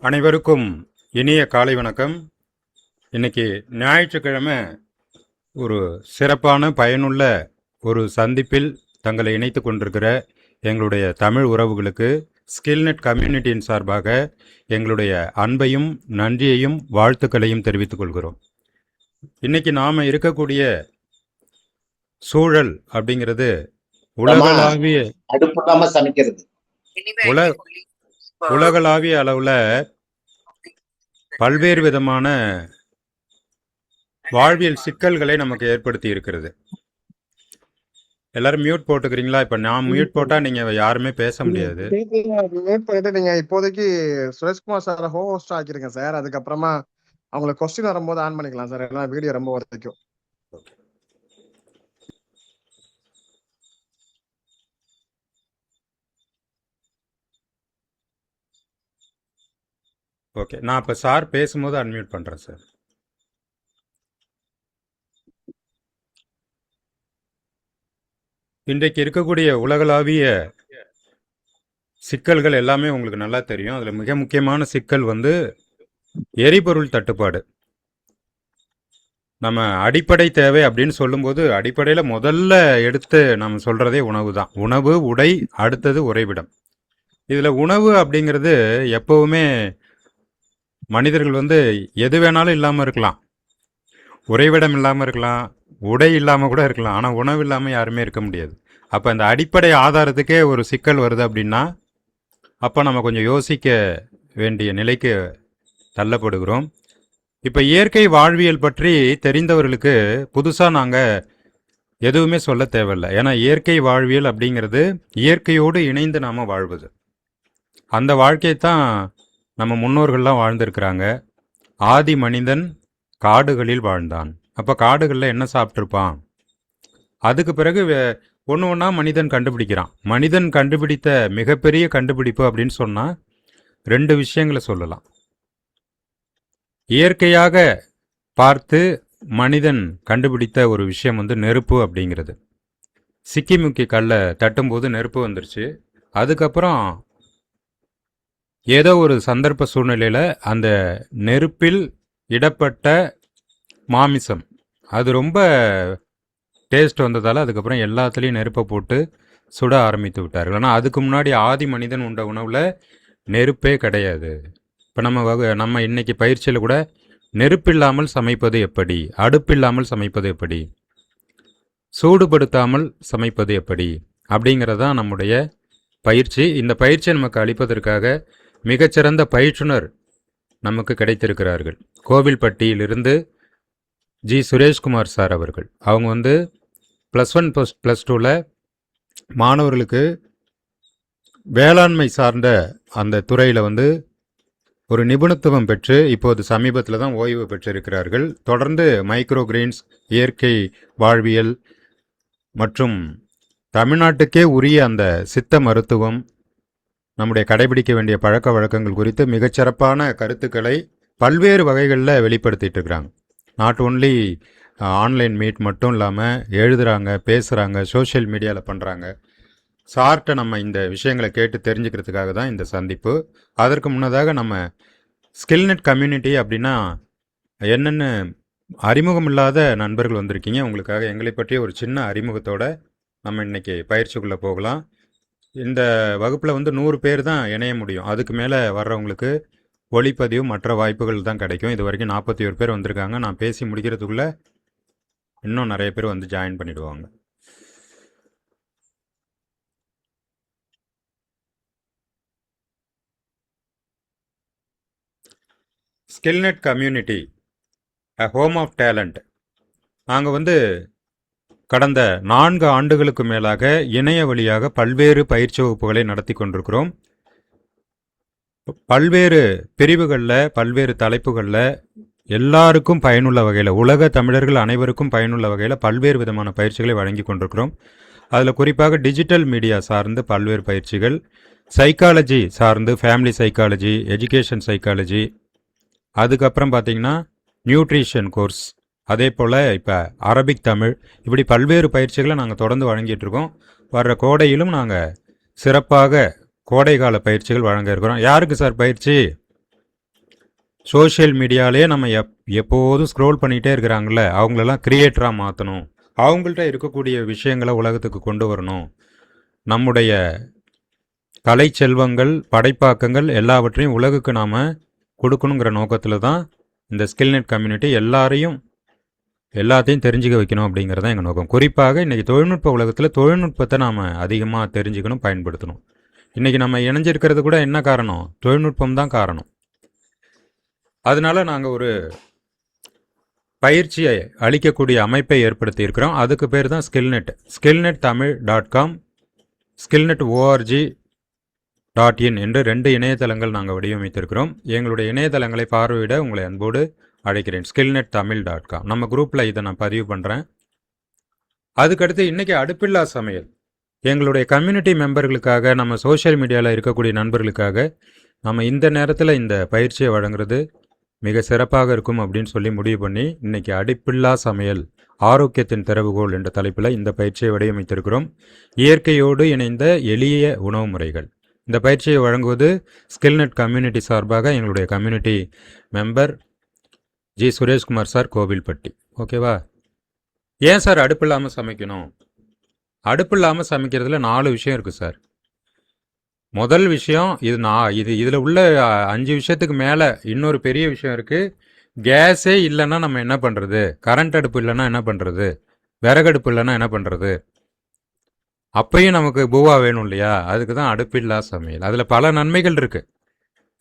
அனைவருக்கும் இனிய காலை வணக்கம். இன்னைக்கு ஞாயிற்றுக்கிழமை ஒரு சிறப்பான பயனுள்ள ஒரு சந்திப்பில் தங்களை இணைத்து கொண்டிருக்கிற எங்களுடைய தமிழ் உறவுகளுக்கு ஸ்கில்நெட் கம்யூனிட்டியின் சார்பாக எங்களுடைய அன்பையும் நன்றியையும் வாழ்த்துக்களையும் தெரிவித்துக் கொள்கிறோம். இன்னைக்கு நாம் இருக்கக்கூடிய சூழல் அப்படிங்கிறது உலகளாவிய சமைக்கிறது உலகளாவிய அளவில் பல்வேறு விதமான வாழ்வியல் சிக்கல்களை நமக்கு ஏற்படுத்தி இருக்கிறது. எல்லாரும் மியூட் போட்டுக்கிறீங்களா? இப்ப நான் மியூட் போட்டா நீங்க யாருமே பேச முடியாது. மியூட் பண்ணிட்டு நீங்க இப்போதைக்கு சுரேஷ்குமார் சார் ஹோஸ்ட் ஆக்கிருங்க சார். அதுக்கப்புறமா அவங்களுக்கு கொஸ்டின் வரும்போது ஆன் பண்ணிக்கலாம் சார். ஏன்னா வீடியோ ரொம்ப வரைக்கும். ஓகே, நான் இப்போ சார் பேசும்போது அன்மியூட் பண்ணுறேன் சார். இன்றைக்கு இருக்கக்கூடிய உலகளாவிய சிக்கல்கள் எல்லாமே உங்களுக்கு நல்லா தெரியும். அதில் மிக முக்கியமான சிக்கல் வந்து எரிபொருள் தட்டுப்பாடு. நம்ம அடிப்படை தேவை அப்படின்னு சொல்லும்போது அடிப்படையில் முதல்ல எடுத்து நம்ம சொல்கிறதே உணவு தான். உணவு, உடை, அடுத்தது உறைவிடம். இதில் உணவு அப்படிங்கிறது எப்போவுமே மனிதர்கள் வந்து எது வேணாலும் இல்லாமல் இருக்கலாம், உறைவிடம் இல்லாமல் இருக்கலாம், உடை இல்லாமல் கூட இருக்கலாம். ஆனால் உணவு இல்லாமல் யாருமே இருக்க முடியாது. அப்போ இந்த அடிப்படை ஆதாரத்துக்கே ஒரு சிக்கல் வருது அப்படின்னா அப்போ நம்ம கொஞ்சம் யோசிக்க வேண்டிய நிலைக்கு தள்ளப்படுகிறோம். இப்போ இயற்கை வாழ்வியல் பற்றி தெரிந்தவர்களுக்கு புதுசாக நாங்கள் எதுவுமே சொல்ல தேவையில்லை. ஏன்னா இயற்கை வாழ்வியல் அப்படிங்கிறது இயற்கையோடு இணைந்து நாம் வாழ்வது. அந்த வாழ்க்கையை தான் நம்ம முன்னோர்கள்லாம் வாழ்ந்திருக்கிறாங்க. ஆதி மனிதன் காடுகளில் வாழ்ந்தான். அப்போ காடுகளில் என்ன சாப்பிட்ருப்பான்? அதுக்கு பிறகு ஒன்று ஒன்றா மனிதன் கண்டுபிடிக்கிறான். மனிதன் கண்டுபிடித்த மிகப்பெரிய கண்டுபிடிப்பு அப்படின்னு சொன்னால் 2 விஷயங்களை சொல்லலாம். இயற்கையாக பார்த்து மனிதன் கண்டுபிடித்த ஒரு விஷயம் வந்து நெருப்பு அப்படிங்கிறது. சிக்கிமுக்கி கல்லை தட்டும்போது நெருப்பு வந்துருச்சு. அதுக்கப்புறம் ஏதோ ஒரு சந்தர்ப்ப சூழ்நிலையில் அந்த நெருப்பில் இடப்பட்ட மாமிசம் அது ரொம்ப டேஸ்ட் வந்ததால் அதுக்கப்புறம் எல்லாத்துலேயும் நெருப்பை போட்டு சுட ஆரம்பித்து விட்டார்கள். ஆனால் அதுக்கு முன்னாடி ஆதி மனிதன் உண்ட உணவில் நெருப்பே கிடையாது. இப்போ நம்ம இன்னைக்கு பயிற்சியில் கூட நெருப்பில்லாமல் சமைப்பது எப்படி, அடுப்பில்லாமல் சமைப்பது எப்படி, சூடுபடுத்தாமல் சமைப்பது எப்படி அப்படிங்கிறதான் நம்முடைய பயிற்சி. இந்த பயிற்சியை நமக்கு அளிப்பதற்காக மிகச்சிறந்த பயிற்றுனர் நமக்கு கிடைத்திருக்கிறார்கள். கோவில்பட்டியிலிருந்து ஜி சுரேஷ்குமார் சார் அவர்கள். அவங்க வந்து +1 +2 மாணவர்களுக்கு வேளாண்மை சார்ந்த அந்த துறையில் வந்து ஒரு நிபுணத்துவம் பெற்று இப்போது சமீபத்தில் தான் ஓய்வு பெற்றிருக்கிறார்கள். தொடர்ந்து மைக்ரோ கிரீன்ஸ், இயற்கை வாழ்வியல் மற்றும் தமிழ்நாட்டுக்கே உரிய அந்த சித்த மருத்துவம், நம்முடைய கடைபிடிக்க வேண்டிய பழக்க வழக்கங்கள் குறித்து மிகச்சிறப்பான கருத்துக்களை பல்வேறு வகைகளில் வெளிப்படுத்திட்டு இருக்கிறாங்க. நாட் ஓன்லி ஆன்லைன் மீட் மட்டும் இல்லாமல் எழுதுகிறாங்க, பேசுகிறாங்க, சோஷியல் மீடியாவில் பண்ணுறாங்க. சார்ட்ட நம்ம இந்த விஷயங்களை கேட்டு தெரிஞ்சுக்கிறதுக்காக தான் இந்த சந்திப்பு. அதற்கு முன்னதாக நம்ம ஸ்கில்நெட் கம்யூனிட்டி அப்படின்னா என்னென்னு அறிமுகம் இல்லாத நண்பர்கள் வந்திருக்கீங்க. உங்களுக்காக எங்களை பற்றிய ஒரு சின்ன அறிமுகத்தோடு நம்ம இன்றைக்கி பயிற்சிக்குள்ளே போகலாம். இந்த வகுப்பில் வந்து 100 பேர் தான் இணைய முடியும். அதுக்கு மேலே வர்றவங்களுக்கு ஒளிப்பதிவு மற்ற வாய்ப்புகள் தான் கிடைக்கும். இது வரைக்கும் 41 பேர் வந்திருக்காங்க. நான் பேசி முடிக்கிறதுக்குள்ளே இன்னும் நிறைய பேர் வந்து ஜாயின் பண்ணிடுவாங்க. Skillnet community a home of talent. நாங்கள் வந்து கடந்த 4 ஆண்டுகளுக்கு மேலாக இணைய வழியாக பல்வேறு பயிற்சி வகுப்புகளை நடத்தி கொண்டிருக்கிறோம். பல்வேறு பிரிவுகளில், பல்வேறு தலைப்புகளில் எல்லாருக்கும் பயனுள்ள வகையில், உலக தமிழர்கள் அனைவருக்கும் பயனுள்ள வகையில் பல்வேறு விதமான பயிற்சிகளை வழங்கி கொண்டிருக்கிறோம். அதில் குறிப்பாக டிஜிட்டல் மீடியா சார்ந்து பல்வேறு பயிற்சிகள், சைக்காலஜி சார்ந்து ஃபேமிலி சைக்காலஜி, எஜுகேஷன் சைக்காலஜி, அதுக்கப்புறம் பார்த்திங்கன்னா நியூட்ரிஷன் கோர்ஸ், அதே போல் இப்போ அரபிக் தமிழ், இப்படி பல்வேறு பயிற்சிகளை நாங்கள் தொடர்ந்து வழங்கிட்டுருக்கோம். வர்ற கோடையிலும் நாங்கள் சிறப்பாக கோடைகால பயிற்சிகள் வழங்க இருக்கிறோம். யாருக்கு சார் பயிற்சி? சோஷியல் மீடியாலே நம்ம எப்போதும் ஸ்க்ரோல் பண்ணிகிட்டே இருக்கிறாங்கள, அவங்களெல்லாம் கிரியேட்டராக மாற்றணும், அவங்கள்ட்ட இருக்கக்கூடிய விஷயங்களை உலகத்துக்கு கொண்டு வரணும், நம்முடைய கலை செல்வங்கள் படைப்பாக்கங்கள் எல்லாவற்றையும் உலகுக்கு நாம் கொடுக்கணுங்கிற நோக்கத்தில் தான் இந்த ஸ்கில்நெட் கம்யூனிட்டி எல்லாத்தையும் தெரிஞ்சுக்க வைக்கணும் அப்படிங்கிறது தான் எங்கள் நோக்கம். குறிப்பாக இன்றைக்கி தொழில்நுட்ப உலகத்தில் தொழில்நுட்பத்தை நாம் அதிகமாக தெரிஞ்சுக்கணும், பயன்படுத்தணும். இன்றைக்கி நம்ம இணைஞ்சிருக்கிறது கூட என்ன காரணம்? தொழில்நுட்பம் தான் காரணம். அதனால நாங்கள் ஒரு பயிற்சியை அளிக்கக்கூடிய அமைப்பை ஏற்படுத்தி இருக்கிறோம். அதுக்கு பேர் தான் ஸ்கில்நெட். skillnetthamil.com, skillnetorg.in என்று 2 இணையதளங்கள் நாங்கள் வடிவமைத்திருக்கிறோம். எங்களுடைய இணையதளங்களை பார்வையிட உங்களை அன்போடு அழைக்கிறேன். skillnetthamil.com நம்ம குரூப்பில் இதை நான் பதிவு பண்ணுறேன். அதுக்கடுத்து இன்றைக்கி அடுப்பில்லா சமையல் எங்களுடைய கம்யூனிட்டி மெம்பர்களுக்காக, நம்ம சோஷியல் மீடியாவில் இருக்கக்கூடிய நண்பர்களுக்காக நம்ம இந்த நேரத்தில் இந்த பயிற்சியை வழங்குறது மிக சிறப்பாக இருக்கும் அப்படின்னு சொல்லி முடிவு பண்ணி இன்றைக்கி அடுப்பில்லா சமையல் ஆரோக்கியத்தின் திறவுகோல் என்ற தலைப்பில் இந்த பயிற்சியை வடிவமைத்திருக்கிறோம். இயற்கையோடு இணைந்த எளிய உணவு முறைகள். இந்த பயிற்சியை வழங்குவது ஸ்கில்நெட் கம்யூனிட்டி சார்பாக எங்களுடைய community member G Sureshkumar sir, Kovilpatti. ஓகேவா? ஏன் சார் அடுப்பு இல்லாமல் சமைக்கணும்? அடுப்பு இல்லாமல் சமைக்கிறதுல 4 விஷயம் இருக்குது சார். முதல் விஷயம் இதில் உள்ள 5 விஷயத்துக்கு மேலே இன்னொரு பெரிய விஷயம் இருக்குது. கேஸே இல்லைன்னா நம்ம என்ன பண்ணுறது? கரண்ட் அடுப்பு இல்லைன்னா என்ன பண்ணுறது? விறகடுப்பு இல்லைன்னா என்ன பண்ணுறது? அப்பையும் நமக்கு பூவா வேணும் இல்லையா? அதுக்கு தான் அடுப்பில்லா சமையல். அதில் பல நன்மைகள் இருக்குது.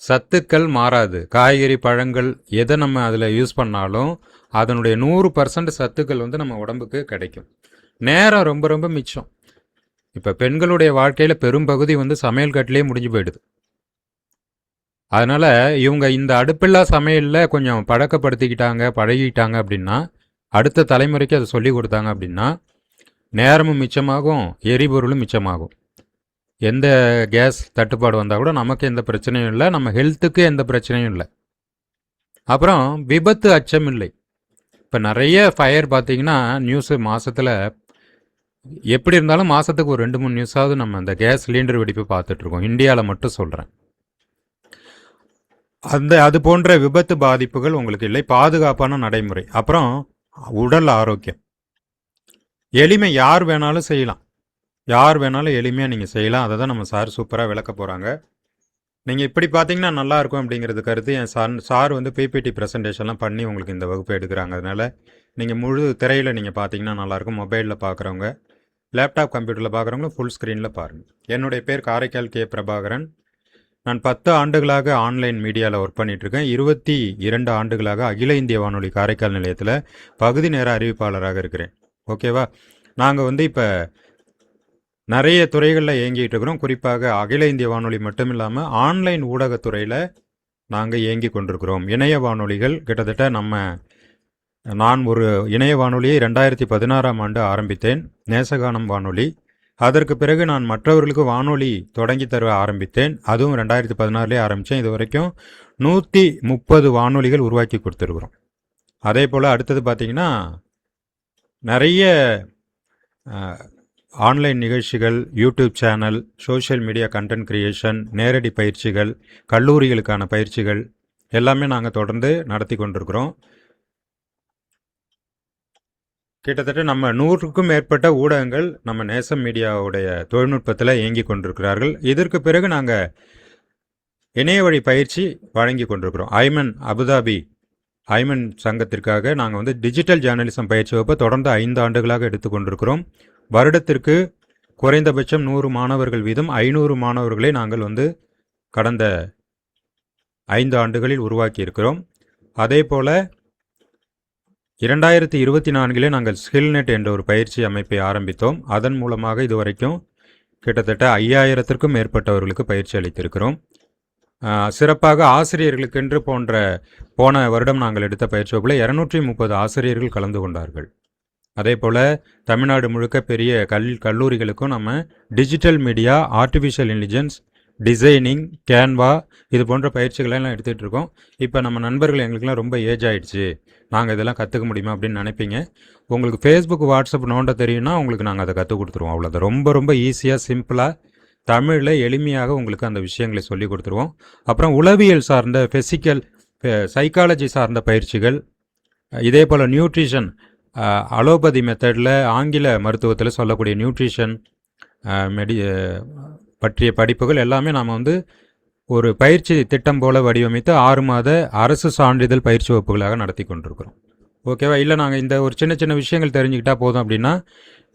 சத்துக்கள் மாறாது. காய்கறி பழங்கள் எதை நம்ம அதில் யூஸ் பண்ணாலும் அதனுடைய 100% சத்துக்கள் நம்ம உடம்புக்கு கிடைக்கும். நேரம் ரொம்ப ரொம்ப மிச்சம். இப்போ பெண்களுடைய வாழ்க்கையில் பெரும்பகுதி சமையல் கட்டிலே முடிஞ்சு போயிடுது. அதனால் இவங்க இந்த அடுப்பில்லா சமையலில் கொஞ்சம் பழகிட்டாங்க அப்படின்னா, அடுத்த தலைமுறைக்கு அதை சொல்லி கொடுத்தாங்க அப்படின்னா நேரமும் மிச்சமாகும், எரிபொருளும் மிச்சமாகும். எந்த கேஸ் தட்டுப்பாடு வந்தால் கூட நமக்கு எந்த பிரச்சனையும் இல்லை, நம்ம ஹெல்த்துக்கு எந்த பிரச்சனையும் இல்லை. அப்புறம் விபத்து அச்சம் இல்லை. இப்போ நிறைய ஃபயர் பார்த்தீங்கன்னா நியூஸு மாதத்தில் எப்படி இருந்தாலும் மாதத்துக்கு ஒரு 2-3 நியூஸாவது நம்ம அந்த கேஸ் சிலிண்டர் வெடிப்பு பார்த்துட்ருக்கோம். இந்தியாவில் மட்டும் சொல்கிறேன். அது போன்ற விபத்து பாதிப்புகள் உங்களுக்கு இல்லை. பாதுகாப்பான நடைமுறை. அப்புறம் உடல் ஆரோக்கியம். எளிமை. யார் வேணாலும் செய்யலாம். யார் வேணாலும் எளிமையாக நீங்கள் செய்யலாம். அதை தான் நம்ம சார் சூப்பராக விளக்க போகிறாங்க. நீங்கள் இப்படி பார்த்தீங்கன்னா நல்லாயிருக்கும் அப்படிங்கிறது கருத்து. என் சார் பிபிடி ப்ரெசன்டேஷன்லாம் பண்ணி உங்களுக்கு இந்த வகுப்பு எடுக்கிறாங்க. அதனால் நீங்கள் முழு திரையில் நீங்கள் பார்த்தீங்கன்னா நல்லாயிருக்கும். மொபைலில் பார்க்குறவங்க, லேப்டாப் கம்ப்யூட்டரில் பார்க்குறவங்களும் ஃபுல் ஸ்க்ரீனில் பாருங்கள். என்னுடைய பேர் காரைக்கால் கே பிரபாகரன். நான் 10 ஆண்டுகளாக ஆன்லைன் மீடியாவில் ஒர்க் பண்ணிகிட்ருக்கேன். 22 ஆண்டுகளாக அகில இந்திய வானொலி காரைக்கால் நிலையத்தில் பகுதி நேர அறிவிப்பாளராக இருக்கிறேன். ஓகேவா? நாங்கள் இப்போ நிறைய துறைகளில் இயங்கிட்டு இருக்கிறோம். குறிப்பாக அகில இந்திய வானொலி மட்டும் இல்லாமல் ஆன்லைன் ஊடகத்துறையில் நாங்கள் இயங்கி கொண்டிருக்கிறோம். இணைய வானொலிகள் கிட்டத்தட்ட நான் ஒரு இணைய வானொலியை 2016ஆம் ஆண்டு ஆரம்பித்தேன், நேசகானம் வானொலி. அதற்கு பிறகு நான் மற்றவர்களுக்கு வானொலி தொடங்கி தர ஆரம்பித்தேன். அதுவும் 2016லே ஆரம்பித்தேன். இது வரைக்கும் 130 வானொலிகள் உருவாக்கி கொடுத்துருக்குறோம். அதே போல் அடுத்தது பார்த்திங்கன்னா நிறைய ஆன்லைன் நிகழ்ச்சிகள், YouTube channel, social media content creation, நேரடி பயிற்சிகள், கல்லூரிகளுக்கான பயிற்சிகள் எல்லாமே நாங்கள் தொடர்ந்து நடத்தி கொண்டிருக்கிறோம். கிட்டத்தட்ட நம்ம 100க்கும் மேற்பட்ட ஊடகங்கள் நம்ம நேசம் மீடியாவுடைய தொழில்நுட்பத்தில் இயங்கி கொண்டிருக்கிறார்கள். இதற்கு பிறகு நாங்கள் இணைய வழி பயிற்சி வழங்கி கொண்டிருக்கிறோம். அபுதாபி ஐமன் சங்கத்திற்காக நாங்கள் டிஜிட்டல் ஜேர்னலிசம் பயிற்சி வகுப்பை தொடர்ந்து 5 ஆண்டுகளாக எடுத்துக்கொண்டிருக்கிறோம். வருடத்திற்கு குறைந்தபட்சம் 100 மாணவர்கள் வீதம் 500 மாணவர்களை நாங்கள் கடந்த 5 ஆண்டுகளில் உருவாக்கி இருக்கிறோம். அதே போல் 2024 நாங்கள் ஸ்கில்நெட் என்ற ஒரு பயிற்சி அமைப்பை ஆரம்பித்தோம். அதன் மூலமாக இதுவரைக்கும் கிட்டத்தட்ட 5000த்திற்கும் மேற்பட்டவர்களுக்கு பயிற்சி அளித்திருக்கிறோம். சிறப்பாக ஆசிரியர்களுக்கென்று போன வருடம் நாங்கள் எடுத்த பயிற்சி வகுப்பில் 230 ஆசிரியர்கள் கலந்து கொண்டார்கள். அதே போல் தமிழ்நாடு முழுக்க பெரிய கல்லூரிகளுக்கும் நம்ம digital media, artificial intelligence, designing, Canva இது போன்ற பயிற்சிகளெல்லாம் எடுத்துகிட்டு இருக்கோம். இப்போ நம்ம நண்பர்கள் எங்களுக்கெல்லாம் ரொம்ப ஏஜ் ஆகிடுச்சு, நாங்கள் இதெல்லாம் கற்றுக்க முடியுமா அப்படின்னு நினைப்பீங்க. உங்களுக்கு ஃபேஸ்புக், வாட்ஸ்அப் நோண்ட தெரியும்னா உங்களுக்கு நாங்கள் அதை கற்றுக் கொடுத்துருவோம். அவ்வளோதான். ரொம்ப ரொம்ப ஈஸியாக, சிம்பிளாக, தமிழில் எளிமையாக உங்களுக்கு அந்த விஷயங்களை சொல்லி கொடுத்துருவோம். அப்புறம் உளவியல் சார்ந்த சைக்காலஜி சார்ந்த பயிற்சிகள், இதே போல் நியூட்ரிஷன், அலோபதி மெத்தடில் ஆங்கில மருத்துவத்தில் சொல்லக்கூடிய நியூட்ரிஷன் மெடி பற்றிய படிப்புகள் எல்லாமே நாம் வந்து ஒரு பயிற்சி திட்டம் போல வடிவமைத்து 6 மாத அரசு சான்றிதழ் பயிற்சி வகுப்புகளாக நடத்தி கொண்டிருக்கிறோம். ஓகேவா? இல்லை நாங்கள் இந்த ஒரு சின்ன சின்ன விஷயங்கள் தெரிஞ்சுக்கிட்டால் போதும் அப்படின்னா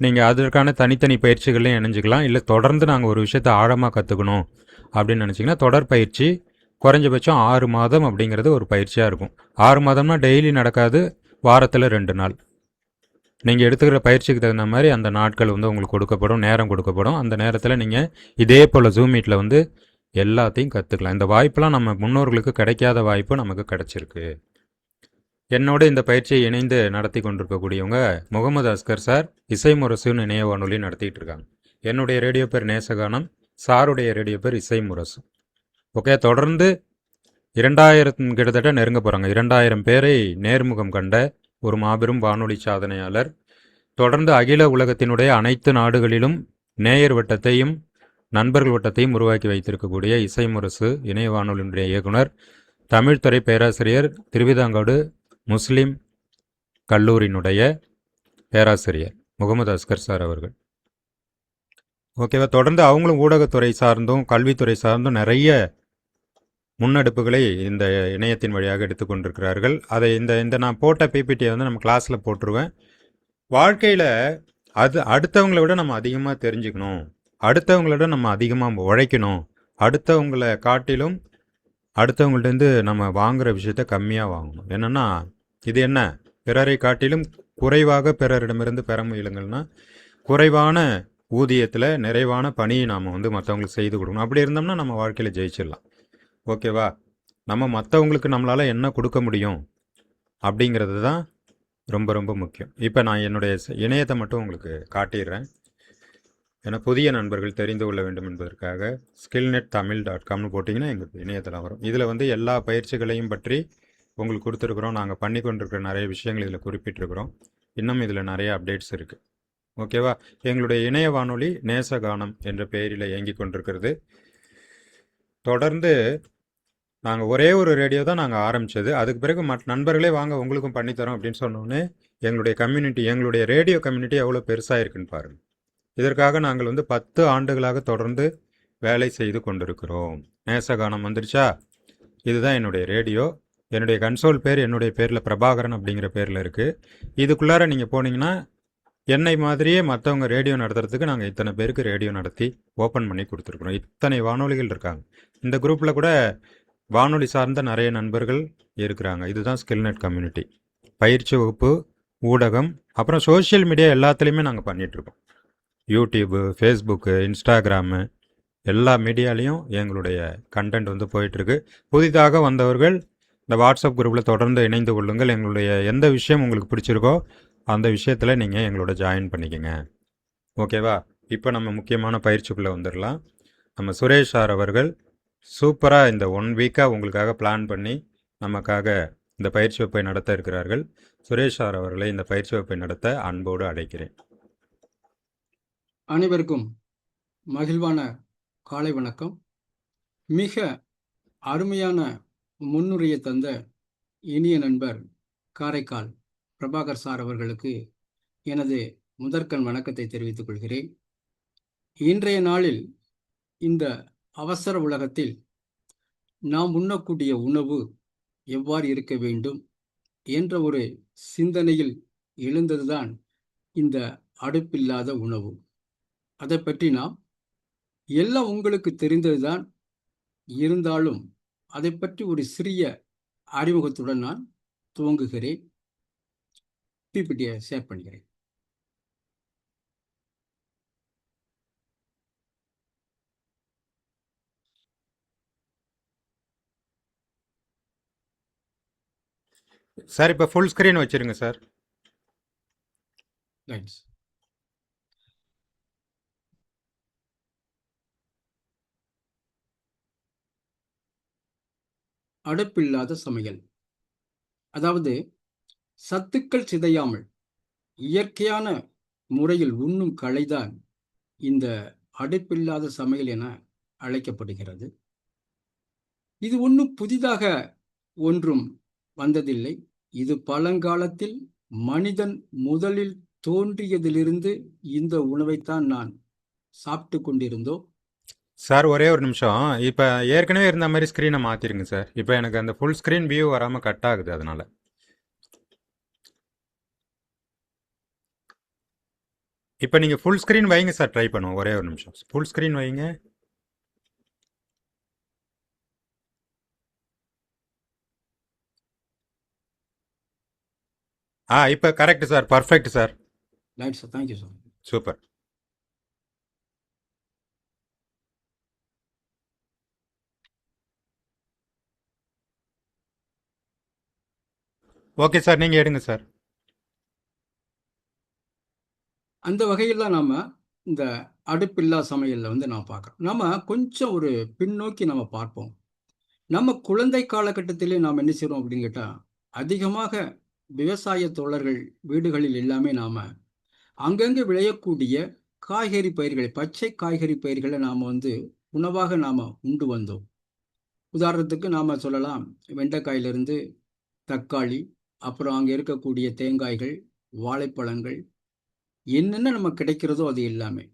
நீங்கள் அதற்கான தனித்தனி பயிற்சிகளையும் இணைஞ்சிக்கலாம். இல்லை தொடர்ந்து நாங்கள் ஒரு விஷயத்தை ஆழமாக கற்றுக்கணும் அப்படின்னு நினச்சிங்கன்னா தொடர் பயிற்சி குறைஞ்சபட்சம் 6 மாதம் அப்படிங்கிறது ஒரு பயிற்சியாக இருக்கும். 6 மாதம்னா டெய்லி நடக்காது, வாரத்தில் 2 நாள். நீங்கள் எடுத்துக்கிற பயிற்சிக்கு தகுந்த மாதிரி அந்த நாட்கள் வந்து உங்களுக்கு கொடுக்கப்படும், நேரம் கொடுக்கப்படும். அந்த நேரத்தில் நீங்கள் இதே போல் ஜூம் மீட்டில் வந்து எல்லாத்தையும் கற்றுக்கலாம். இந்த வாய்ப்பெலாம் நம்ம முன்னோர்களுக்கு கிடைக்காத வாய்ப்பு நமக்கு கிடைச்சிருக்கு. என்னோட இந்த பயிற்சியை இணைந்து நடத்தி கொண்டிருக்கக்கூடியவங்க முகமது அஸ்கர் சார் இசை முரசுன்னு இணைய வானொலி நடத்திட்டு இருக்காங்க. என்னுடைய ரேடியோ பேர் நேசகானம், சாருடைய ரேடியோ பேர் இசை முரசு. ஓகே, தொடர்ந்து 2000 கிட்டத்தட்ட நெருங்க போகிறாங்க. 2000 பேரை நேர்முகம் கண்ட ஒரு மாபெரும் வானொலி சாதனையாளர். தொடர்ந்து அகில உலகத்தினுடைய அனைத்து நாடுகளிலும் நேயர் வட்டத்தையும் நண்பர்கள் வட்டத்தையும் உருவாக்கி வைத்திருக்கக்கூடிய இசை முரசு இணைய வானொலியினுடைய இயக்குனர், தமிழ்துறை பேராசிரியர், திருவிதாங்கோடு முஸ்லீம் கல்லூரியினுடைய பேராசிரியர் முகமது அஸ்கர் சார் அவர்கள். ஓகேவா? தொடர்ந்து அவங்களும் ஊடகத்துறை சார்ந்தும் கல்வித்துறை சார்ந்தும் நிறைய முன்னெடுப்புகளை இந்த இணையத்தின் வழியாக எடுத்துக்கொண்டிருக்கிறார்கள். அதை இந்த நான் போட்ட பிபிடியை வந்து நம்ம கிளாஸில் போட்டுருவேன். வாழ்க்கையில் அடுத்தவங்களை விட நம்ம அதிகமாக தெரிஞ்சுக்கணும், அடுத்தவங்களோட நம்ம அதிகமாக உழைக்கணும், அடுத்தவங்களை காட்டிலும் அடுத்தவங்கள்டேருந்து நம்ம வாங்குகிற விஷயத்த கம்மியாக வாங்கணும். என்னென்னா இது என்ன, பிறரை காட்டிலும் குறைவாக பிறரிடமிருந்து பெற முயலுங்கள்னா குறைவான ஊதியத்தில் நிறைவான பணியை நாம் வந்து மற்றவங்களுக்கு செய்து கொடுக்கணும். அப்படி இருந்தோம்னா நம்ம வாழ்க்கையில் ஜெயிச்சிடலாம். ஓகேவா? நம்ம மற்றவங்களுக்கு நம்மளால் என்ன கொடுக்க முடியும் அப்படிங்கிறது தான் ரொம்ப ரொம்ப முக்கியம். இப்போ நான் என்னுடைய இணையத்தை மட்டும் உங்களுக்கு காட்டிடுறேன். ஏன்னா புதிய நண்பர்கள் தெரிந்து கொள்ள வேண்டும் என்பதற்காக skillnet.tamil.comனு போட்டிங்கன்னா எங்களுக்கு இணையத்தில் வரும். இதில் வந்து எல்லா பயிற்சிகளையும் பற்றி உங்களுக்கு கொடுத்துருக்குறோம். நாங்கள் பண்ணி கொண்டிருக்கிற நிறைய விஷயங்கள் இதில் குறிப்பிட்டிருக்கிறோம். இன்னும் இதில் நிறைய அப்டேட்ஸ் இருக்குது. ஓகேவா? எங்களுடைய இணைய வானொலி நேசகானம் என்ற பெயரில் இயங்கி கொண்டிருக்கிறது. தொடர்ந்து நாங்கள் ஒரே ஒரு ரேடியோ தான் நாங்கள் ஆரம்பித்தது. அதுக்கு பிறகு நண்பர்களே வாங்க உங்களுக்கும் பண்ணித்தரோம் அப்படின்னு சொன்னோன்னே எங்களுடைய கம்யூனிட்டி, எங்களுடைய ரேடியோ கம்யூனிட்டி எவ்வளோ பெருசாக இருக்குன்னு பாருங்கள். இதற்காக நாங்கள் வந்து 10 ஆண்டுகளாக தொடர்ந்து வேலை செய்து கொண்டிருக்கிறோம். நேசகானம் வந்துருச்சா? இதுதான் என்னுடைய ரேடியோ. என்னுடைய கன்சோல் பேர் என்னுடைய பேரில் பிரபாகரன் அப்படிங்கிற பேரில் இருக்குது. இதுக்குள்ளார நீங்கள் போனீங்கன்னா என்னை மாதிரியே மற்றவங்க ரேடியோ நடத்துறதுக்கு நாங்கள் இத்தனை பேருக்கு ரேடியோ நடத்தி ஓப்பன் பண்ணி கொடுத்துருக்குறோம். இத்தனை வானொலிகள் இருக்காங்க. இந்த குரூப்பில் கூட வானொலி சார்ந்த நிறைய நண்பர்கள் இருக்கிறாங்க. இதுதான் ஸ்கில்நெட் கம்யூனிட்டி. பயிற்சி வகுப்பு, ஊடகம், அப்புறம் சோஷியல் மீடியா எல்லாத்துலேயுமே நாங்கள் பண்ணிகிட்ருக்கோம். யூடியூப்பு, ஃபேஸ்புக்கு, இன்ஸ்டாகிராமு எல்லா மீடியாலையும் எங்களுடைய கண்டென்ட் வந்து போயிட்டுருக்கு. புதிதாக வந்தவர்கள் இந்த வாட்ஸ்அப் குரூப்பில் தொடர்ந்து இணைந்து கொள்ளுங்கள். எங்களுடைய எந்த விஷயம் உங்களுக்கு பிடிச்சிருக்கோ அந்த விஷயத்தில் நீங்கள் எங்களோட ஜாயின் பண்ணிக்கங்க. ஓகேவா? இப்போ நம்ம முக்கியமான பயிற்சிக்குள்ளே வந்துடலாம். நம்ம சுரேஷ் சார் அவர்கள் சூப்பராக இந்த 1 வீக்காக உங்களுக்காக பிளான் பண்ணி நமக்காக இந்த பயிற்சி வகுப்பை நடத்த இருக்கிறார்கள். சுரேஷ் சார் அவர்களை இந்த பயிற்சி வகுப்பை நடத்த அன்போடு அழைக்கிறேன். அனைவருக்கும் மகிழ்வான காலை வணக்கம். மிக அருமையான முன்னுரையை தந்த இனிய நண்பர் காரைக்கால் பிரபாகர் சார் அவர்களுக்கு எனது முதற்கண் வணக்கத்தை தெரிவித்துக் கொள்கிறேன். இன்றைய நாளில் இந்த அவசர உலகத்தில் நாம் உண்ணக்கூடிய உணவு எவ்வாறு இருக்க வேண்டும் என்ற ஒரு சிந்தனையில் எழுந்ததுதான் இந்த அடுப்பில்லாத உணவு. அதை பற்றி நாம் எல்லாம் உங்களுக்கு தெரிந்ததுதான், இருந்தாலும் அதை பற்றி ஒரு சிறிய அறிமுகத்துடன் நான் துவங்குகிறேன். பிபிடியை ஷேர் பண்ணுகிறேன். சார் இப்போ ஃபுல் ஸ்க்ரீன் வச்சுருங்க சார். ரைட்ஸ். அடுப்பில்லாத சமையல், அதாவது சத்துக்கள் சிதையாமல் இயற்கையான முறையில் உண்ணும் கலைதான் இந்த அடுப்பில்லாத சமையல் என அழைக்கப்படுகிறது. இது ஒன்றும் புதிதாக ஒன்றும் வந்ததில்லை. இது பழங்காலத்தில் மனிதன் முதலில் தோன்றியதிலிருந்து இந்த உணவைத்தான் நான் சாப்பிட்டு கொண்டிருந்தோம். சார் ஒரே ஒரு நிமிஷம். இப்போ ஏற்கனவே இருந்த மாதிரி ஸ்க்ரீனை மாற்றிருங்க சார். இப்போ எனக்கு அந்த ஃபுல் ஸ்க்ரீன் வியூ வராமல் கட் ஆகுது அதனால. இப்போ நீங்கள் ஃபுல் ஸ்க்ரீன் வைங்க சார், ட்ரை பண்ணுவோம். ஒரே ஒரு நிமிஷம், ஃபுல் ஸ்க்ரீன் வைங்க. இப்போ correct sir, perfect sir, right sir, thank you sir. Super. Okay sir, நீங்கள் எடுங்க சார். அந்த வகையில் தான் நாம இந்த அடுப்பில்லா சமையல்ல வந்து நான் பார்க்குறோம். நம்ம கொஞ்சம் ஒரு பின்னோக்கி நம்ம பார்ப்போம். நம்ம குழந்தை காலகட்டத்திலே நாம் என்ன செய்றோம் அப்படின்னு கேட்டா, அதிகமாக விவசாய தோழர்கள் வீடுகளில் எல்லாமே நாம அங்கங்கே விளையக்கூடிய காய்கறி பயிர்களை, பச்சை காய்கறி பயிர்களை நாம வந்து உணவாக நாம உண்டு வந்தோம். உதாரணத்துக்கு நாம சொல்லலாம், வெண்டைக்காயிலிருந்து தக்காளி, அப்புறம் அங்க இருக்கக்கூடிய தேங்காய்கள், வாழைப்பழங்கள், என்னென்ன நமக்கு கிடைக்கிறதோ அது எல்லாமே.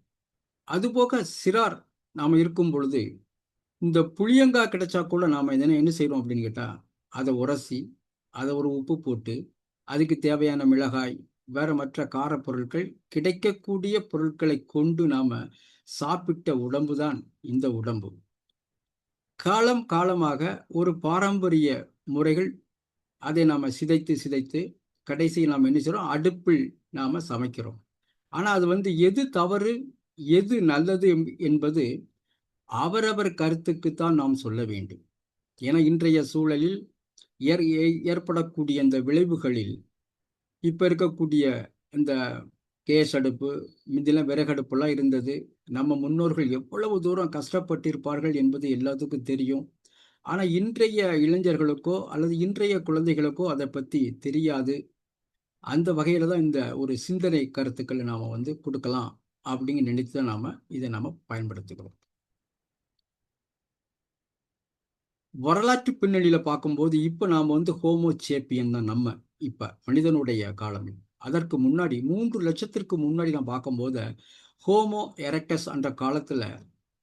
அதுபோக சிறார் நாம இருக்கும் பொழுது, இந்த புளியங்காய் கிடைச்சா கூட நாம என்ன செய்றோம் அப்படின்னு கேட்டா, அதை உரசி, அதை ஒரு உப்பு போட்டு, அதுக்கு தேவையான மிளகாய், வேற மற்ற காரப் பொருட்கள், கிடைக்கக்கூடிய பொருட்களை கொண்டு நாம சாப்பிட்ட உடம்பு தான் இந்த உடம்பு. காலம் காலமாக ஒரு பாரம்பரிய முறைகள், அதை நாம சிதைத்து சிதைத்து கடைசியில் நாம் என்ன செய்றோம், அடுப்பில் நாம சமைக்கிறோம். ஆனா அது வந்து எது தவறு, எது நல்லது என்பது அவரவர் கருத்துக்குத்தான் நாம் சொல்ல வேண்டும். ஏன்னா இன்றைய சூழலில் ஏற்படக்கூடிய இந்த விளைவுகளில் இப்ப இருக்கக்கூடிய இந்த கேஸ் அடுப்பு, முந்திலாம் விறகடுப்புலாம் இருந்தது. நம்ம முன்னோர்கள் எவ்வளவு தூரம் கஷ்டப்பட்டிருப்பார்கள் என்பது எல்லாத்துக்கும் தெரியும். ஆனா இன்றைய இளைஞர்களுக்கோ அல்லது இன்றைய குழந்தைகளுக்கோ அதை பத்தி தெரியாது. அந்த வகையில தான் இந்த ஒரு சிந்தனை கருத்துக்களை நாம வந்து கொடுக்கலாம் அப்படின்னு நினைத்து தான் நாம இதை நாம பயன்படுத்துகிறோம். வரலாற்று பின்னணியில பார்க்கும்போது இப்ப நாம வந்து ஹோமோ சேப்பியன் தான் நம்ம இப்ப மனிதனுடைய காலம். அதற்கு முன்னாடி 3 லட்சத்திற்கு முன்னாடி நான் பார்க்கும்போது ஹோமோ எரெக்டஸ் என்ற காலத்துல,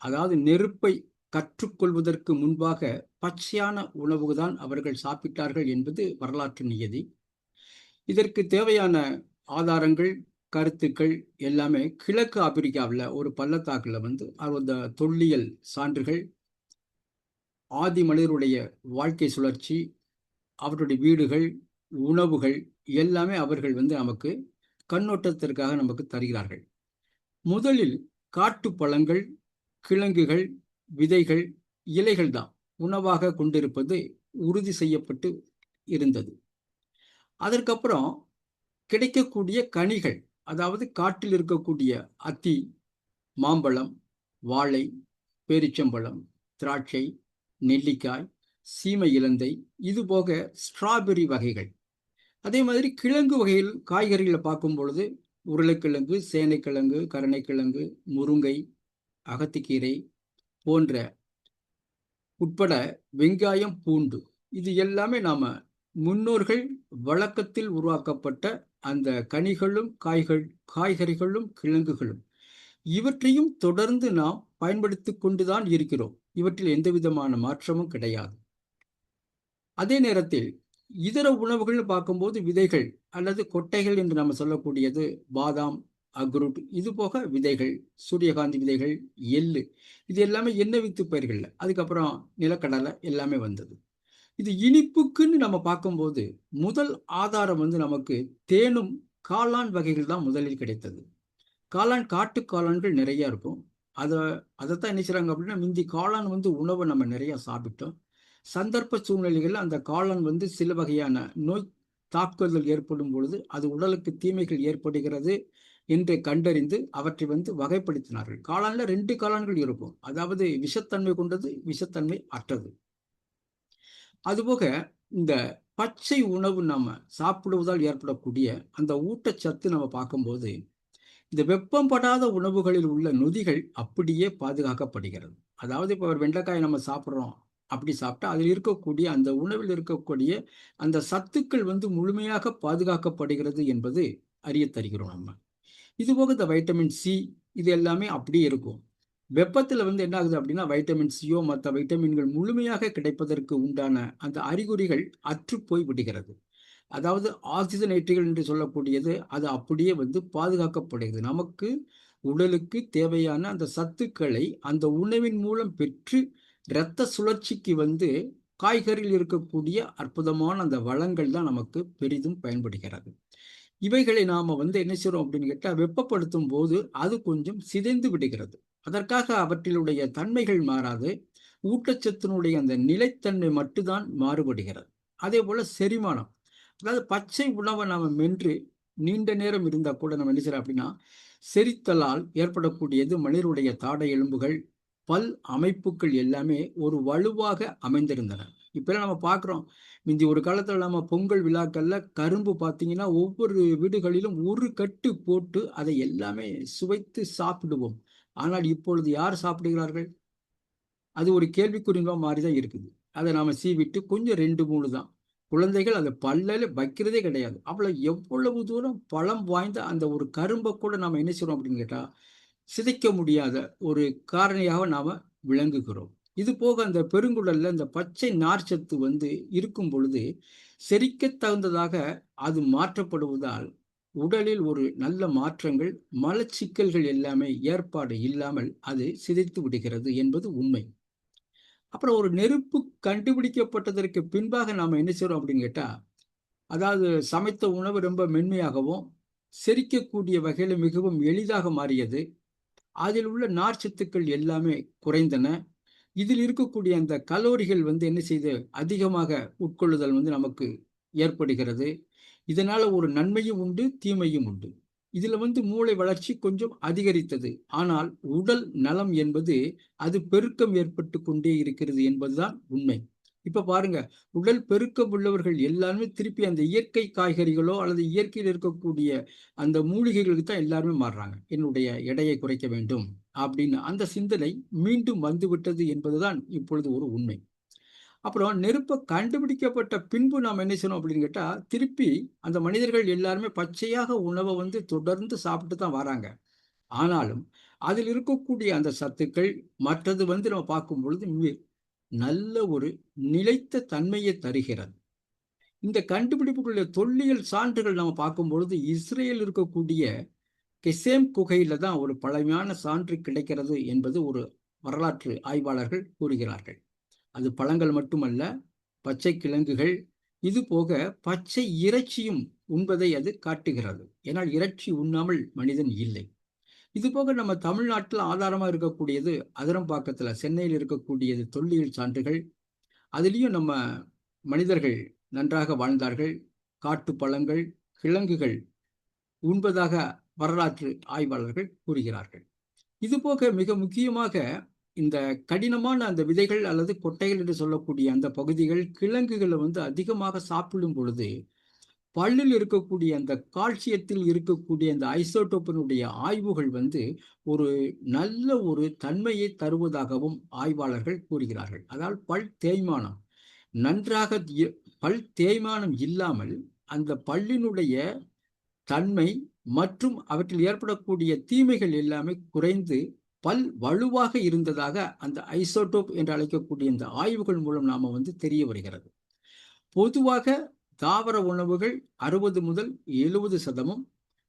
அதாவது நெருப்பை கற்றுக்கொள்வதற்கு முன்பாக பச்சையான உணவு தான் அவர்கள் சாப்பிட்டார்கள் என்பது வரலாற்று நியதி. இதற்கு தேவையான ஆதாரங்கள், கருத்துக்கள் எல்லாமே கிழக்கு ஆப்பிரிக்காவில் ஒரு பள்ளத்தாக்குல வந்து அந்த தொல்லியல் சான்றுகள், ஆதி மனிதருடைய வாழ்க்கை சுழற்சி, அவருடைய வீடுகள், உணவுகள் எல்லாமே அவர்கள் வந்து நமக்கு கண்ணோட்டத்திற்காக நமக்கு தருகிறார்கள். முதலில் காட்டு பழங்கள், கிழங்குகள், விதைகள், இலைகள் தான் உணவாக கொண்டிருப்பது உறுதி செய்யப்பட்டு இருந்தது. அதற்கப்புறம் கிடைக்கக்கூடிய கனிகள், அதாவது காட்டில் இருக்கக்கூடிய அத்தி, மாம்பழம், வாழை, பேரிச்சம்பழம், திராட்சை, நெல்லிக்காய், சீமை இலந்தை, இது போக ஸ்ட்ராபெரி வகைகள். அதே மாதிரி கிழங்கு வகையில் காய்கறிகளை பார்க்கும் பொழுது உருளைக்கிழங்கு, சேனைக்கிழங்கு, கருணைக்கிழங்கு, முருங்கை, அகத்திக்கீரை போன்ற உட்பட வெங்காயம், பூண்டு, இது எல்லாமே நாம முன்னோர்கள் வழக்கத்தில் உருவாக்கப்பட்ட அந்த கனிகளும் காய்கறிகளும் கிழங்குகளும் இவற்றையும் தொடர்ந்து நாம் பயன்படுத்திக் கொண்டுதான் இருக்கிறோம். இவற்றில் எந்த விதமான மாற்றமும் கிடையாது. அதே நேரத்தில் இதர உணவுகள்னு பார்க்கும்போது விதைகள் அல்லது கொட்டைகள் என்று நம்ம சொல்லக்கூடியது பாதாம், அக்ரூட், இது போக விதைகள், சூரியகாந்தி விதைகள், எள்ளு, இது எல்லாமே எண்ணெய் வித்து பயிர்கள். அதுக்கப்புறம் நிலக்கடலை எல்லாமே வந்தது. இது இனிப்புக்குன்னு நம்ம பார்க்கும்போது முதல் ஆதாரம் வந்து நமக்கு தேனும் காளான் வகைகள் தான் முதலில் கிடைத்தது. காளான், காட்டு காளான்கள் நிறைய இருக்கும். அதைத்தான் என்ன செய்றாங்க அப்படின்னா, முந்தி காளான் வந்து உணவை நம்ம நிறைய சாப்பிட்டோம். சந்தர்ப்ப சூழ்நிலைகளில் அந்த காளான் வந்து சில வகையான நோய் தாக்குதல் ஏற்படும் பொழுது அது உடலுக்கு தீமைகள் ஏற்படுகிறது என்று கண்டறிந்து அவற்றை வந்து வகைப்படுத்தினார்கள். காளான்ல 2 காளான்கள் இருக்கும். அதாவது விஷத்தன்மை கொண்டது, விஷத்தன்மை அற்றது. அதுபோக இந்த பச்சை உணவு நம்ம சாப்பிடுவதால் ஏற்படக்கூடிய அந்த ஊட்டச்சத்து நம்ம பார்க்கும்போது, இந்த வெப்பம் படாத உணவுகளில் உள்ள நொதிகள் அப்படியே பாதுகாக்கப்படுகிறது. அதாவது இப்போ ஒரு வெண்டைக்காய் நம்ம சாப்பிட்றோம் அப்படி சாப்பிட்டா அதில் இருக்கக்கூடிய அந்த உணவில் இருக்கக்கூடிய அந்த சத்துக்கள் வந்து முழுமையாக பாதுகாக்கப்படுகிறது என்பது அறிய தருகிறோம் நம்ம. இது போக இந்த வைட்டமின் சி இது எல்லாமே அப்படியே இருக்கும். வெப்பத்தில் வந்து என்ன ஆகுது அப்படின்னா வைட்டமின் சியோ மற்ற வைட்டமின்கள் முழுமையாக கிடைப்பதற்கு உண்டான அந்த அறிகுறிகள் அற்று போய் விடுகிறது. அதாவது ஆக்சிஜனேற்றிகள் என்று சொல்லக்கூடியது அது அப்படியே வந்து பாதுகாக்கப்படுகிறது. நமக்கு உடலுக்கு தேவையான அந்த சத்துக்களை அந்த உணவின் மூலம் பெற்று இரத்த சுழற்சிக்கு வந்து காய்கறியில் இருக்கக்கூடிய அற்புதமான அந்த வளங்கள் தான் நமக்கு பெரிதும் பயன்படுகிறது. இவைகளை நாம வந்து என்ன செய்றோம் அப்படின்னு கேட்டா வெப்பப்படுத்தும் போது அது கொஞ்சம் சிதைந்து விடுகிறது. அதற்காக அவற்றினுடைய தன்மைகள் மாறாது, ஊட்டச்சத்தினுடைய அந்த நிலைத்தன்மை மட்டும்தான் மாறுபடுகிறது. அதே போல செரிமானம், அதாவது பச்சை உணவை நாம மென்று நீண்ட நேரம் இருந்தா கூட நம்ம என்ன செய்யறோம் அப்படின்னா செரித்தலால் ஏற்படக்கூடியது மனிதனுடைய தாடை எலும்புகள் பல் அமைப்புகள் எல்லாமே ஒரு வலுவாக அமைந்திருந்தன. இப்ப நம்ம பார்க்கிறோம், முந்தி ஒரு காலத்துல நம்ம பொங்கல் விழாக்கள்ல கரும்பு பார்த்தீங்கன்னா ஒவ்வொரு வீடுகளிலும் ஒரு கட்டு போட்டு அதை எல்லாமே சுவைத்து சாப்பிடுவோம். ஆனால் இப்பொழுது யார் சாப்பிடுகிறார்கள்? அது ஒரு கேள்விக்குறிவா மாறிதான் இருக்குது. அதை நாம சீவிட்டு கொஞ்சம் 2, 3 தான். குழந்தைகள் அதை பல்லல வைக்கிறதே கிடையாது. எவ்வளவு தூரம் பழம் வாய்ந்த அந்த ஒரு கரும்பை கூட நாம என்ன செய்றோம் அப்படின்னு கேட்டா சிதைக்க முடியாத ஒரு காரணியாக நாம விளங்குகிறோம். இது போக அந்த பெருங்குடல்ல இந்த பச்சை நார்ச்சத்து வந்து இருக்கும் பொழுது செரிக்க தகுந்ததாக அது மாற்றப்படுவதால் உடலில் ஒரு நல்ல மாற்றங்கள் மலச்சிக்கல்கள் எல்லாமே ஏற்பாடு இல்லாமல் அது சிதைத்து விடுகிறது என்பது உண்மை. அப்புறம் ஒரு நெருப்பு கண்டுபிடிக்கப்பட்டதற்கு பின்பாக நாம என்ன செய்றோம் அப்படின்னு கேட்டா அதாவது சமைத்த உணவு ரொம்ப மென்மையாகவும் செரிக்கக்கூடிய வகையில மிகவும் எளிதாக மாறியது. அதில் உள்ள நார்ச்சத்துக்கள் எல்லாமே குறைந்தன. இதில் இருக்கக்கூடிய அந்த கலோரிகள் வந்து என்ன செய்து அதிகமாக உட்கொள்ளுதல் வந்து நமக்கு ஏற்படுகிறது. இதனால ஒரு நன்மையும் உண்டு, தீமையும் உண்டு. இதுல வந்து மூளை வளர்ச்சி கொஞ்சம் அதிகரித்தது. ஆனால் உடல் நலம் என்பது அது பெருக்கம் ஏற்பட்டு கொண்டே இருக்கிறது என்பதுதான் உண்மை. இப்ப பாருங்க, உடல் பெருக்கம் உள்ளவர்கள் எல்லாருமே திருப்பி அந்த இயற்கை காய்கறிகளோ அல்லது இயற்கையில் இருக்கக்கூடிய அந்த மூலிகைகளுக்கு தான் எல்லாருமே மாறுறாங்க. என்னுடைய எடையை குறைக்க வேண்டும் அப்படின்னு அந்த சிந்தனை மீண்டும் வந்துவிட்டது என்பதுதான் இப்பொழுது ஒரு உண்மை. அப்புறம் நெருப்ப கண்டுபிடிக்கப்பட்ட பின்பு நாம் என்ன செய்யணும் அப்படின்னு கேட்டா திருப்பி அந்த மனிதர்கள் எல்லாருமே பச்சையாக உணவை வந்து தொடர்ந்து சாப்பிட்டு தான் வராங்க. ஆனாலும் அதில் இருக்கக்கூடிய அந்த சத்துக்கள் மற்றது வந்து நம்ம பார்க்கும் பொழுது நல்ல ஒரு நிலைத்த தன்மையை தருகிறது. இந்த கண்டுபிடிப்புகளுடைய தொல்லியல் சான்றுகள் நம்ம பார்க்கும் பொழுது இஸ்ரேல் இருக்கக்கூடிய கெசேம் குகையில தான் ஒரு பழமையான சான்று கிடைக்கிறது என்பது ஒரு வரலாற்று ஆய்வாளர்கள் கூறுகிறார்கள். அது பழங்கள் மட்டுமல்ல, பச்சை கிழங்குகள், இது போக பச்சை இறைச்சியும் உண்பதை அது காட்டுகிறது. ஏனால் இறைச்சி உண்ணாமல் மனிதன் இல்லை. இது போக நம்ம தமிழ்நாட்டில் ஆதாரமா இருக்கக்கூடியது அதிரம்பாக்கத்துல சென்னையில் இருக்கக்கூடியது தொல்லியல் சான்றுகள். அதுலேயும் நம்ம மனிதர்கள் நன்றாக வாழ்ந்தார்கள். காட்டு பழங்கள் கிழங்குகள் உண்பதாக வரலாற்று ஆய்வாளர்கள் கூறுகிறார்கள். இது போக மிக முக்கியமாக இந்த கடினமான அந்த விதைகள் அல்லது கொட்டைகள் என்று சொல்லக்கூடிய அந்த பகுதிகள் கிழங்குகளை வந்து அதிகமாக சாப்பிடும் பொழுது பல்லில் இருக்கக்கூடிய அந்த கால்சியத்தில் இருக்கக்கூடிய அந்த ஐசோடோப்பினுடைய ஆய்வுகள் வந்து ஒரு நல்ல ஒரு தன்மையை தருவதாகவும் ஆய்வாளர்கள் கூறுகிறார்கள். அதாவது பல் தேய்மானம் நன்றாக பல் தேய்மானம் இல்லாமல் அந்த பல்லினுடைய தன்மை மற்றும் அவற்றில் ஏற்படக்கூடிய தீமைகள் எல்லாமே குறைந்து பல் வலுவாக இருந்ததாக அந்த ஐசோடோப் என்று அழைக்கக்கூடிய இந்த ஆய்வுகள் மூலம் நாம வந்து தெரிய வருகிறது. பொதுவாக தாவர உணவுகள் 60 முதல் 70%,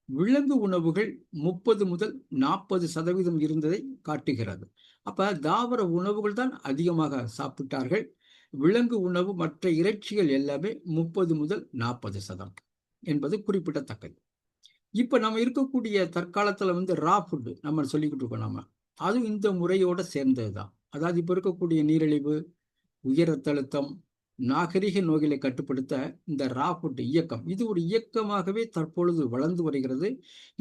விலங்கு உணவுகள் 30 முதல் 40% இருந்ததை காட்டுகிறது. அப்ப தாவர உணவுகள் தான் அதிகமாக சாப்பிட்டார்கள். விலங்கு உணவு மற்ற இறைச்சிகள் எல்லாமே 30 முதல் 40% என்பது குறிப்பிடத்தக்கது. இப்ப நம்ம இருக்கக்கூடிய தற்காலத்துல வந்து ரா ஃபுட் நம்ம சொல்லிக்கிட்டு இருக்கோம். நம்ம அதுவும் இந்த முறையோட சேர்ந்ததுதான். அதாவது இப்ப இருக்கக்கூடிய நீரிழிவு, உயர் ரத்த அழுத்தம், நாகரிக நோய்களை கட்டுப்படுத்த இந்த ரா ஃபுட் இயக்கம் இது ஒரு இயக்கமாகவே தற்பொழுது வளர்ந்து வருகிறது.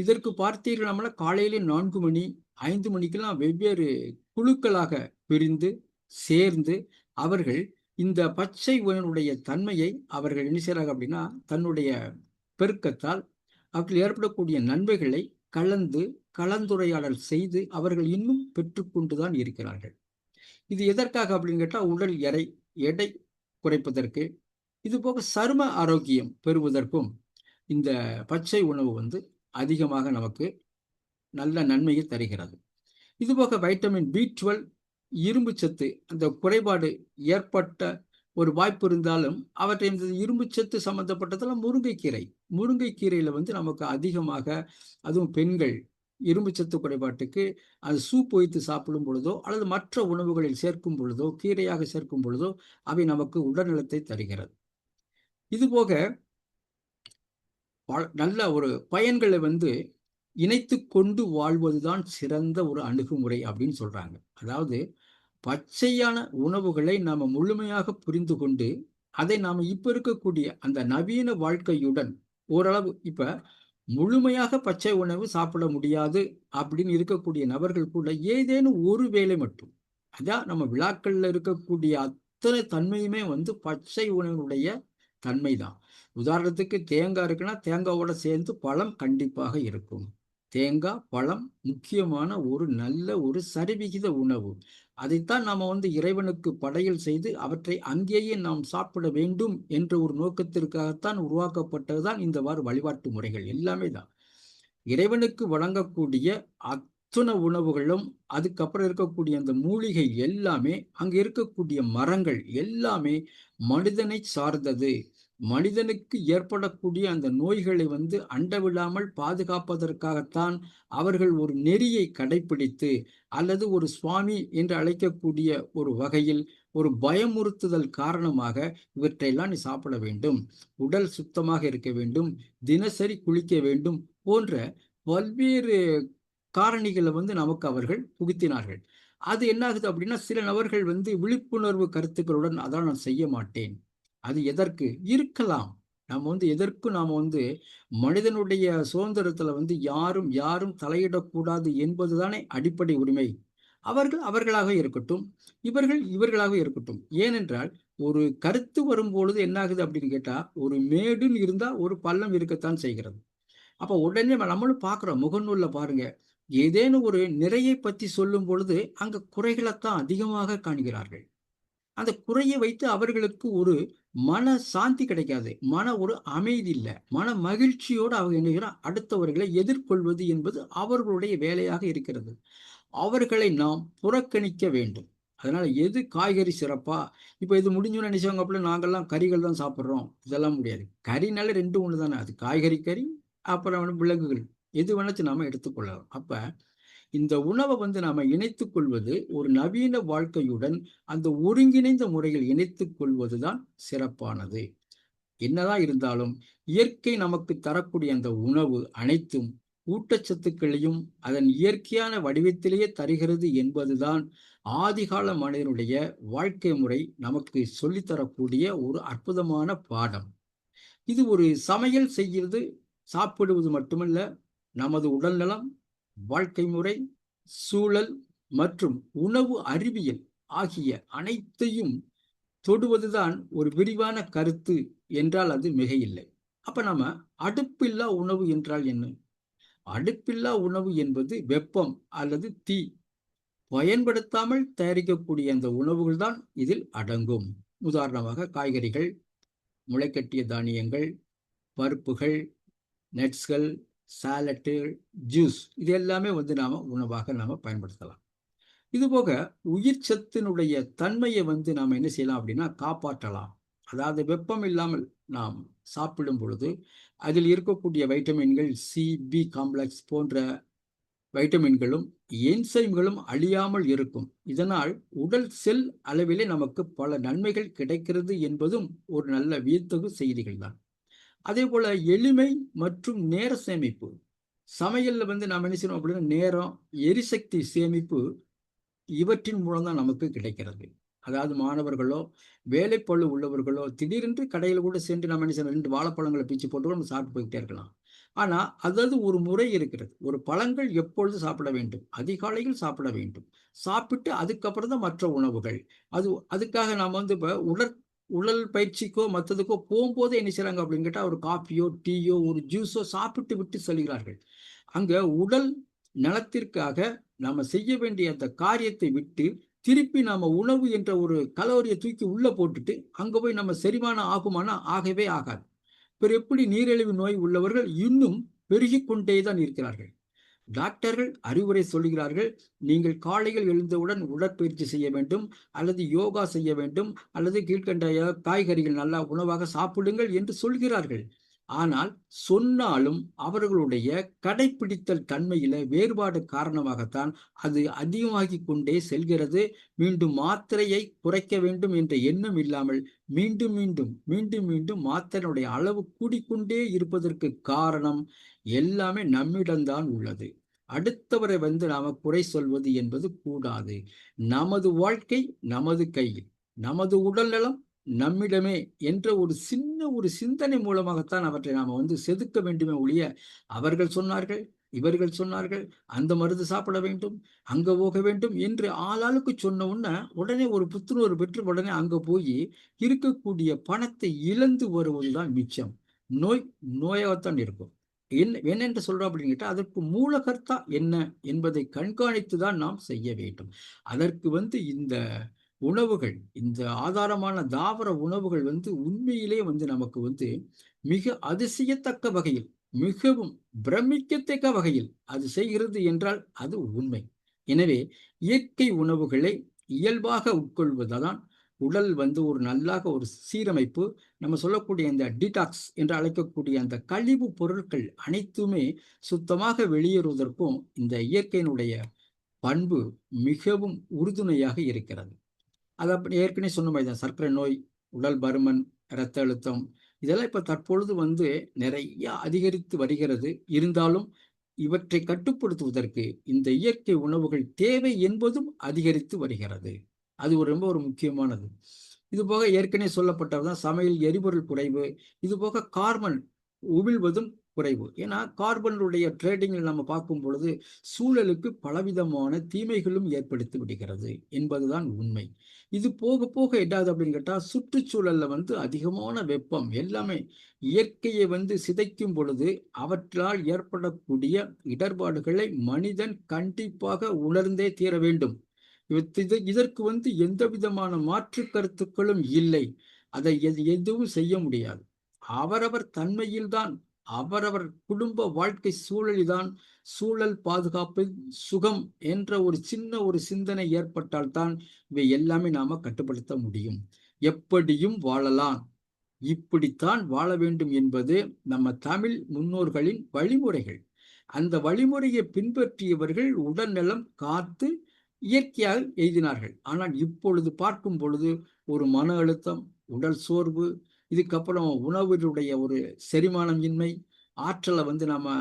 இதற்கு பார்த்தீர்கள்னா காலையிலே 4 மணி 5 மணிக்கெல்லாம் வெவ்வேறு குழுக்களாக பிரிந்து சேர்ந்து அவர்கள் இந்த பச்சை உணவுடைய தன்மையை அவர்கள் என்ன செய்றாங்க அப்படின்னா தன்னுடைய பெருக்கத்தால் அவற்றில் ஏற்படக்கூடிய நன்மைகளை கலந்துரையாடல் செய்து அவர்கள் இன்னும் பெற்றுக்கொண்டுதான் இருக்கிறார்கள். இது எதற்காக அப்படின்னு கேட்டால் உடல் எடை குறைப்பதற்கு, இது போக சரும ஆரோக்கியம் பெறுவதற்கும் இந்த பச்சை உணவு வந்து அதிகமாக நமக்கு நல்ல நன்மையை தருகிறது. இதுபோக வைட்டமின் B12, இரும்பு சத்து அந்த குறைபாடு ஏற்பட்ட ஒரு வாய்ப்பு இருந்தாலும் அவற்றை இந்த இரும்பு சத்து சம்பந்தப்பட்டதெல்லாம் முருங்கைக்கீரையில வந்து நமக்கு அதிகமாக, அதுவும் பெண்கள் இரும்பு சத்து குறைபாட்டுக்கு அது சூப் வைத்து சாப்பிடும் பொழுதோ அல்லது மற்ற உணவுகளில் சேர்க்கும் பொழுதோ, கீரையாக சேர்க்கும் பொழுதோ அவை நமக்கு உடல்நலத்தை தருகிறது. இதுபோக நல்ல ஒரு பயன்களை வந்து இணைத்து கொண்டு வாழ்வதுதான் சிறந்த ஒரு அணுகுமுறை அப்படின்னு சொல்றாங்க. அதாவது பச்சையான உணவுகளை நாம முழுமையாக புரிந்து கொண்டு அதை நாம இப்ப இருக்கக்கூடிய அந்த நவீன வாழ்க்கையுடன் ஓரளவு இப்ப முழுமையாக பச்சை உணவு சாப்பிட முடியாது அப்படின்னு இருக்கக்கூடிய நபர்கள் கூட ஏதேனும் ஒரு வேளை மட்டும், அதான் நம்ம விழாக்கள்ல இருக்கக்கூடிய அத்தனை தன்மையுமே வந்து பச்சை உணவுடைய தன்மை தான். உதாரணத்துக்கு தேங்காய் இருக்குன்னா தேங்காவோட சேர்ந்து பழம் கண்டிப்பாக இருக்கும். தேங்காய், பழம் முக்கியமான ஒரு நல்ல ஒரு சரிவிகித உணவு. அதைத்தான் நாம வந்து இறைவனுக்கு படையல் செய்து அவற்றை அங்கேயே நாம் சாப்பிட வேண்டும் என்ற ஒரு நோக்கத்திற்காகத்தான் உருவாக்கப்பட்டதுதான் இந்த வழிபாட்டு முறைகள் எல்லாமே தான். இறைவனுக்கு வழங்கக்கூடிய அத்தனை உணவுகளும், அதுக்கப்புறம் இருக்கக்கூடிய அந்த மூலிகை எல்லாமே, அங்க இருக்கக்கூடிய மரங்கள் எல்லாமே மனிதனை சார்ந்தது. மனிதனுக்கு ஏற்படக்கூடிய அந்த நோய்களை வந்து அண்டவிடாமல் பாதுகாப்பதற்காகத்தான் அவர்கள் ஒரு நெறியை கடைபிடித்து அல்லது ஒரு சுவாமி என்று அழைக்கக்கூடிய ஒரு வகையில் ஒரு பயமுறுத்துதல் காரணமாக இவற்றையெல்லாம் நீ சாப்பிட வேண்டும், உடல் சுத்தமாக இருக்க வேண்டும், தினசரி குளிக்க வேண்டும் போன்ற பல்வேறு காரணிகளை வந்து நமக்கு அவர்கள் புகுத்தினார்கள். அது என்ன ஆகுது அப்படின்னா, சில நபர்கள் வந்து விழிப்புணர்வு கருத்துக்களுடன் அதான் நான் செய்ய மாட்டேன், அது எதற்கு இருக்கலாம். நம்ம வந்து எதற்கும் நாம வந்து மனிதனுடைய சுதந்திரத்துல வந்து யாரும் யாரும் தலையிடக்கூடாது என்பதுதானே அடிப்படை உரிமை. அவர்கள் அவர்களாக இருக்கட்டும், இவர்கள் இவர்களாக இருக்கட்டும். ஏனென்றால் ஒரு கருத்து வரும்பொழுது என்ன ஆகுது அப்படின்னு கேட்டா, ஒரு மேடுன்னு இருந்தா ஒரு பள்ளம் இருக்கத்தான் செய்கிறது. அப்ப உடனே நம்மளும் பார்க்கிறோம், முகநூல்ல பாருங்க, ஏதேனும் ஒரு நிறையை பத்தி சொல்லும் பொழுது அங்க குறைகளைத்தான் அதிகமாக காண்கிறார்கள். அந்த குறையை வைத்து அவர்களுக்கு ஒரு மன சாந்தி கிடைக்காது, ஒரு அமைதி இல்லை, மன மகிழ்ச்சியோடு அவங்க என்ன அடுத்தவர்களை எதிர்கொள்வது என்பது அவர்களுடைய வேலையாக இருக்கிறது. அவர்களை நாம் புறக்கணிக்க வேண்டும். அதனால எது காய்கறி சிறப்பா, இப்ப இது முடிஞ்சோன்னு நினைச்சவங்க அப்படி நாங்கெல்லாம் கறிகள் தான் சாப்பிட்றோம், இதெல்லாம் முடியாது. கறினால ரெண்டு ஒன்று தானே, அது காய்கறி கறி, அப்புறம் விலங்குகள், எது வேணாச்சும் நாம எடுத்துக்கொள்ளலாம். அப்ப இந்த உணவை வந்து நாம இணைத்துக் கொள்வது ஒரு நவீன வாழ்க்கையுடன் அந்த ஒருங்கிணைந்த முறையில் இணைத்துக் கொள்வதுதான் சிறப்பானது. என்னதான் இருந்தாலும் இயற்கை நமக்கு தரக்கூடிய அந்த உணவு அனைத்தும் ஊட்டச்சத்துக்களையும் அதன் இயற்கையான வடிவத்திலேயே தருகிறது என்பதுதான் ஆதிகால மனிதனுடைய வாழ்க்கை முறை நமக்கு சொல்லித்தரக்கூடிய ஒரு அற்புதமான பாடம். இது ஒரு சமையல் செய்கிறது, சாப்பிடுவது மட்டுமல்ல, நமது உடல்நலம், வாழ்க்கை முறை, சூழல் மற்றும் உணவு அறிவியல் ஆகிய அனைத்தையும் தொடுவதுதான் ஒரு விரிவான கருத்து என்றால் அது மிகையில்லை. அப்ப நம்ம அடுப்பில்லா உணவு என்றால் என்ன? அடுப்பில்லா உணவு என்பது வெப்பம் அல்லது தீ பயன்படுத்தாமல் தயாரிக்கக்கூடிய அந்த உணவுகள் தான் இதில் அடங்கும். உதாரணமாக காய்கறிகள், முளைக்கட்டிய தானியங்கள், பருப்புகள், நட்ஸ்கள், சாலட்டு, ஜூஸ், இது எல்லாமே வந்து நாம உணவாக நாம பயன்படுத்தலாம். இதுபோக உயிர் சத்தினுடைய தன்மையை வந்து நாம் என்ன செய்யலாம் அப்படின்னா காப்பாற்றலாம். அதாவது வெப்பம் இல்லாமல் நாம் சாப்பிடும் பொழுது அதில் இருக்கக்கூடிய வைட்டமின்கள் C-B காம்ப்ளெக்ஸ் போன்ற வைட்டமின்களும் என்சைம்களும் அழியாமல் இருக்கும். இதனால் உடல் செல் அளவிலே நமக்கு பல நன்மைகள் கிடைக்கிறது என்பதும் ஒரு நல்ல வியத்தகு செய்திகள் தான். அதே போல எளிமை மற்றும் நேர சேமிப்பு. சமையல்ல வந்து நாம் என்ன செய்யணும் அப்படின்னா, நேரம், எரிசக்தி சேமிப்பு இவற்றின் மூலம் தான் நமக்கு கிடைக்கிறது. அதாவது மாணவர்களோ வேலைப்பளு உள்ளவர்களோ திடீரென்று கடையில் கூட சென்று நம்ம என்ன செய்யணும், 2 வாழைப்பழங்களை பிச்சு போட்டு நம்ம சாப்பிட்டு போய்கிட்டே இருக்கலாம். ஆனா அதாவது ஒரு முறை இருக்கிறது. ஒரு பழங்கள் எப்பொழுது சாப்பிட வேண்டும்? அதிகாலையில் சாப்பிட வேண்டும். சாப்பிட்டு அதுக்கப்புறம் தான் மற்ற உணவுகள். அதுக்காக நாம வந்து இப்ப உடல் பயிற்சிக்கோ மற்றதுக்கோ போகும்போது என்ன செய்றாங்க அப்படின்னு கேட்டா, ஒரு காஃபியோ டீயோ ஒரு ஜூஸோ சாப்பிட்டு விட்டு செல்கிறார்கள். அங்க உடல் நலத்திற்காக நாம செய்ய வேண்டிய அந்த காரியத்தை விட்டு திருப்பி நாம உணவு என்ற ஒரு கலோரியை தூக்கி உள்ள போட்டுட்டு அங்க போய் நம்ம செரிமானம் ஆகுமானா ஆகவே ஆகாது. பிறகு எப்படி நீரிழிவு நோய் உள்ளவர்கள் இன்னும் பெருகிக் கொண்டே தான் இருக்கிறார்கள். டாக்டர்கள் அறிவுரை சொல்கிறார்கள், நீங்கள் காலையில் எழுந்தவுடன் உடற்பயிற்சி செய்ய வேண்டும், அல்லது யோகா செய்ய வேண்டும், அல்லது கீழ்கண்ட காய்கறிகள் நல்லா உணவாக சாப்பிடுங்கள் என்று சொல்கிறார்கள். ஆனால் சொன்னாலும் அவர்களுடைய கடைப்பிடித்தல் தன்மையில வேறுபாடு காரணமாகத்தான் அது அதிகமாகி கொண்டே செல்கிறது. மீண்டும் மாத்திரையை குறைக்க வேண்டும் என்ற எண்ணம் இல்லாமல் மீண்டும் மீண்டும் மீண்டும் மீண்டும் மாத்திரையுடைய அளவு கூடிக்கொண்டே இருப்பதற்கு காரணம் எல்லாமே நம்மிடம்தான் உள்ளது. அடுத்தவரை நாம குறை சொல்வது என்பது கூடாது. நமது வாழ்க்கை நமது கையில், நமது உடல்நலம் நம்மிடமே என்ற ஒரு சிந்தனை மூலமாகத்தான் அவற்றை நாம செதுக்க வேண்டுமே ஒழிய, அவர்கள் சொன்னார்கள், இவர்கள் சொன்னார்கள், அந்த மருந்து சாப்பிட வேண்டும், அங்க போக வேண்டும் என்று ஆளாளுக்கு சொன்ன உடனே ஒரு புத்துணர்வு பெற்று உடனே அங்க போய் இருக்கக்கூடிய பணத்தை இழந்து வருவதுதான் மிச்சம். நோய் நோயாகத்தான் இருக்கும். என்னென்று சொல்றோம் அப்படின்னு கேட்டா, அதற்கு மூலகர்த்தா என்ன என்பதை கண்காணித்து தான் நாம் செய்ய வேண்டும். அதற்கு இந்த உணவுகள், இந்த ஆதாரமான தாவர உணவுகள் உண்மையிலே நமக்கு மிக அதிசயத்தக்க வகையில், மிகவும் பிரமிக்கத்தக்க வகையில் அது செய்கிறது என்றால் அது உண்மை. எனவே இயற்கை உணவுகளை இயல்பாக உட்கொள்வதுதான் உடல் ஒரு நல்லாக ஒரு சீரமைப்பு. நம்ம சொல்லக்கூடிய இந்த டீடாக்ஸ் என்று அழைக்கக்கூடிய அந்த கழிவு பொருட்கள் அனைத்துமே சுத்தமாக வெளியேறுவதற்கும் இந்த இயற்கையினுடைய பண்பு மிகவும் உறுதுணையாக இருக்கிறது. அது அப்படி ஏற்கனவே சொன்ன மாதிரி தான், சர்க்கரை நோய், உடல் பருமன், இரத்த அழுத்தம், இதெல்லாம் இப்ப தற்பொழுது நிறைய அதிகரித்து வருகிறது. இருந்தாலும் இவற்றை கட்டுப்படுத்துவதற்கு இந்த இயற்கை உணவுகள் தேவை என்பதும் அதிகரித்து வருகிறது. அது ரொம்ப ஒரு முக்கியமானது. இது போக ஏற்கனவே சொல்லப்பட்டதுதான் சமையல் எரிபொருள் குறைவு, இது போக கார்பன் உமிழ்வதும் குறைவு. ஏன்னா கார்பனுடைய ட்ரேடிங்கில் நம்ம பார்க்கும் பொழுது சூழலுக்கு பலவிதமான தீமைகளும் ஏற்படுத்தி விடுகிறது என்பதுதான் உண்மை. இது போக போக எட்டாவது அப்படின்னு கேட்டா, சுற்றுச்சூழல்ல அதிகமான வெப்பம் எல்லாமே இயற்கையை சிதைக்கும் பொழுது அவற்றால் ஏற்படக்கூடிய இடர்பாடுகளை மனிதன் கண்டிப்பாக உணர்ந்தே தீர வேண்டும். இதற்கு எந்த விதமான மாற்று கருத்துக்களும் இல்லை. அதை எதுவும் செய்ய முடியாது. அவரவர் தன்மையில்தான், அவரவர் குடும்ப வாழ்க்கை சூழலில்தான் சூழல் பாதுகாப்பு சுகம் என்ற ஒரு சிந்தனை ஏற்பட்டால்தான் இவை எல்லாமே நாம கட்டுப்படுத்த முடியும். எப்படியும் வாழலாம், இப்படித்தான் வாழ வேண்டும் என்பது நம்ம தமிழ் முன்னோர்களின் வழிமுறைகள். அந்த வழிமுறையை பின்பற்றியவர்கள் உடல்நலம் காத்து இயற்கையாக எய்தினார்கள். ஆனால் இப்பொழுது பார்க்கும் பொழுது ஒரு மன அழுத்தம், உடல் சோர்வு, இதுக்கப்புறம் உணவினுடைய ஒரு செரிமானம் இன்மை, ஆற்றலை நாம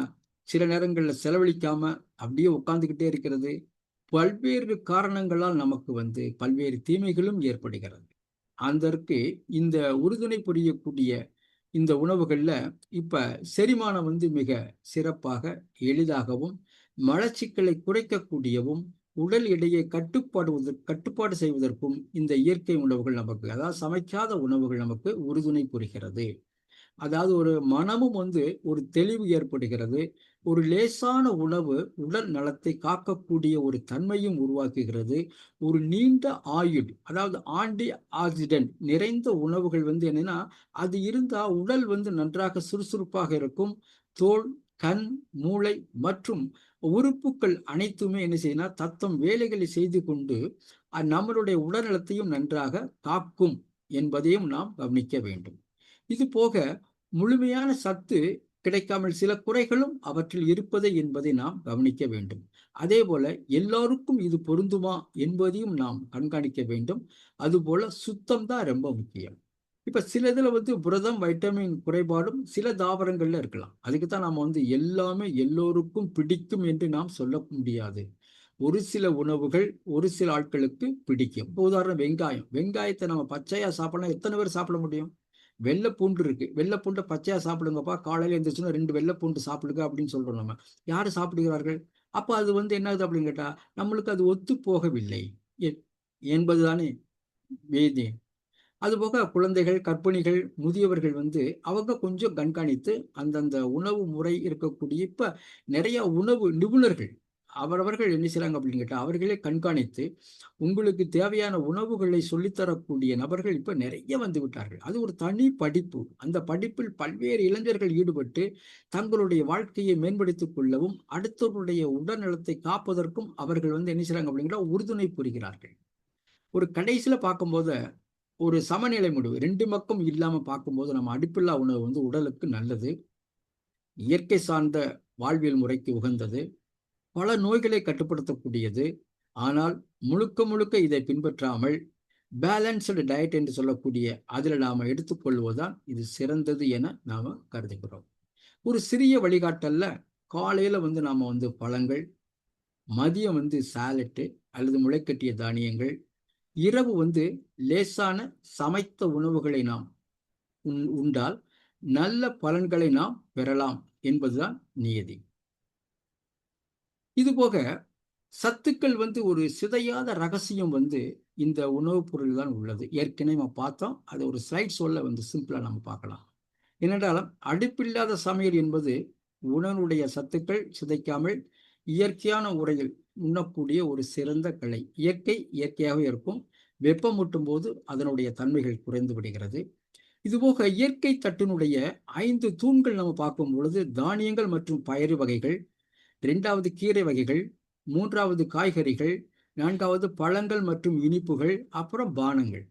சில நேரங்களில் செலவழிக்காம அப்படியே உட்கார்ந்துக்கிட்டே இருக்கிறது. பல்வேறு காரணங்களால் நமக்கு பல்வேறு தீமைகளும் ஏற்படுகிறது. அதற்கு இந்த உறுதுணை புரியக்கூடிய இந்த உணவுகள்ல இப்ப செரிமானம் மிக சிறப்பாக, எளிதாகவும், மலச்சிக்கலை குறைக்கக்கூடியவும், உடல் எடையை கட்டுப்பாடு செய்வதற்கும் இந்த இயற்கை உணவுகள் நமக்கு, அதாவது சமைக்காத உணவுகள் நமக்கு உறுதுணை புரிகிறது. அதாவது ஒரு மனமும் ஒரு தெளிவு ஏற்படுகிறது. ஒரு லேசான உணவு உடல் நலத்தை காக்கக்கூடிய ஒரு தன்மையும் உருவாக்குகிறது. ஒரு நீண்ட ஆயுள், அதாவது ஆன்டி ஆக்சிடென்ட் நிறைந்த உணவுகள் என்னன்னா, அது இருந்தா உடல் நன்றாக சுறுசுறுப்பாக இருக்கும். தோல், கண், மூளை மற்றும் உறுப்புகள் அனைத்துமே என்ன செய்யணும், தத்தம் வேலைகளை செய்து கொண்டு நம்மளுடைய உடல்நலத்தையும் நன்றாக காக்கும் என்பதையும் நாம் கவனிக்க வேண்டும். இது போக முழுமையான சத்து கிடைக்காமல் சில குறைகளும் அவற்றில் இருப்பதை என்பதை நாம் கவனிக்க வேண்டும். அதே போல எல்லாருக்கும் இது பொருந்துமா என்பதையும் நாம் கண்காணிக்க வேண்டும். அதுபோல சுத்தம் தான் ரொம்ப முக்கியம். இப்ப சில இதுல புரதம், வைட்டமின் குறைபாடும் சில தாவரங்கள்ல இருக்கலாம். அதுக்குத்தான் நாம எல்லாமே எல்லோருக்கும் பிடிக்கும் என்று நாம் சொல்ல முடியாது. ஒரு சில உணவுகள் ஒரு சில ஆட்களுக்கு பிடிக்கும். உதாரணம் வெங்காயத்தை நம்ம பச்சையா சாப்பிடலாம், எத்தனை பேர் சாப்பிட முடியும்? வெள்ளை பூண்டு இருக்கு, வெள்ளை பூண்டை பச்சையா சாப்பிடுங்கப்பா, காலையில எழுந்திரிச்சுன்னா 2 வெள்ளை பூண்டு சாப்பிடுங்க அப்படின்னு சொல்றோம். நம்ம யாரு சாப்பிடுகிறார்கள்? அப்ப அது என்னது அப்படின்னு கேட்டா, நம்மளுக்கு அது ஒத்து போகவில்லை என்பதுதானே வேதி. அதுபோக குழந்தைகள், கர்ப்பிணிகள், முதியவர்கள் அவங்க கொஞ்சம் கண்காணித்து அந்தந்த உணவு முறை இருக்கக்கூடிய, இப்ப நிறைய உணவு நிபுணர்கள், அவரவர்கள் என்ன செய்றாங்க அப்படின்னு கேட்டா, அவர்களே கண்காணித்து உங்களுக்கு தேவையான உணவுகளை சொல்லித்தரக்கூடிய நபர்கள் இப்ப நிறைய வந்து விட்டார்கள். அது ஒரு தனி படிப்பு. அந்த படிப்பில் பல்வேறு இளைஞர்கள் ஈடுபட்டு தங்களுடைய வாழ்க்கையை மேம்படுத்திக் கொள்ளவும், அடுத்தவர்களுடைய உடல்நலத்தை காப்பதற்கும் அவர்கள் வந்து என்ன செய்றாங்க அப்படிங்கிற உறுதுணை புரிகிறார்கள். ஒரு கடைசியில பார்க்கும்போது ஒரு சமநிலை முடிவு 2 பக்கம் இல்லாம பார்க்கும்போது நம்ம அடுப்பில்லா உணவு வந்து உடலுக்கு நல்லது. இயற்கை சார்ந்த வாழ்வியல் முறைக்கு உகந்தது. பல நோய்களை கட்டுப்படுத்தக்கூடியது. ஆனால் முழுக்க முழுக்க இதை பின்பற்றாமல் பேலன்ஸ்டு டயட் என்று சொல்லக்கூடிய அதில் நாம எடுத்துக்கொள்வதுதான் இது சிறந்தது என நாம கருதுகிறோம். ஒரு சிறிய வழிகாட்டல்ல காலையில வந்து நாம வந்து பழங்கள், மதியம் வந்து சாலட்டு அல்லது முளைக்கட்டிய தானியங்கள், இரவு வந்து லேசான சமைத்த உணவுகளை நாம் உண்டால் நல்ல பலன்களை நாம் பெறலாம் என்பதுதான் நியதி. இதுபோக சத்துக்கள் வந்து ஒரு சிதையாத ரகசியம் வந்து இந்த உணவுப் பொருள் தான் உள்ளது. ஏற்கனவே நம்ம பார்த்தோம். அதை ஒரு ஸ்லைட் ஷோல வந்து சிம்பிளா நம்ம பார்க்கலாம். ஏனென்றால் அடுப்பில்லாத சமையல் என்பது உணவுடைய சத்துக்கள் சிதைக்காமல் இயற்கையான முறையில் உண்ணக்கூடிய ஒரு சிறந்த கலை. இயற்கையாகவே இருக்கும். வெப்பமூட்டும் போது அதனுடைய தன்மைகள் குறைந்து விடுகிறது. இதுபோக இயற்கை தட்டினுடைய 5 தூண்கள் நம்ம பார்க்கும் பொழுது தானியங்கள் மற்றும் பயறு வகைகள், 2வது கீரை வகைகள், 3வது காய்கறிகள், 4வது பழங்கள் மற்றும் இனிப்புகள், அப்புறம் பானங்கள்.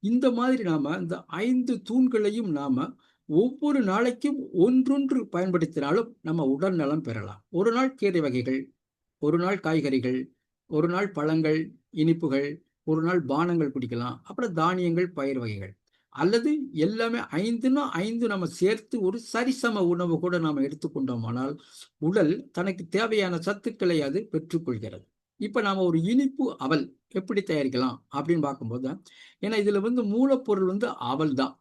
இந்த மாதிரி நாம இந்த 5 தூண்களையும் நாம ஒவ்வொரு நாளைக்கும் ஒன்றொன்று பயன்படுத்தினாலும் நம்ம உடல் நலம் பெறலாம். ஒரு நாள் கீரை வகைகள், ஒரு நாள் காய்கறிகள், ஒரு நாள் பழங்கள், இனிப்புகள், ஒரு நாள் பானங்கள் குடிக்கலாம். அப்புறம் தானியங்கள், பயிர் வகைகள். அல்லது எல்லாமே 5ன்னா 5 நம்ம சேர்த்து ஒரு சரிசம உணவு கூட நாம எடுத்துக்கொண்டோமானால் உடல் தனக்கு தேவையான சத்துக்களை அது பெற்றுக்கொள்கிறது. இப்ப நாம ஒரு இனிப்பு அவல் எப்படி தயாரிக்கலாம் அப்படின்னு பார்க்கும்போது, ஏன்னா இதுல வந்து மூலப்பொருள் வந்து அவல் தான்.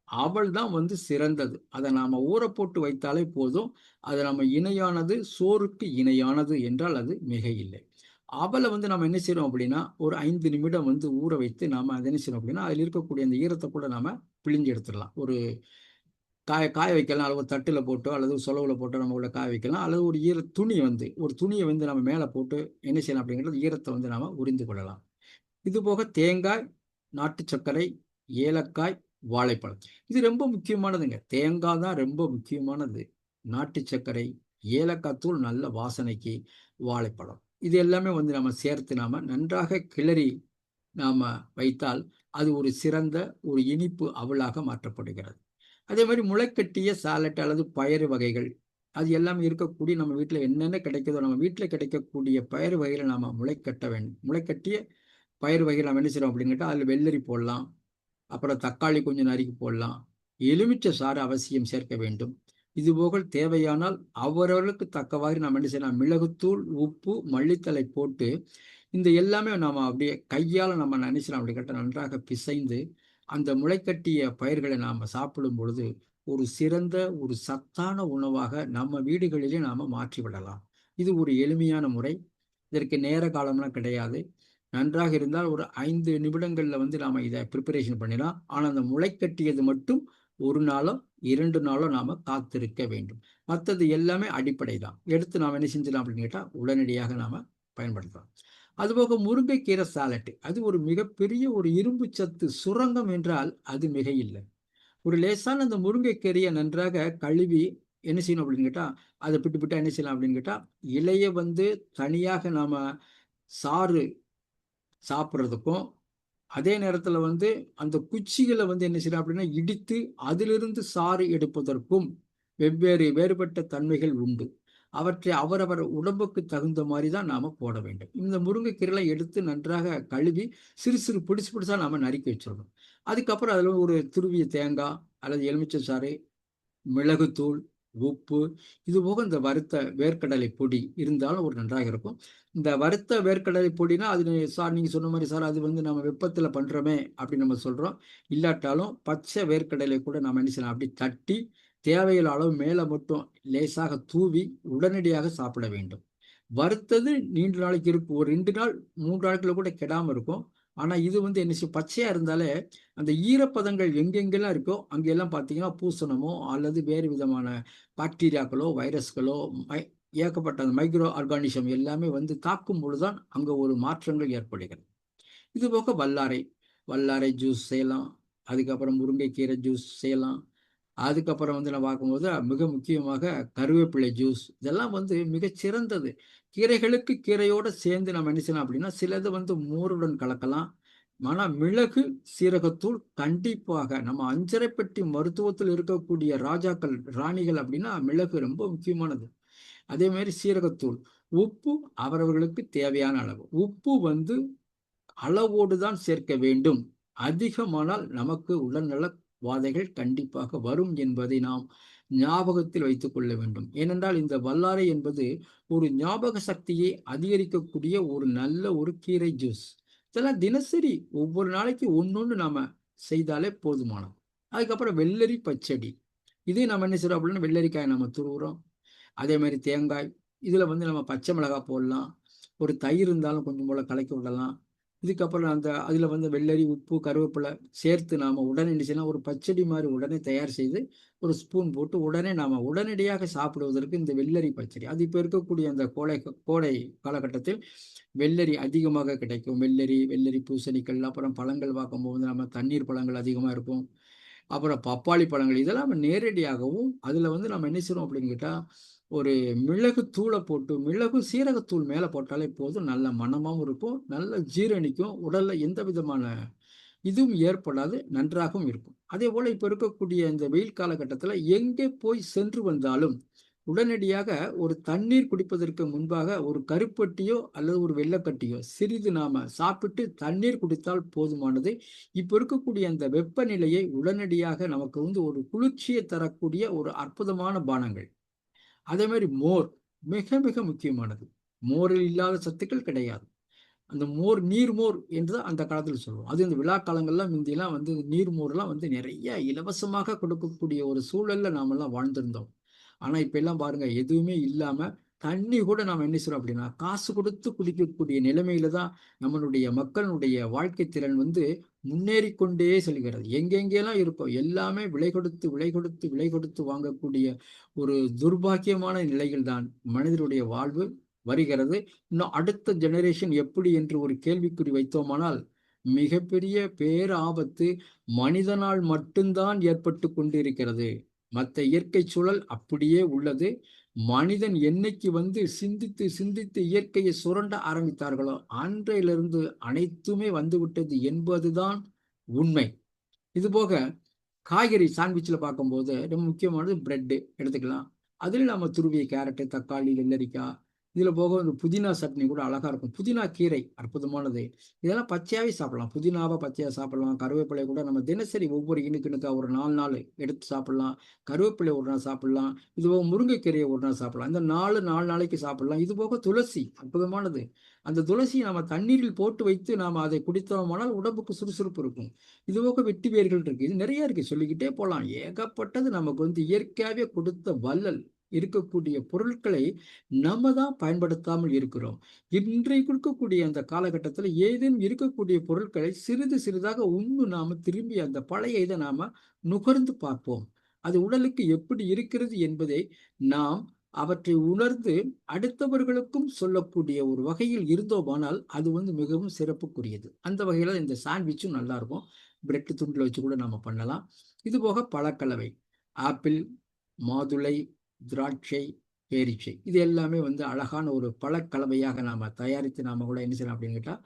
அவல் தான் வந்து சிறந்தது. அதை நாம ஊற போட்டு வைத்தாலே போதும். அது நம்ம இணையானது, சோறுக்கு இணையானது என்றால் அது மிக இல்லை. அவலை வந்து நம்ம என்ன செய்யறோம் அப்படின்னா, ஒரு 5 நிமிடம் வந்து ஊற வைத்து நாம அதை என்ன செய்யறோம் அப்படின்னா, அதில் இருக்கக்கூடிய அந்த ஈரத்தை கூட நாம பிழிஞ்சு எடுத்துடலாம். ஒரு காய வைக்கலாம். அல்லது ஒரு தட்டுல போட்டோ அல்லது சொலவுல போட்டோ நம்ம உள்ள காய வைக்கலாம். அல்லது ஒரு ஒரு துணியை வந்து நம்ம மேலே போட்டு என்ன செய்யலாம் அப்படிங்கிறது ஈரத்தை வந்து நாம உரிந்து கொள்ளலாம். இது போக தேங்காய், நாட்டு சர்க்கரை, ஏலக்காய், வாழைப்பழம். இது ரொம்ப முக்கியமானதுங்க. தேங்காய் தான் ரொம்ப முக்கியமானது. நாட்டு சர்க்கரை, ஏலக்காய் தூள் நல்ல வாசனைக்கு, வாழைப்பழம். இது எல்லாமே வந்து நம்ம சேர்த்து நாம நன்றாக கிளறி நாம வைத்தால் அது ஒரு சிறந்த ஒரு இனிப்பு அவலாக மாற்றப்படுகிறது. அதே மாதிரி முளைக்கட்டிய சாலட் அல்லது பயறு வகைகள் அது எல்லாமே இருக்கக்கூடிய நம்ம வீட்டில் என்னென்ன கிடைக்குதோ நம்ம வீட்டில் கிடைக்கக்கூடிய பயறு வகைகளை நாம முளைக்கட்ட வேண்டும். முளைக்கட்டிய பயிர் வகைகள் நம்ம என்ன செய்யறோம் அப்படின்னு கேட்டால் அதில் வெள்ளரி போடலாம். அப்புறம் தக்காளி கொஞ்சம் நறுக்கி போடலாம். எலுமிச்சை சாறு அவசியம் சேர்க்க வேண்டும். இதுபோக தேவையானால் அவரவர்களுக்கு தக்கவாறு நம்ம என்ன செய்யலாம், மிளகுத்தூள், உப்பு, மல்லித்தழை போட்டு இந்த எல்லாமே நாம அப்படியே கையால் நம்ம நினைச்சலாம் அப்படி கேட்டால் நன்றாக பிசைந்து அந்த முளைக்கட்டிய பயிர்களை நாம சாப்பிடும் பொழுது ஒரு சிறந்த ஒரு சத்தான உணவாக நம்ம வீடுகளிலே நாம மாற்றி விடலாம். இது ஒரு எளிமையான முறை. இதற்கு நேர காலம்லாம் கிடையாது. நன்றாக இருந்தால் ஒரு 5 நிமிடங்கள்ல வந்து நாம இதை ப்ரிப்பரேஷன் பண்ணிடலாம். ஆனால் அந்த முளைக்கட்டியது மட்டும் 1 நாளோ 2 நாளோ நாம காத்திருக்க வேண்டும். மற்றது எல்லாமே அடிப்படை தான். எடுத்து நாம் என்ன செஞ்சலாம் அப்படின்னு கேட்டால் உடனடியாக நாம பயன்படுத்தலாம். அதுபோக முருங்கைக்கீரை சாலட் அது ஒரு மிகப்பெரிய ஒரு இரும்பு சத்து சுரங்கம் என்றால் அது மிக இல்லை. ஒரு லேசான அந்த முருங்கைக்கீரையை நன்றாக கழுவி என்ன செய்யணும் அப்படின்னு கேட்டா அதை பிட்டு என்ன செய்யலாம் அப்படின்னு கேட்டா இலைய வந்து தனியாக நாம சாறு சாப்பிட்றதுக்கும் அதே நேரத்துல வந்து அந்த குச்சிகளை வந்து என்ன செய்யலாம் அப்படின்னா இடித்து அதிலிருந்து சாறு எடுப்பதற்கும் வேறுபட்ட தன்மைகள் உண்டு. அவற்றை அவரவர் உடம்புக்கு தகுந்த மாதிரி தான் நாம போட வேண்டும். இந்த முருங்கைக்கீரை எடுத்து நன்றாக கழுவி சிறு சிறு பிடிச்சா நாம நறுக்கி வச்சிடணும். அதுக்கப்புறம் அதுல ஒரு துருவிய தேங்காய் அல்லது எலுமிச்சை சாறு, மிளகுத்தூள், உப்பு, இது போக இந்த வறுத்த வேர்க்கடலை பொடி இருந்தாலும் ஒரு நன்றாக இருக்கும். இந்த வறுத்த வேர்க்கடலை பொடினா அது சார் நீங்க சொன்ன மாதிரி சார் அது வந்து நம்ம வெப்பத்துல பண்றோமே அப்படின்னு நம்ம சொல்றோம். இல்லாட்டாலும் பச்சை வேர்க்கடலை கூட நம்ம என்ன செய்யலாம் அப்படி தட்டி தேவையான அளவு மேலே மட்டும் லேசாக தூவி உடனடியாக சாப்பிட வேண்டும். வறுத்தது நீண்ட நாளைக்கு இருக்கும். ஒரு 2 நாள் 3 நாட்கள் கூட கெடாம இருக்கும். ஆனா இது வந்து என்ன செய்யும் பச்சையா இருந்தாலே அந்த ஈரப்பதங்கள் எங்கெங்கெல்லாம் இருக்கோ அங்கெல்லாம் பார்த்தீங்கன்னா பூசணமோ அல்லது வேறு விதமான பாக்டீரியாக்களோ வைரஸ்களோ ஏகப்பட்ட அந்த மைக்ரோ ஆர்கானிசம் எல்லாமே வந்து தாக்கும் பொழுதுதான் அங்கே ஒரு மாற்றங்கள் ஏற்படுகிறது. இது போக வல்லாரை ஜூஸ் செய்யலாம். அதுக்கப்புறம் முருங்கைக்கீரை ஜூஸ் செய்யலாம். அதுக்கப்புறம் வந்து நான் பார்க்கும்போது மிக முக்கியமாக கருவேப்பிலை ஜூஸ் இதெல்லாம் வந்து மிகச்சிறந்தது. கீரைகளுக்கு கீரையோட சேர்ந்து நம்ம என்ன செய்யலாம் அப்படின்னா, சிலது வந்து மோருடன் கலக்கலாம். ஆனா மிளகு, சீரகத்தூள் கண்டிப்பாக நம்ம அஞ்சரைப்பெட்டி மருத்துவத்தில் இருக்கக்கூடிய ராஜாக்கள், ராணிகள் அப்படின்னா மிளகு ரொம்ப முக்கியமானது. அதே மாதிரி சீரகத்தூள், உப்பு அவரவர்களுக்கு தேவையான அளவு. உப்பு வந்து அளவோடு தான் சேர்க்க வேண்டும். அதிகமானால் நமக்கு உடல்நல வாதைகள் கண்டிப்பாக வரும் என்பதை நாம் ஞாபகத்தில் வைத்துக் கொள்ள வேண்டும். ஏனென்றால் இந்த வல்லாரை என்பது ஒரு ஞாபக சக்தியை அதிகரிக்கக்கூடிய ஒரு நல்ல ஒரு கீரை ஜூஸ். இதெல்லாம் தினசரி ஒவ்வொரு நாளைக்கு ஒன்னொன்னு நாம செய்தாலே போதுமானது. அதுக்கப்புறம் வெள்ளரி பச்சடி. இதே நம்ம என்ன செய்றோம் அப்படின்னா, வெள்ளரிக்காய் நம்ம துருவுறோம். அதே மாதிரி தேங்காய், இதுல வந்து நம்ம பச்சை மிளகாய் போடலாம். ஒரு தயிர் இருந்தாலும் கொஞ்சம் போல கலக்கி விடலாம். இதுக்கப்புறம் அந்த அதுல வந்து வெள்ளரி, உப்பு, கருவேப்பிலை சேர்த்து நாம உடனே என்ன செய்யலாம், ஒரு பச்சடி மாதிரி உடனே தயார் செய்து ஒரு ஸ்பூன் போட்டு உடனே நாம உடனடியாக சாப்பிடுவதற்கு இந்த வெள்ளரி பச்சடி. அது இப்போ இருக்கக்கூடிய அந்த கோடை காலகட்டத்தில் வெள்ளரி அதிகமாக கிடைக்கும். வெள்ளரி பூசணிக்கள், அப்புறம் பழங்கள் பார்க்கும்போது நம்ம தண்ணீர் பழங்கள் அதிகமாக இருக்கும். அப்புறம் பப்பாளி பழங்கள் இதெல்லாம் நம்ம நேரடியாகவும் அதில் வந்து நம்ம என்ன செய்யறோம் அப்படின்னு கேட்டால், ஒரு மிளகு தூளை போட்டு மிளகு சீரகத்தூள் மேலே போட்டாலே போதும், நல்ல மணமாகவும் இருக்கும், நல்ல ஜீரணிக்கும், உடல்ல எந்த விதமான இதுவும் ஏற்படாது, நன்றாகவும் இருக்கும். அதே போல இப்ப இருக்கக்கூடிய இந்த வெயில் காலகட்டத்தில் எங்கே போய் சென்று வந்தாலும் உடனடியாக ஒரு தண்ணீர் குடிப்பதற்கு முன்பாக ஒரு கருப்பட்டியோ அல்லது ஒரு வெள்ளக்கட்டியோ சிறிது நாம சாப்பிட்டு தண்ணீர் குடித்தால் போதுமானது. இப்ப இருக்கக்கூடிய அந்த வெப்பநிலையை உடனடியாக நமக்கு வந்து ஒரு குளிர்ச்சியை தரக்கூடிய ஒரு அற்புதமான பானங்கள். அதே மாதிரி மோர் மிக மிக முக்கியமானது. மோரில் இல்லாத சத்துக்கள் கிடையாது. அந்த நீர்மோர் என்று அந்த காலத்தில் சொல்லுவோம். அது இந்த விழா காலங்கள்லாம் முந்தியெல்லாம் வந்து நீர்மோர்லாம் வந்து நிறைய இலவசமாக கொடுக்கக்கூடிய ஒரு சூழல்ல நாமெல்லாம் வாழ்ந்திருந்தோம். ஆனா இப்ப எல்லாம் பாருங்க, எதுவுமே இல்லாம தண்ணி கூட நாம என்ன செய்றோம் அப்படின்னா, காசு கொடுத்து குடிக்கக்கூடிய நிலைமையில தான் நம்மளுடைய மக்களுடைய வாழ்க்கை திறன் வந்து முன்னேறி கொண்டே செல்கிறது. எங்கெங்கெல்லாம் இருக்கோ எல்லாமே விலை கொடுத்து வாங்கக்கூடிய ஒரு துர்பாக்கியமான நிலையில் தான் மனிதனுடைய வாழ்வு வருகிறது. இன்னும் அடுத்த ஜெனரேஷன் எப்படி என்று ஒரு கேள்விக்குறி வைத்தோமானால், மிகப்பெரிய பேராபத்து மனிதனால் மட்டும்தான் ஏற்பட்டு கொண்டிருக்கிறது. மற்ற இயற்கை சூழல் அப்படியே உள்ளது. மனிதன் என்னைக்கு வந்து சிந்தித்து சிந்தித்து இயற்கையை சுரண்ட ஆரம்பித்தார்களோ அன்றையிலிருந்து அனைத்துமே வந்துவிட்டது என்பதுதான் உண்மை. இது போக காய்கறி சாண்ட்விச்சில் பார்க்கும்போது ரொம்ப முக்கியமானது பிரெட்டு எடுத்துக்கலாம். அதில் நம்ம துருவிய கேரட்டு, தக்காளி, வெள்ளரிக்காய், இதில் போக இந்த புதினா சட்னி கூட அழகாக இருக்கும். புதினா கீரை அற்புதமானது. இதெல்லாம் பச்சையாகவே சாப்பிடலாம். புதினாவை பச்சையாக சாப்பிடலாம். கருவேப்பிலை கூட நம்ம தினசரி ஒவ்வொரு இணுக்கா ஒரு 4 நாள் எடுத்து சாப்பிடலாம். கருவேப்பிலை ஒரு நாள் சாப்பிடலாம். இது போக முருங்கைக்கீரையை ஒரு நாள் சாப்பிடலாம். இந்த 4 நாளைக்கு சாப்பிடலாம். இது போக துளசி அற்புதமானது. அந்த துளசியை நம்ம தண்ணீரில் போட்டு வைத்து நாம் அதை குடித்தோமானால் உடம்புக்கு சுறுசுறுப்பு இருக்கும். இது போக வெட்டி வேர்கள் இருக்கு. இது நிறைய இருக்கு, சொல்லிக்கிட்டே போகலாம். ஏகப்பட்டது நமக்கு வந்து இயற்கையாகவே கொடுத்த வள்ளல் இருக்கக்கூடிய பொருட்களை நம்ம தான் பயன்படுத்தாமல் இருக்கிறோம். இன்றைக்கு இருக்கக்கூடிய அந்த காலகட்டத்தில் ஏதேனும் இருக்கக்கூடிய பொருட்களை சிறிது சிறிதாக நாம திரும்பி அந்த பழைய இதை நாம நுகர்ந்து பார்ப்போம். அது உடலுக்கு எப்படி இருக்கிறது என்பதை நாம் அவற்றை உணர்ந்து அடுத்தவர்களுக்கும் சொல்லக்கூடிய ஒரு வகையில் இருந்தோமானால் அது வந்து மிகவும் சிறப்புக்குரியது. அந்த வகையில இந்த சாண்ட்விச்சும் நல்லா இருக்கும். பிரெட் துண்டில் வச்சு கூட நாம பண்ணலாம். இது போக பழக்கலவை, ஆப்பிள், மாதுளை, திராட்சை, பேரீச்சை இது எல்லாமே வந்து அழகான ஒரு பழக்கலவையாக நாம தயாரித்து நாம கூட என்ன செய்யலாம் அப்படின்னு கேட்டா,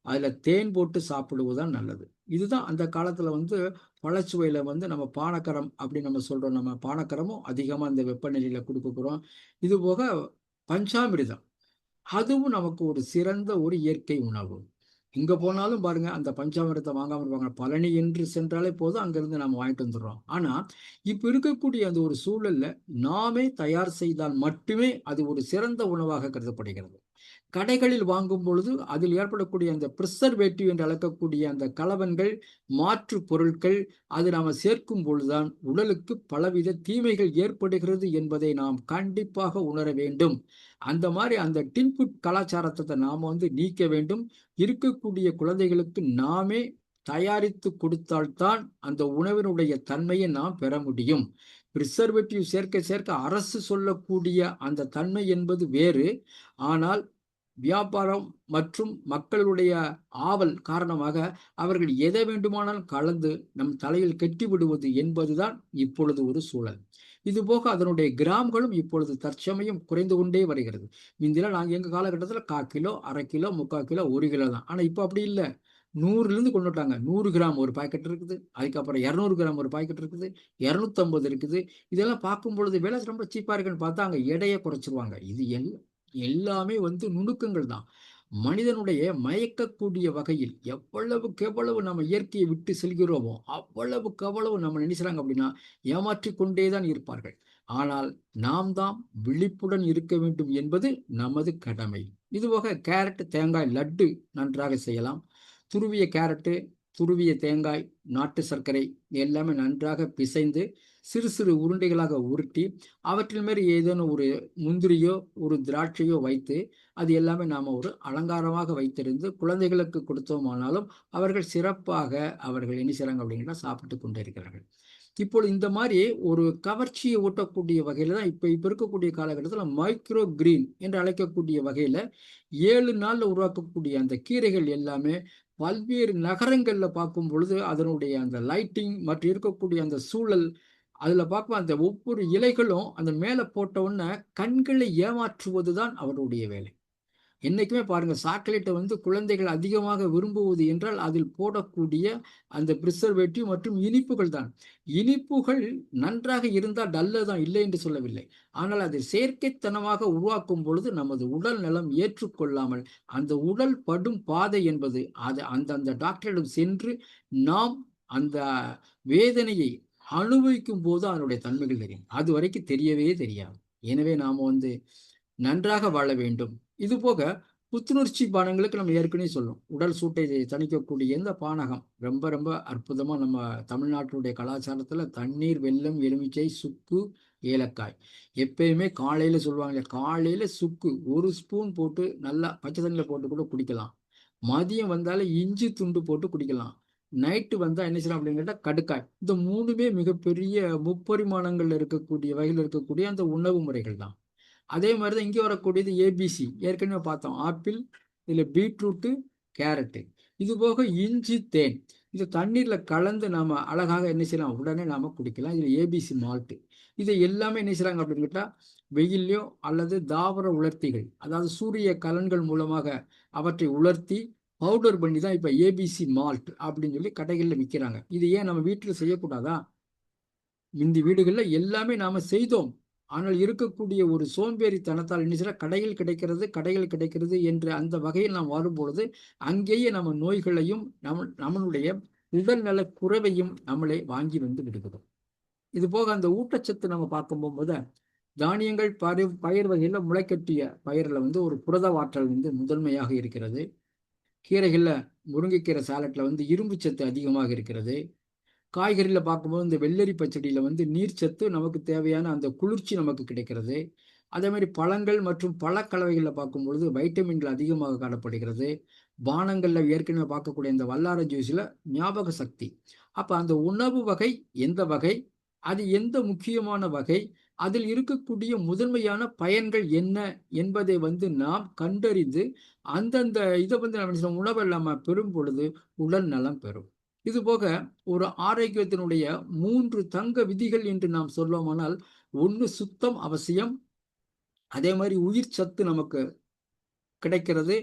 அதுல தேன் போட்டு சாப்பிடுவதுதான் நல்லது. இதுதான் அந்த காலத்துல வந்து பழச்சுவையில வந்து நம்ம பானக்கரம் அப்படின்னு நம்ம சொல்றோம். நம்ம பானக்கரமும் அதிகமா இந்த வெப்பநிலையில கொடுக்குறோம். இது போக பஞ்சாமிர்தம், அதுவும் நமக்கு ஒரு சிறந்த ஒரு இயற்கை உணவு. எங்க போனாலும் பாருங்க அந்த பஞ்சாமிர்தத்தை வாங்காம இருப்பாங்க. பழனி என்று சென்றாலே போதும், அங்கிருந்து நம்ம வாங்கிட்டு வந்துடுறோம். ஆனா இப்ப இருக்கக்கூடிய அந்த ஒரு சூழல்ல நாமே தயார் செய்தால் மட்டுமே அது ஒரு சிறந்த உணவாக கருதப்படுகிறது. கடைகளில் வாங்கும் பொழுது அதில் ஏற்படக்கூடிய அந்த பிரிசர்வேட்டிவ் என்று அழைக்கக்கூடிய அந்த கலவன்கள், மாற்று பொருட்கள், அது நாம சேர்க்கும் பொழுதுதான் உடலுக்கு பலவித தீமைகள் ஏற்படுகிறது என்பதை நாம் கண்டிப்பாக உணர வேண்டும். அந்த மாதிரி அந்த டின் ஃபுட் கலாச்சாரத்தை நாம வந்து நீக்க வேண்டும். இருக்கக்கூடிய குழந்தைகளுக்கு நாமே தயாரித்து கொடுத்தால்தான் அந்த உணவினுடைய தன்மையை நாம் பெற முடியும். பிரிசர்வேட்டிவ் சேர்க்க சேர்க்க அரசு சொல்லக்கூடிய அந்த தன்மை என்பது வேறு. ஆனால் வியாபாரம் மற்றும் மக்களுடைய ஆவல் காரணமாக அவர்கள் எதை வேண்டுமானாலும் கலந்து நம் தலையில் கட்டி விடுவது என்பதுதான் இப்பொழுது ஒரு சூழல். இதுபோக அதனுடைய கிராம்களும் இப்பொழுது தற்சமயம் குறைந்து கொண்டே வருகிறது. முந்திலாம் நாங்கள் எங்கள் காலகட்டத்தில் 1/4 கிலோ, 1/2 கிலோ, 3/4 கிலோ, 1 கிலோ தான். ஆனால் இப்போ அப்படி இல்லை. 100லேருந்து கொண்டு விட்டாங்க. 100 கிராம் ஒரு பாக்கெட் இருக்குது. அதுக்கப்புறம் 200 கிராம் ஒரு பாக்கெட் இருக்குது. 250 இருக்குது. இதெல்லாம் பார்க்கும் பொழுது விலை ரொம்ப சீப்பாக இருக்குன்னு பார்த்தா அங்கே எடையை குறைச்சிருவாங்க. இது எல்லாமே நுணுக்கங்கள் தான். மனிதனுடைய மயக்கக்கூடிய வகையில் எவ்வளவுக்கு எவ்வளவு நம்ம இயற்கையை விட்டு செல்கிறோமோ அவ்வளவுக்கு அவ்வளவு நம்ம நினைச்சாங்க அப்படின்னா ஏமாற்றிக் கொண்டே தான் இருப்பார்கள். ஆனால் நாம் தான் விழிப்புடன் இருக்க வேண்டும் என்பது நமது கடமை. இதுபோக கேரட், தேங்காய் லட்டு நன்றாக செய்யலாம். துருவிய கேரட்டு, துருவிய தேங்காய், நாட்டு சர்க்கரை எல்லாமே நன்றாக பிசைந்து சிறு சிறு உருண்டைகளாக உருட்டி அவற்றில் மேல் ஏதேனும் ஒரு முந்திரியோ ஒரு திராட்சையோ வைத்து அது எல்லாமே நாம் ஒரு அலங்காரமாக வைத்திருந்து குழந்தைகளுக்கு கொடுத்தோமானாலும் அவர்கள் சிறப்பாக அவர்கள் என்ன செய்கிறாங்க அப்படின்னா சாப்பிட்டு கொண்டே இருக்கிறார்கள். இப்பொழுது இந்த மாதிரி ஒரு கவர்ச்சியை ஊட்டக்கூடிய வகையில் தான் இப்போ இருக்கக்கூடிய காலகட்டத்தில் மைக்ரோ கிரீன் என்று அழைக்கக்கூடிய வகையில் 7 நாளில் உருவாக்கக்கூடிய அந்த கீரைகள் எல்லாமே பல்வேறு நகரங்களில் பார்க்கும் பொழுது அதனுடைய அந்த லைட்டிங் மற்றும் இருக்கக்கூடிய அந்த சூழல் அதில் பார்க்கும் அந்த ஒவ்வொரு இலைகளும் அந்த மேலே போட்ட உடனே கண்களை ஏமாற்றுவது தான் அவருடைய வேலை. என்னைக்குமே பாருங்க, சாக்லேட்டை குழந்தைகள் அதிகமாக விரும்புவது என்றால் அதில் போடக்கூடிய அந்த பிரிசர்வேட்டிவ் மற்றும் இனிப்புகள் தான். இனிப்புகள் நன்றாக இருந்தால் நல்லதான், இல்லை என்று சொல்லவில்லை. ஆனால் அதை செயற்கைத்தனமாக உருவாக்கும் பொழுது நமது உடல் நலம் ஏற்றுக்கொள்ளாமல் அந்த உடல் படும் பாதை என்பது அது அந்தந்த டாக்டரிடம் சென்று நாம் அந்த வேதனையை அனுபவிக்கும் போது அதனுடைய தன்மைகள் தெரியும். அது வரைக்கும் தெரியவே தெரியாது. எனவே நாம் நன்றாக வாழ வேண்டும். இது போக புத்துணர்ச்சி பானங்களுக்கு நம்ம ஏற்கனவே சொல்லும் உடல் சூட்டை தணிக்கக்கூடிய இந்த பானகம் ரொம்ப ரொம்ப அற்புதமாக நம்ம தமிழ்நாட்டினுடைய கலாச்சாரத்தில் தண்ணீர், வெல்லம், எலுமிச்சை, சுக்கு, ஏலக்காய் எப்பயுமே காலையில் சொல்லுவாங்க. காலையில் சுக்கு 1 ஸ்பூன் போட்டு நல்லா பச்சை தண்ணியில் போட்டு கூட குடிக்கலாம். மதியம் வந்தாலும் இஞ்சி துண்டு போட்டு குடிக்கலாம். நைட்டு வந்தால் என்ன செய்யலாம் அப்படின்னு கேட்டால் கடுக்காய். இந்த 3மே மிகப்பெரிய முப்பரிமாணங்கள் இருக்கக்கூடிய வகையில் இருக்கக்கூடிய அந்த உணவு முறைகள் தான். அதே மாதிரி தான் இங்கே வரக்கூடியது ஏபிசி ஏற்கனவே பார்த்தோம். ஆப்பிள், இதில் பீட்ரூட்டு, கேரட்டு, இது போக இஞ்சி, தேன் இது தண்ணீரில் கலந்து நாம் அழகாக என்ன செய்யலாம், உடனே நாம் குடிக்கலாம். இதில் ஏபிசி மால்ட்டு இதை எல்லாமே என்ன செய்கிறாங்க அப்படின்னு கேட்டால் வெயிலையோ அல்லது தாவர உலர்த்திகள், அதாவது சூரிய கலன்கள் மூலமாக அவற்றை உலர்த்தி பவுடர் பண்ணி தான் இப்போ ஏபிசி மால்ட் அப்படின்னு சொல்லி கடைகளில் விற்கிறாங்க. இது ஏன் நம்ம வீட்டில் செய்யக்கூடாதா? இந்த வீடுகளில் எல்லாமே நாம் செய்தோம். ஆனால் இருக்கக்கூடிய ஒரு சோம்பேறித்தனத்தால் என்ன கடையில் கிடைக்கிறது என்ற அந்த வகையில் நாம் வாழும்பொழுது அங்கேயே நம்ம நோய்களையும் நம்மளுடைய உடல்நல குறைவையும் நம்மளே வாங்கி விடுகிறோம். இது போக அந்த ஊட்டச்சத்து நம்ம பார்க்கும் போது தானியங்கள் பயிர் வகையில் முளைக்கட்டிய பயிரில் ஒரு புரதவாற்றல் முதன்மையாக இருக்கிறது. கீரைகளில் முருங்கைக்கீரை சாலட்டில் இரும்பு சத்து அதிகமாக இருக்கிறது. காய்கறியில் பார்க்கும்போது இந்த வெள்ளரி பச்சடியில் நீர்ச்சத்து நமக்கு தேவையான அந்த குளிர்ச்சி நமக்கு கிடைக்கிறது. அதே மாதிரி பழங்கள் மற்றும் பழக்கலவைகளில் பார்க்கும்பொழுது வைட்டமின்கள் அதிகமாக காணப்படுகிறது. பானங்களில் ஏற்கனவே பார்க்கக்கூடிய இந்த வல்லார ஜூஸில் ஞாபக சக்தி. அப்போ அந்த உணவு வகை எந்த வகை, அது எந்த முக்கியமான வகை, அதில் இருக்கக்கூடிய முதன்மையான பயன்கள் என்ன என்பதை நாம் கண்டறிந்து அந்தந்த இதை நம்ம உணவை நம்ம பெறும் பொழுது உடல் நலம் பெறும். இது போக ஒரு ஆரோக்கியத்தினுடைய 3 தங்க விதிகள் என்று நாம் சொல்லுவோமானால், 1 சுத்தம் அவசியம். அதே மாதிரி உயிர் சத்து நமக்கு கிடைக்கிறது.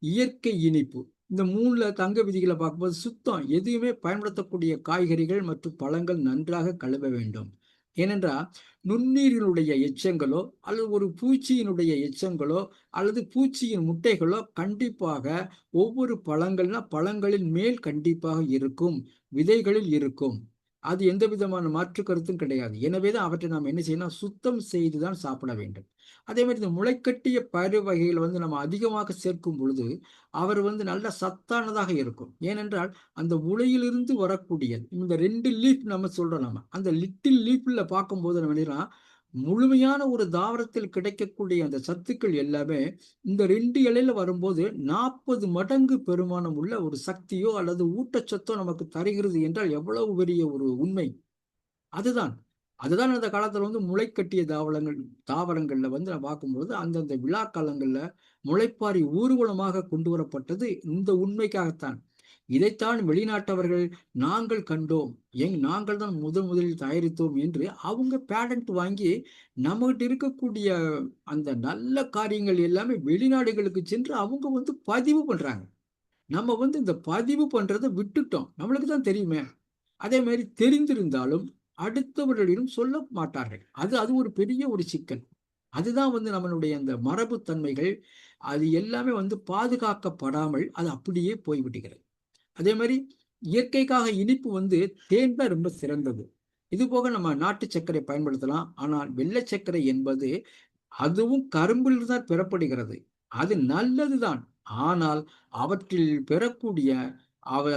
இயற்கை இனிப்பு. இந்த 3 தங்க விதிகளை பார்க்கும்போது சுத்தம், எதுவுமே பயன்படுத்தக்கூடிய காய்கறிகள் மற்றும் பழங்கள் நன்றாக கழுவ வேண்டும். ஏனென்றால் நுண்ணுயிரினுடைய எச்சங்களோ அல்லது ஒரு பூச்சியினுடைய எச்சங்களோ அல்லது பூச்சியின் முட்டைகளோ கண்டிப்பாக ஒவ்வொரு பழங்களின் மேல் கண்டிப்பாக இருக்கும், விதைகளில் இருக்கும். அது எந்த விதமான மாற்று கருத்தும் கிடையாது. எனவே தான் அவற்றை நாம் என்ன செய்யணும், சுத்தம் செய்து தான் சாப்பிட வேண்டும். அதே மாதிரி இந்த முளைக்கட்டிய பயிர் வகைகள் நம்ம அதிகமாக சேர்க்கும் பொழுது அவர் நல்ல சத்தானதாக இருக்கும். ஏனென்றால் அந்த முளையிலிருந்து வரக்கூடிய இந்த 2 லீஃப் நம்ம சொல்றோம். நம்ம அந்த லிட்டில் லீஃப்ல பார்க்கும்போது நம்ம முழுமையான ஒரு தாவரத்தில் கிடைக்கக்கூடிய அந்த சத்துக்கள் எல்லாமே இந்த 2 இலையில வரும்போது 40 மடங்கு பெருமானம் உள்ள ஒரு சக்தியோ அல்லது ஊட்டச்சத்தோ நமக்கு தருகிறது என்றால் எவ்வளவு பெரிய ஒரு உண்மை. அதுதான் அதுதான் அந்த காலத்துல வந்து முளைக்கட்டிய தாவரங்கள்ல வந்து நான் பார்க்கும்போது அந்தந்த விழா காலங்கள்ல முளைப்பாரி ஊர்வலமாக கொண்டு வரப்பட்டது இந்த உண்மைக்காகத்தான். இதைத்தான் வெளிநாட்டவர்கள் நாங்கள் கண்டோம், நாங்கள் தான் முதலில் தயாரித்தோம் என்று அவங்க பேடன்ட் வாங்கி நம்மகிட்ட இருக்கக்கூடிய அந்த நல்ல காரியங்கள் எல்லாமே வெளிநாடுகளுக்கு சென்று அவங்க வந்து பதிவு பண்றாங்க. நம்ம வந்து இந்த பதிவு பண்றதை விட்டுட்டோம். நம்மளுக்கு தான் தெரியுமே. அதே மாதிரி தெரிந்திருந்தாலும் அடுத்தவர்களிடம் சொல்ல மாட்டார்கள். அது அது ஒரு பெரிய ஒரு சிக்கல். அதுதான் வந்து நம்மளுடைய அந்த மரபுத்தன்மைகள் அது எல்லாமே வந்து பாதுகாக்கப்படாமல் அது அப்படியே போய்விடுகிறது. அதே மாதிரி இயற்கைக்காக இனிப்பு வந்து தேன் தான் ரொம்ப சிறந்தது. இது போக நம்ம நாட்டு சர்க்கரை பயன்படுத்தலாம். ஆனால் வெள்ளை சர்க்கரை என்பது அதுவும் கரும்பில் தான் பெறப்படுகிறது. அது நல்லதுதான். ஆனால் அவற்றில் பெறக்கூடிய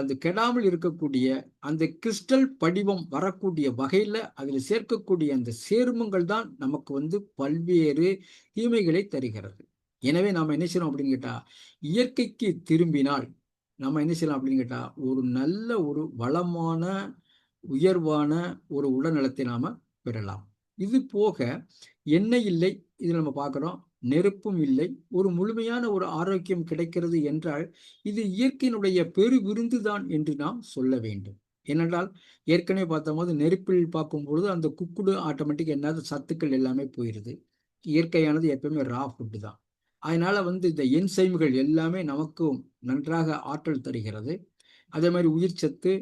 அது கெடாமல் இருக்கக்கூடிய அந்த கிறிஸ்டல் படிவம் வரக்கூடிய வகையில அதுல சேர்க்கக்கூடிய அந்த சேர்மங்கள் தான் நமக்கு வந்து பல்வேறு தீமைகளை தருகிறது. எனவே நாம என்ன செய்யணும் அப்படின்னு கேட்டா, இயற்கைக்கு திரும்பினால் நம்ம என்ன செய்யலாம் அப்படின்னு கேட்டா, ஒரு நல்ல ஒரு வளமான உயர்வான ஒரு உடல்நலத்தை நாம பெறலாம். இது போக எண்ணெய் இல்லை, இது நம்ம பார்க்கிறோம். நெருப்பும் இல்லை. ஒரு முழுமையான ஒரு ஆரோக்கியம் கிடைக்கிறது என்றால் இது இயற்கையினுடைய பெரு விருந்துதான் என்று நாம் சொல்ல வேண்டும். ஏனென்றால் ஏற்கனவே பார்த்தபோது நெருப்பில் பார்க்கும்பொழுது அந்த குக்குடு ஆட்டோமேட்டிக் என்னது சத்துக்கள் எல்லாமே போயிருது. இயற்கையானது எப்பவுமே ரா ஃபுட்டு தான். அதனால வந்து இந்த என்சைம்கள் எல்லாமே நமக்கும் நன்றாக ஆற்றல் தருகிறது. அதே மாதிரி உயிர் சத்து,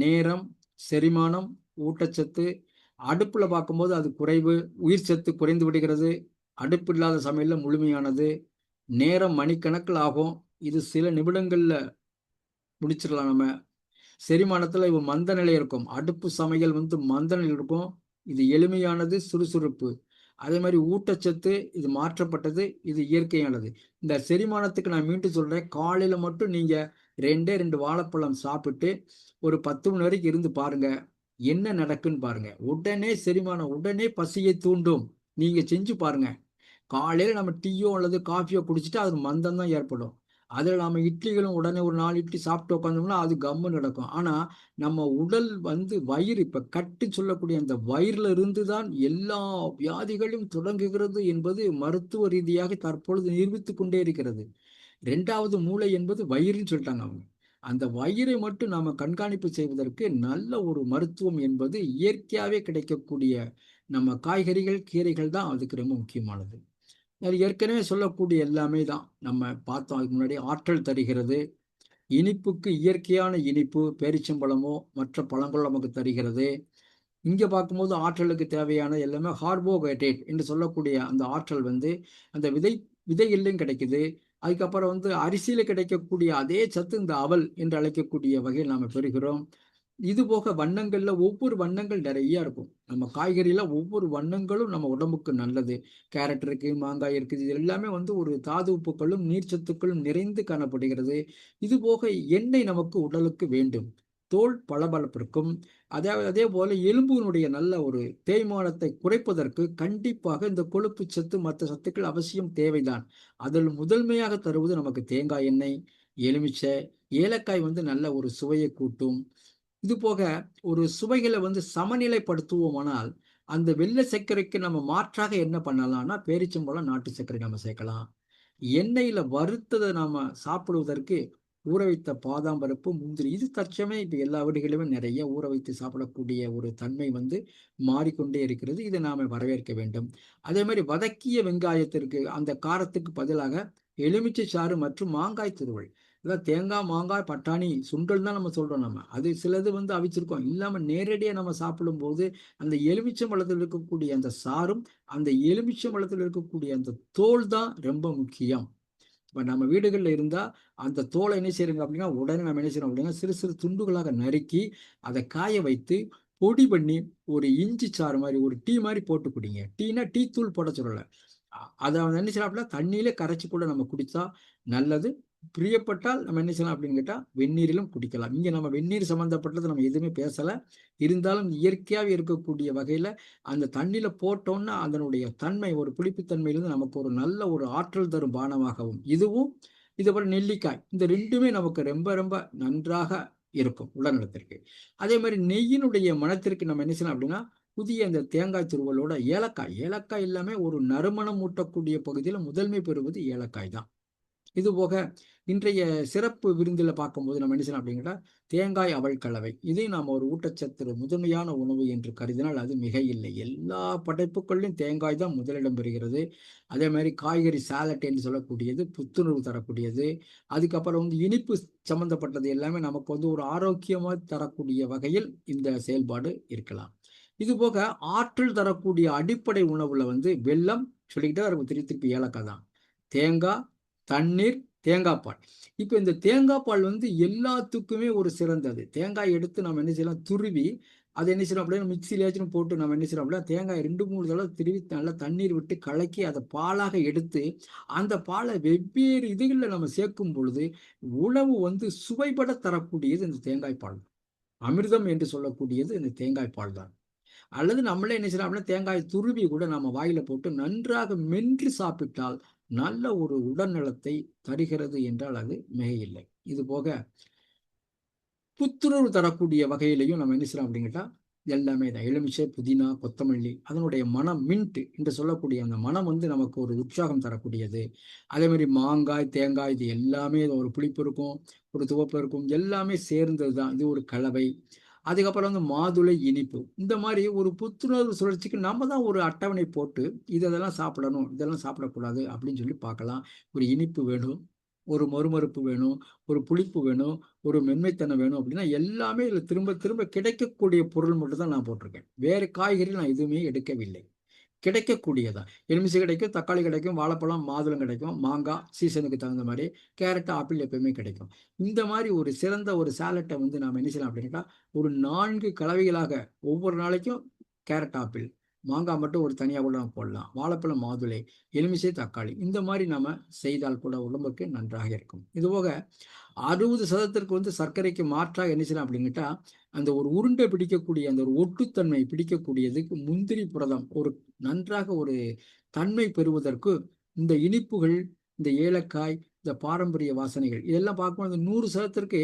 நேரம், செரிமானம், ஊட்டச்சத்து, அடுப்புல பார்க்கும்போது அது குறைவு, உயிர் சத்து குறைந்து விடுகிறது. அடுப்பு இல்லாத சமையல்ல முழுமையானது. நேரம் மணிக்கணக்கில் ஆகும். இது சில நிமிடங்கள்ல முடிச்சிடலாம் நம்ம. செரிமானத்துல இவ மந்த நிலை இருக்கும். அடுப்பு சமையல் வந்து மந்த நிலை இருக்கும். இது எளிமையானது, சுறுசுறுப்பு. அதே மாதிரி ஊட்டச்சத்து இது மாற்றப்பட்டது, இது இயற்கையானது. இந்த செரிமானத்துக்கு நான் மீண்டும் சொல்றேன், காலையில மட்டும் நீங்க 2 வாழைப்பழம் சாப்பிட்டு ஒரு 10 மணி வரைக்கும் இருந்து பாருங்க. என்ன நடக்குன்னு பாருங்க. உடனே செரிமானம், உடனே பசியை தூண்டும். நீங்க செஞ்சு பாருங்க. காலையில நம்ம டீயோ அல்லது காஃபியோ குடிச்சிட்டு அது மந்தம் தான் ஏற்படும். அதில் நம்ம இட்லிகளும் உடனே ஒரு 4 இட்லி சாப்பிட்டு உட்காந்தோம்னா அது கம்மு நடக்கும். ஆனா நம்ம உடல் வந்து வயிறு இப்ப கட்டு சொல்லக்கூடிய அந்த வயிறுல இருந்து தான் எல்லா வியாதிகளும் தொடங்குகிறது என்பது மருத்துவ ரீதியாக தற்பொழுது நிரூபித்துக் கொண்டே இருக்கிறது. 2வது மூளை என்பது வயிறுன்னு சொல்லிட்டாங்க அவங்க. அந்த வயிறை மட்டும் நாம கண்காணிப்பு செய்வதற்கு நல்ல ஒரு மருத்துவம் என்பது இயற்கையாவே கிடைக்கக்கூடிய நம்ம காய்கறிகள், கீரைகள் தான் அதுக்கு ரொம்ப முக்கியமானது. அது ஏற்கனவே சொல்லக்கூடிய எல்லாமே தான் நம்ம பார்த்தோம். அதுக்கு முன்னாடி ஆற்றல் தருகிறது. இனிப்புக்கு இயற்கையான இனிப்பு பேரிச்சம்பழமோ மற்ற பழங்களோ நமக்கு தருகிறது. இங்க பார்க்கும்போது ஆற்றலுக்கு தேவையான எல்லாமே கார்போஹைட்ரேட் என்று சொல்லக்கூடிய அந்த ஆற்றல் வந்து அந்த விதைகளிலும் கிடைக்குது. அதுக்கப்புறம் வந்து அரிசியில கிடைக்கக்கூடிய அதே சத்து இந்த அவல் என்று அழைக்கக்கூடிய வகையில் நாம பெறுகிறோம். இது போக வண்ணங்கள்ல ஒவ்வொரு வண்ணங்கள் நிறைய இருக்கும். நம்ம காய்கறியில ஒவ்வொரு வண்ணங்களும் நம்ம உடம்புக்கு நல்லது. கேரட் இருக்கு, மாங்காய் இருக்குது. இது எல்லாமே வந்து ஒரு தாது உப்புக்களும் நீர்ச்சத்துக்களும் நிறைந்து காணப்படுகிறது. இது போக எண்ணெய் நமக்கு உடலுக்கு வேண்டும். தோல் பளபளப்பிற்கும் அதே போல எலும்பினுடைய நல்ல ஒரு தேய்மானத்தை குறைப்பதற்கு கண்டிப்பாக இந்த கொழுப்பு சத்து மற்ற சத்துக்கள் அவசியம் தேவைதான். அதில் முதன்மையாக தருவது நமக்கு தேங்காய் எண்ணெய், எலுமிச்சை, ஏலக்காய் வந்து நல்ல ஒரு சுவையை கூட்டும். இது போக ஒரு சுவைகளை வந்து சமநிலைப்படுத்துவோமானால் அந்த வெள்ளை சர்க்கரைக்கு நம்ம மாற்றாக என்ன பண்ணலாம்னா பேரிச்சம்பழம், நாட்டு சர்க்கரை நம்ம சேர்க்கலாம். எண்ணெயில வறுத்ததை நாம சாப்பிடுவதற்கு ஊற வைத்த பாதாம் பருப்பு, முந்திரி இது தற்சமயம் இப்ப எல்லா வீடுகளிலுமே நிறைய ஊற வைத்து சாப்பிடக்கூடிய ஒரு தன்மை வந்து மாறிக்கொண்டே இருக்கிறது. இதை நாம வரவேற்க வேண்டும். அதே மாதிரி வதக்கிய வெங்காயத்திற்கு அந்த காரத்துக்கு பதிலாக எலுமிச்சை சாறு மற்றும் மாங்காய் துருவல், அதாவது தேங்காய், மாங்காய், பட்டாணி, சுண்டல் தான் நம்ம சொல்றோம். நம்ம அது சிலது வந்து அவிச்சிருக்கோம் இல்லாம நேரடியாக நம்ம சாப்பிடும் போது அந்த எலுமிச்சம்பழத்தில் இருக்கக்கூடிய அந்த சாறும் அந்த எலுமிச்சம்பழத்தில் இருக்கக்கூடிய அந்த தோல் தான் ரொம்ப முக்கியம். இப்போ நம்ம வீடுகளில் இருந்தால் அந்த தோலை என்ன செய்யறோங்க அப்படின்னா உடனே நம்ம என்ன செய்யறோம் அப்படின்னா சிறு சிறு துண்டுகளாக நறுக்கி அதை காய வைத்து பொடி பண்ணி ஒரு இஞ்சி சாறு மாதிரி ஒரு டீ மாதிரி போட்டு குடிங்க. டீனா தூள் போட சொல்லலை. அதை என்ன செய்யலாம் அப்படின்னா தண்ணியிலே கரைச்சி கூட நம்ம குடித்தா நல்லது. பிரியப்பட்டால் நம்ம என்ன செய்யலாம் அப்படின்னு கேட்டால் வெந்நீரிலும் குடிக்கலாம். இங்கே நம்ம வெந்நீர் சம்மந்தப்பட்டது நம்ம எதுவுமே பேசலை. இருந்தாலும் இயற்கையாக இருக்கக்கூடிய வகையில் அந்த தண்ணியில் போட்டோன்னா அதனுடைய தன்மை ஒரு புளிப்புத்தன்மையிலிருந்து நமக்கு ஒரு நல்ல ஒரு ஆற்றல் தரும் பானமாகவும், இதுவும் இதுபோல நெல்லிக்காய் இந்த ரெண்டுமே நமக்கு ரொம்ப ரொம்ப நன்றாக இருக்கும் உடல்நலத்திற்கு. அதே மாதிரி நெய்யினுடைய மனத்திற்கு நம்ம என்ன செய்யலாம் அப்படின்னா புதிய இந்த தேங்காய் துருவலோட ஏலக்காய், ஏலக்காய் எல்லாமே ஒரு நறுமணம் ஊட்டக்கூடிய பகுதியில் முதன்மை பெறுவது ஏலக்காய் தான். இது போக இன்றைய சிறப்பு விருந்தில் பார்க்கும்போது நம்ம என்ன செய்யலாம் அப்படின்னா தேங்காய் அவல் கலவை, இதை நாம் ஒரு ஊட்டச்சத்து முதன்மையான உணவு என்று கருதினால் அது மிக இல்லை. எல்லா படைப்புகளிலும் தேங்காய் தான் முதலிடம் பெறுகிறது. அதே மாதிரி காய்கறி சாலட் என்று சொல்லக்கூடியது புத்துணர்வு தரக்கூடியது. அதுக்கப்புறம் வந்து இனிப்பு சம்பந்தப்பட்டது எல்லாமே நமக்கு வந்து ஒரு ஆரோக்கியமாக தரக்கூடிய வகையில் இந்த செயல்பாடு இருக்கலாம். இது போக ஆற்றல் தரக்கூடிய அடிப்படை உணவுல வந்து வெல்லம் சொல்லிக்கிட்டே இருக்கும், திருப்பி ஏலக்காய் தான், தேங்காய், தண்ணீர், தேங்காய் பால். இப்போ இந்த தேங்காய் பால் வந்து எல்லாத்துக்குமே ஒரு சிறந்தது. தேங்காய் எடுத்து நம்ம என்ன செய்யலாம், துருவி அதை என்ன செய்யலாம் அப்படின்னா மிக்சிலேச்சும் போட்டு நம்ம என்ன செய்யலாம் அப்படின்னா தேங்காய் 2-3 தடவை திருவி நல்லா தண்ணீர் விட்டு கலக்கி அதை பாலாக எடுத்து அந்த பாலை வெவ்வேறு இதுகளில் நம்ம சேர்க்கும் பொழுது உணவு வந்து சுவைபட தரக்கூடியது இந்த தேங்காய் பால். அமிர்தம் என்று சொல்லக்கூடியது இந்த தேங்காய் பால் தான். அல்லது நம்மளே என்ன செய்யலாம் அப்படின்னா தேங்காய் துருவி கூட நம்ம வாயில போட்டு நன்றாக மென்று சாப்பிட்டால் நல்ல ஒரு உடல்நலத்தை தருகிறது என்றால் அது மிகையில்லை. இது போக புத்துணர்வு தரக்கூடிய வகையிலையும் நம்ம என்ன செய்யலாம் அப்படிங்கிட்டா எல்லாமே தான். எலுமிச்சை, புதினா, கொத்தமல்லி அதனுடைய மனம் மின்ட் என்று சொல்லக்கூடிய அந்த மனம் வந்து நமக்கு ஒரு உற்சாகம் தரக்கூடியது. அதே மாதிரி மாங்காய், தேங்காய் இது எல்லாமே ஒரு புளிப்பு இருக்கும், ஒரு துவப்பு இருக்கும், எல்லாமே சேர்ந்தது தான். இது ஒரு கலவை. அதுக்கப்புறம் வந்து மாதுளை, இனிப்பு, இந்த மாதிரி ஒரு புத்துணர்வு சுழற்சிக்கு நம்ம தான் ஒரு அட்டவணை போட்டு இதெல்லாம் சாப்பிடணும், இதெல்லாம் சாப்பிடக்கூடாது அப்படின்னு சொல்லி பார்க்கலாம். ஒரு இனிப்பு வேணும், ஒரு மறுமறுப்பு வேணும், ஒரு புளிப்பு வேணும், ஒரு மென்மைத்தனம் வேணும் அப்படின்னா எல்லாமே இதில் திரும்ப திரும்ப கிடைக்கக்கூடிய பொருள் மட்டும் தான் நான் போட்டிருக்கேன். வேறு காய்கறி நான் எதுவுமே எடுக்கவில்லை. கிடைக்கக்கூடியதா, எலுமிச்சை கிடைக்கும், தக்காளி கிடைக்கும், வாழைப்பழம், மாதுளம் கிடைக்கும், மாங்காய் சீசனுக்கு தகுந்த மாதிரி, கேரட், ஆப்பிள் எப்பயுமே கிடைக்கும். இந்த மாதிரி ஒரு சிறந்த ஒரு சாலட்டை வந்து நாம் என்ன செய்யலாம் அப்படின்னா ஒரு 4 கலவைகளாக ஒவ்வொரு நாளைக்கும் கேரட், ஆப்பிள், மாங்காய் மட்டும் ஒரு தனியாக கூட நம்ம போடலாம், வாழைப்பழம், மாதுளை, எலுமிச்சை, தக்காளி, இந்த மாதிரி நம்ம செய்தால் கூட உடம்புக்கு நன்றாக இருக்கும். இதுபோக 60% வந்து சர்க்கரைக்கு மாற்றாக என்ன செய்யலாம் அப்படிங்கிட்டா அந்த ஒரு உருண்டை பிடிக்கக்கூடிய அந்த ஒரு ஒட்டுத்தன்மை பிடிக்கக்கூடியதுக்கு முந்திரி புரதம் ஒரு நன்றாக ஒரு தன்மை பெறுவதற்கு இந்த இனிப்புகள், இந்த ஏலக்காய், இந்த பாரம்பரிய வாசனைகள் இதெல்லாம் பார்க்கும்போது 100%க்கு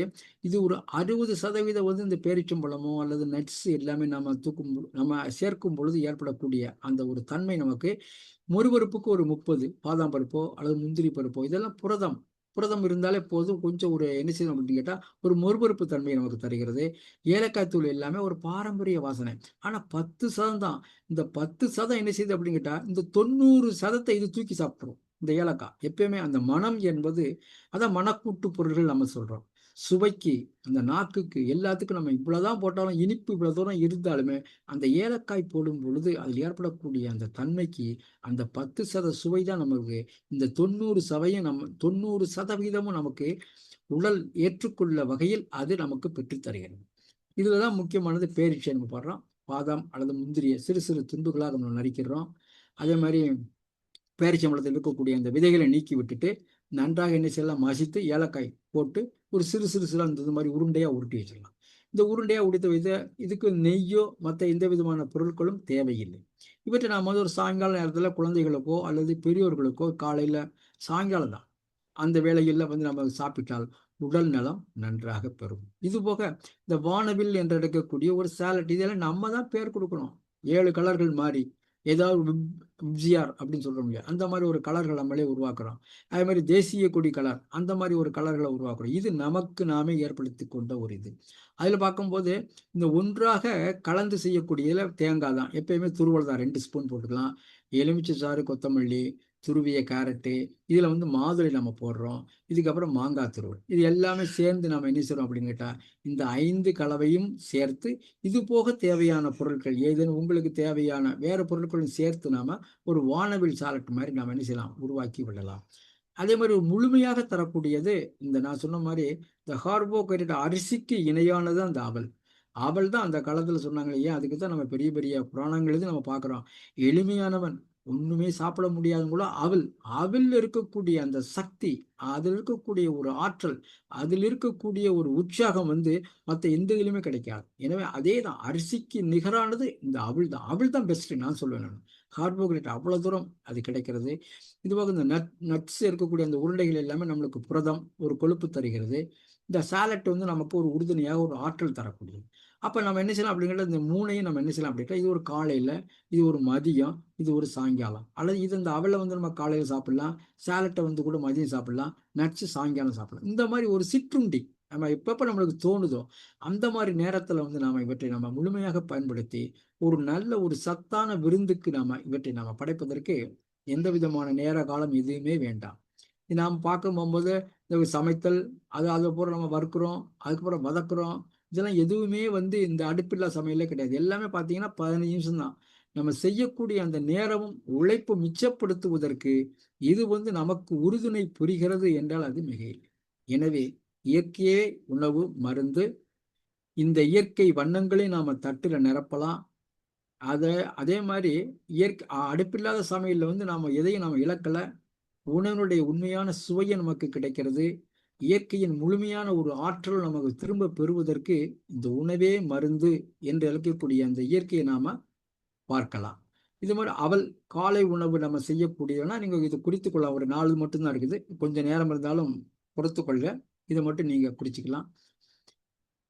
இது ஒரு 60% வந்து இந்த பேரிச்சம்பழமோ அல்லது நட்ஸ் எல்லாமே நம்ம சேர்க்கும் பொழுது ஏற்படக்கூடிய அந்த ஒரு தன்மை நமக்கு மொறுவறுப்புக்கு ஒரு 30 பாதாம் பருப்போ அல்லது முந்திரி பருப்போ இதெல்லாம் புரதம் புரதம் இருந்தாலே போதும். கொஞ்சம் ஒரு என்ன செய்யணும் அப்படின்னு கேட்டால் ஒரு மொறுபொறுப்பு தன்மையை நமக்கு தருகிறது. ஏலக்காய் தூள் எல்லாமே ஒரு பாரம்பரிய வாசனை. ஆனால் 10% தான். இந்த 10% என்ன செய்யுது அப்படின்னு கேட்டால் இந்த 90% இது தூக்கி சாப்பிட்றோம். இந்த ஏலக்காய் எப்பயுமே அந்த மனம் என்பது அதான் மனக்கூட்டு பொருள்கள் நம்ம சொல்றோம். சுவைக்கு, அந்த நாக்குக்கு, எல்லாத்துக்கும் நம்ம இவ்வளவுதான் போட்டாலும் இனிப்பு இவ்வளவு தூரம் இருந்தாலுமே அந்த ஏலக்காய் போடும் பொழுது அதில் ஏற்படக்கூடிய அந்த தன்மைக்கு அந்த 10% சுவை தான் நமக்கு இந்த 90% நமக்கு உடல் ஏற்றுக்கொள்ள வகையில் அது நமக்கு பெற்றுத்தருகிறது. இதுலதான் முக்கியமானது பேரீட்சை நம்ம போடுறோம். பாதாம் அல்லது முந்திரியை சிறு சிறு துண்டுகளாக நம்ம நறுக்கிறோம். அதே மாதிரி பேரிச்சம்பழத்தில் இருக்கக்கூடிய அந்த விதைகளை நீக்கி விட்டுட்டு நன்றாக என்ன செய்யலாம், மசித்து ஏலக்காய் போட்டு ஒரு சிறு சிறு சிறு அந்த மாதிரி உருண்டையாக உருட்டி வச்சிடலாம். இந்த உருண்டையாக உடைத்த வித இதுக்கு நெய்யோ மற்ற எந்த விதமான பொருட்களும் தேவையில்லை. இவற்றை நாம் வந்து ஒரு சாயங்கால நேரத்தில் குழந்தைகளுக்கோ அல்லது பெரியோர்களுக்கோ காலையில் சாயங்காலம் தான் அந்த வேளைகளில் வந்து நம்ம சாப்பிட்டால் உடல் நலம் நன்றாக பெறும். இது போக இந்த வானவில் என்று எடுக்கக்கூடிய ஒரு சாலட் இதெல்லாம் நம்ம தான் பேர் கொடுக்கணும். 7 கலர்கள் மாறி ஏதாவது விப்ஜிஆர் அப்படின்னு சொல்ல முடியாது, அந்த மாதிரி ஒரு கலர்கள் நம்மளே உருவாக்குறோம். அதே மாதிரி தேசிய கொடி கலர் அந்த மாதிரி ஒரு கலர்களை உருவாக்குறோம். இது நமக்கு நாமே ஏற்படுத்தி கொண்ட ஒரு இது. அதில் பார்க்கும்போது இந்த ஒன்றாக கலந்து செய்யக்கூடியதில் தேங்காய் தான் எப்பயுமே துருவல் தான் 2 ஸ்பூன் போட்டுக்கலாம். எலுமிச்சை சாறு, கொத்தமல்லி, துருவிய கேரட்டு, இதில் வந்து மாதுளை நம்ம போடுறோம். இதுக்கப்புறம் மாங்காய் துருவல், இது எல்லாமே சேர்ந்து நம்ம என்ன செய்கிறோம் அப்படின்னு கேட்டால் இந்த 5 கலவையும் சேர்த்து இது போக தேவையான பொருட்கள் ஏதேனும் உங்களுக்கு தேவையான வேறு பொருட்களும் சேர்த்து நாம ஒரு வானவில் சாலட் மாதிரி நாம் என்ன செய்யலாம், உருவாக்கி விடலாம். அதே மாதிரி ஒரு முழுமையாக தரக்கூடியது இந்த நான் சொன்ன மாதிரி இந்த கார்போஹைட்ரேட் அரிசிக்கு இணையானது அந்த அவல். அவள் தான் அந்த காலத்தில் சொன்னாங்க இல்லையா, அதுக்கு தான் நம்ம பெரிய பெரிய புராணங்கள் நம்ம பார்க்குறோம். எளிமையானவன் ஒண்ணுமே சாப்பிட முடியாதவங்கள அவல், அவல்ல இருக்கக்கூடிய அந்த சக்தி, அதில் இருக்கக்கூடிய ஒரு ஆற்றல், அதில் இருக்கக்கூடிய ஒரு உற்சாகம் வந்து மற்ற எந்த இதுலையுமே கிடைக்காது. எனவே அதே தான், அரிசிக்கு நிகரானது இந்த அவல் தான். அவல் தான் பெஸ்ட் நான் சொல்லுவேன். நான் கார்போஹைட்ரேட் அவ்வளவு தூரம் அது கிடைக்கிறது. இதுவாக இந்த நட்ஸ் இருக்கக்கூடிய அந்த உருண்டைகள் எல்லாமே நம்மளுக்கு புரதம், ஒரு கொழுப்பு தருகிறது. இந்த சாலட் வந்து நமக்கு ஒரு உறுதுணையாக ஒரு ஆற்றல் தரக்கூடியது. அப்ப நம்ம என்ன செய்யலாம் அப்படிங்கிறது, இந்த மூணையும் நம்ம என்ன செய்யலாம் அப்படின்னா, இது ஒரு காலையில, இது ஒரு மதியம், இது ஒரு சாயங்காலம், அல்லது இது இந்த அவலை வந்து நம்ம காலையில் சாப்பிடலாம், சேலட்டை வந்து கூட மதியம் சாப்பிடலாம், நட்ஸ் சாயங்காலம் சாப்பிடலாம். இந்த மாதிரி ஒரு சிற்றுண்டி நம்ம எப்பப்ப நம்மளுக்கு தோணுதோ அந்த மாதிரி நேரத்துல வந்து நாம இவற்றை நம்ம முழுமையாக பயன்படுத்தி ஒரு நல்ல ஒரு சத்தான விருந்துக்கு நாம இவற்றை நாம படைப்பதற்கு எந்த விதமான நேர காலம் எதுவுமே வேண்டாம். இது நாம் பார்க்கும் போகும்போது இந்த சமைத்தல், அதை பூரா நம்ம வறுக்கிறோம், அதுக்கப்புறம் வதக்குறோம், இதெல்லாம் எதுவுமே வந்து இந்த அடுப்பில்லா சமையலே கிடையாது. எல்லாமே பார்த்தீங்கன்னா 15 நிமிஷம் தான். நம்ம செய்யக்கூடிய அந்த நேரமும் உழைப்பு மிச்சப்படுத்துவதற்கு இது வந்து நமக்கு உறுதுணை புரிகிறது என்றால் அது மிகையில்லை. எனவே இயற்கையே உணவு மருந்து. இந்த இயற்கை வண்ணங்களை நாம தட்டுல நிரப்பலாம். அதே மாதிரி அடுப்பில்லாத சமையல்ல வந்து நாம எதையும் நாம இழக்கல. உணவினுடைய உண்மையான சுவையை நமக்கு கிடைக்கிறது. இயற்கையின் முழுமையான ஒரு ஆற்றல் நமக்கு திரும்ப பெறுவதற்கு இந்த உணவே மருந்து என்று அழைக்கக்கூடிய அந்த இயற்கையை நாம பார்க்கலாம். இது மாதிரி அவல் காலை உணவு நம்ம செய்யக்கூடியதுன்னா நீங்க இது குறித்து கொள்ளலாம். ஒரு 4 மட்டும்தான் இருக்குது, கொஞ்சம் நேரம் இருந்தாலும் பொறுத்து கொள்க. இதை மட்டும் நீங்க குறிச்சுக்கலாம்.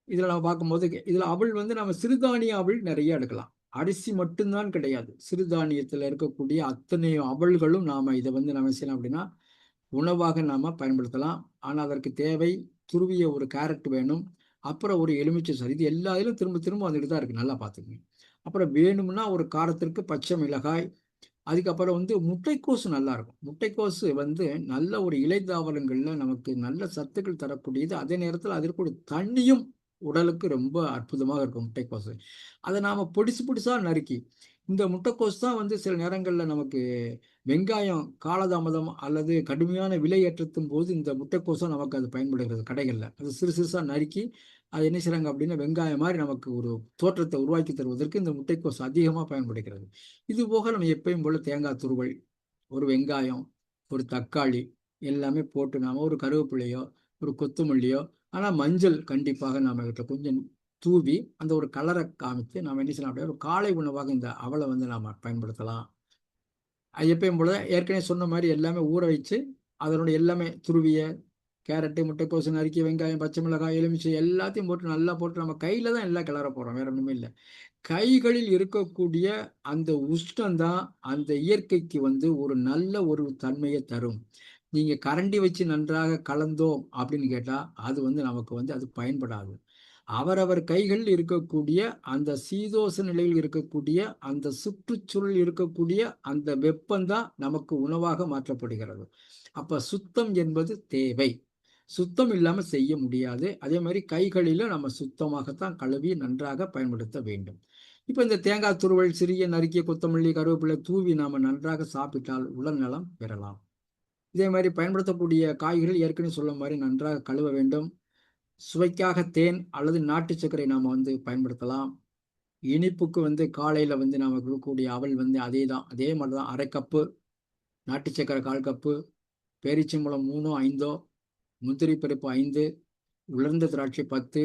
இதுல நம்ம பார்க்கும்போது இதுல அவல் வந்து நம்ம சிறுதானிய அவல் நிறைய எடுக்கலாம். அரிசி மட்டும்தான் கிடையாது, சிறுதானியத்துல இருக்கக்கூடிய அத்தனை அவல்களும் நாம இதை வந்து நம்ம செய்யலாம் அப்படின்னா உணவாக நாம பயன்படுத்தலாம். ஆனா அதற்கு தேவை துருவிய ஒரு கேரட் வேணும், அப்புறம் ஒரு எலுமிச்சை சாறு. இது எல்லா இதிலும் திரும்ப திரும்ப வந்துட்டு தான் இருக்கு, நல்லா பார்த்துக்கங்க. அப்புறம் வேணும்னா ஒரு காரத்திற்கு பச்சை மிளகாய், அதுக்கப்புறம் வந்து முட்டைக்கோசு நல்லா இருக்கும். முட்டைக்கோசு வந்து நல்ல ஒரு இலை தாவரங்கள்ல நமக்கு நல்ல சத்துக்கள் தரக்கூடியது. அதே நேரத்தில் அதற்கு ஒரு தண்ணியும் உடலுக்கு ரொம்ப அற்புதமாக இருக்கும் முட்டைக்கோசு. அதை நாம பொடிசு பொடிசா நறுக்கி, இந்த முட்டைக்கோஸ் தான் வந்து சில நேரங்களில் நமக்கு வெங்காயம் காலதாமதம் அல்லது கடுமையான விலை ஏற்றத்தும் போது இந்த முட்டைக்கோஸும் நமக்கு அது பயன்படுகிறது கடைகளில். அது சிறு சிறுசாக நறுக்கி அது என்ன செய்கிறாங்க அப்படின்னா வெங்காயம் மாதிரி நமக்கு ஒரு தோற்றத்தை உருவாக்கி தருவதற்கு இந்த முட்டைக்கோஸ் அதிகமாக பயன்படுகிறது. இது போக நம்ம எப்பயும் போல தேங்காய் துருவல், ஒரு வெங்காயம், ஒரு தக்காளி எல்லாமே போட்டு நாம ஒரு கருவேப்பிலையோ ஒரு கொத்தமல்லியோ, ஆனால் மஞ்சள் கண்டிப்பாக நாம வீட்டில் கொஞ்சம் தூவி அந்த ஒரு கலரை காமித்து நாம் என்ன செய்யலாம் அப்படின்னா ஒரு காலை உணவாக இந்த அவலை வந்து நாம் பயன்படுத்தலாம். அது எப்பயும் போல ஏற்கனவே சொன்ன மாதிரி எல்லாமே ஊற வச்சு அதனுடைய எல்லாமே துருவிய கேரட்டு, முட்டைக்கோசு நறுக்கி, வெங்காயம், பச்சை மிளகாய், எலுமிச்சை எல்லாத்தையும் போட்டு நல்லா போட்டு நம்ம கையில தான் எல்லாம் கிளற போறோம், வேற ஒன்றுமே இல்லை. கைகளில் இருக்கக்கூடிய அந்த உஷ்ணம் தான் அந்த இயற்கைக்கு வந்து ஒரு நல்ல ஒரு தன்மையை தரும். நீங்க கரண்டி வச்சு நன்றாக கலந்தோம் அப்படின்னு கேட்டா அது வந்து நமக்கு வந்து அது பயன்படாது. அவரவர் கைகளில் இருக்கக்கூடிய அந்த சீதோச நிலையில் இருக்கக்கூடிய அந்த சுற்றுச்சூழல் இருக்கக்கூடிய அந்த வெப்பம்தான் நமக்கு உணவாக மாற்றப்படுகிறது. அப்ப சுத்தம் என்பது தேவை. சுத்தம் இல்லாம செய்ய முடியாது. அதே மாதிரி கைகளில நம்ம சுத்தமாகத்தான் கழுவி நன்றாக பயன்படுத்த வேண்டும். இப்ப இந்த தேங்காய் துருவல், சிறிய நறுக்கிய கொத்தமல்லி, கருவேப்பிலை தூவி நாம நன்றாக சாப்பிட்டால் உடல் நலம் பெறலாம். இதே மாதிரி பயன்படுத்தக்கூடிய காய்கறிகள் ஏற்கனவே சொல்ல மாதிரி நன்றாக கழுவ வேண்டும். சுவைக்காக தேன் அல்லது நாட்டு சர்க்கரை நாம வந்து பயன்படுத்தலாம். இனிப்புக்கு வந்து காலையில வந்து நாம கொடுக்கக்கூடிய அவல் வந்து அதே மாதிரிதான் 1/2 கப்பு, நாட்டு சர்க்கரை 1/4 கப்பு, பேரிச்சம்பழம் 3 5, முந்திரி பருப்பு 5, உலர்ந்த திராட்சை 10,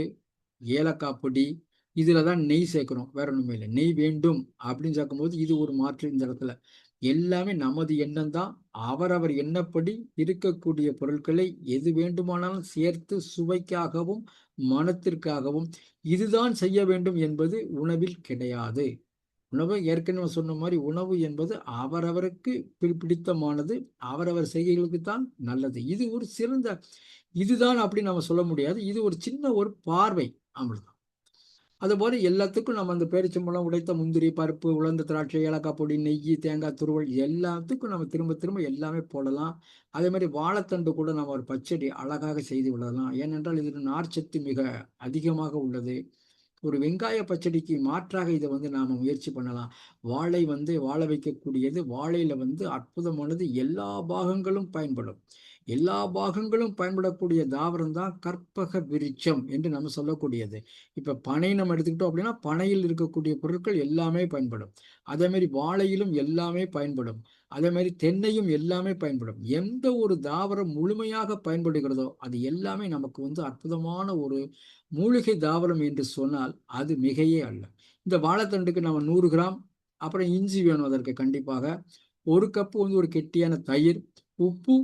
ஏலக்காய் பொடி. இதுல தான் நெய் சேர்க்கிறோம், வேற ஒண்ணுமே இல்லை. நெய் வேண்டும் அப்படின்னு சேர்க்கும்போது இது ஒரு மாற்று. இந்த இடத்துல எல்லாமே நமது எண்ணம் தான். அவரவர் எண்ணப்படி இருக்கக்கூடிய பொருட்களை எது வேண்டுமானாலும் சேர்த்து சுவைக்காகவும் மனத்திற்காகவும் இதுதான் செய்ய வேண்டும் என்பது உணவில் கிடையாது. உணவு ஏற்கனவே சொன்ன மாதிரி உணவு என்பது அவரவருக்கு பிடித்தமானது, அவரவர் செய்கைகளுக்கு தான் நல்லது. இது ஒரு சிறந்த இதுதான் அப்படின்னு நம்ம சொல்ல முடியாது. இது ஒரு சின்ன ஒரு பார்வை, அவ்வளவுதான். அதுபோல எல்லாத்துக்கும் நம்ம அந்த பேரிச்சம்பழம், உடைத்த முந்திரி பருப்பு, உலர்ந்த திராட்சை, ஏலக்காய் பொடி, நெய், தேங்காய் துருவல் எல்லாத்துக்கும் நம்ம திரும்ப திரும்ப எல்லாமே போடலாம். அதே மாதிரி வாழைத்தண்டு கூட நம்ம ஒரு பச்சடி அழகாக செய்து விடலாம். ஏனென்றால் இதில் நார்ச்சத்து மிக அதிகமாக உள்ளது. ஒரு வெங்காய பச்சடிக்கு மாற்றாக இதை வந்து நாம முயற்சி பண்ணலாம். வாழை வந்து வாழ வைக்கக்கூடியது. வாழையில வந்து அற்புதமானது, எல்லா பாகங்களும் பயன்படும். எல்லா பாகங்களும் பயன்படக்கூடிய தாவரம் தான் கற்பக விருட்சம் என்று நம்ம சொல்லக்கூடியது. இப்ப பனை நம்ம எடுத்துக்கிட்டோம் அப்படின்னா பனையில் இருக்கக்கூடிய பொருட்கள் எல்லாமே பயன்படும். அதே மாதிரி வாழையிலும் எல்லாமே பயன்படும். அதே மாதிரி தென்னையும் எல்லாமே பயன்படும். எந்த ஒரு தாவரம் முழுமையாக பயன்படுகிறதோ அது எல்லாமே நமக்கு வந்து அற்புதமான ஒரு மூலிகை தாவரம் என்று சொன்னால் அது மிகையே அல்ல. இந்த வாழைத்தண்டுக்கு நம்ம 100 கிராம், அப்புறம் இஞ்சி வேணும் அதற்கு கண்டிப்பாக, 1 கப்பு வந்து ஒரு கெட்டியான தயிர், உப்பு,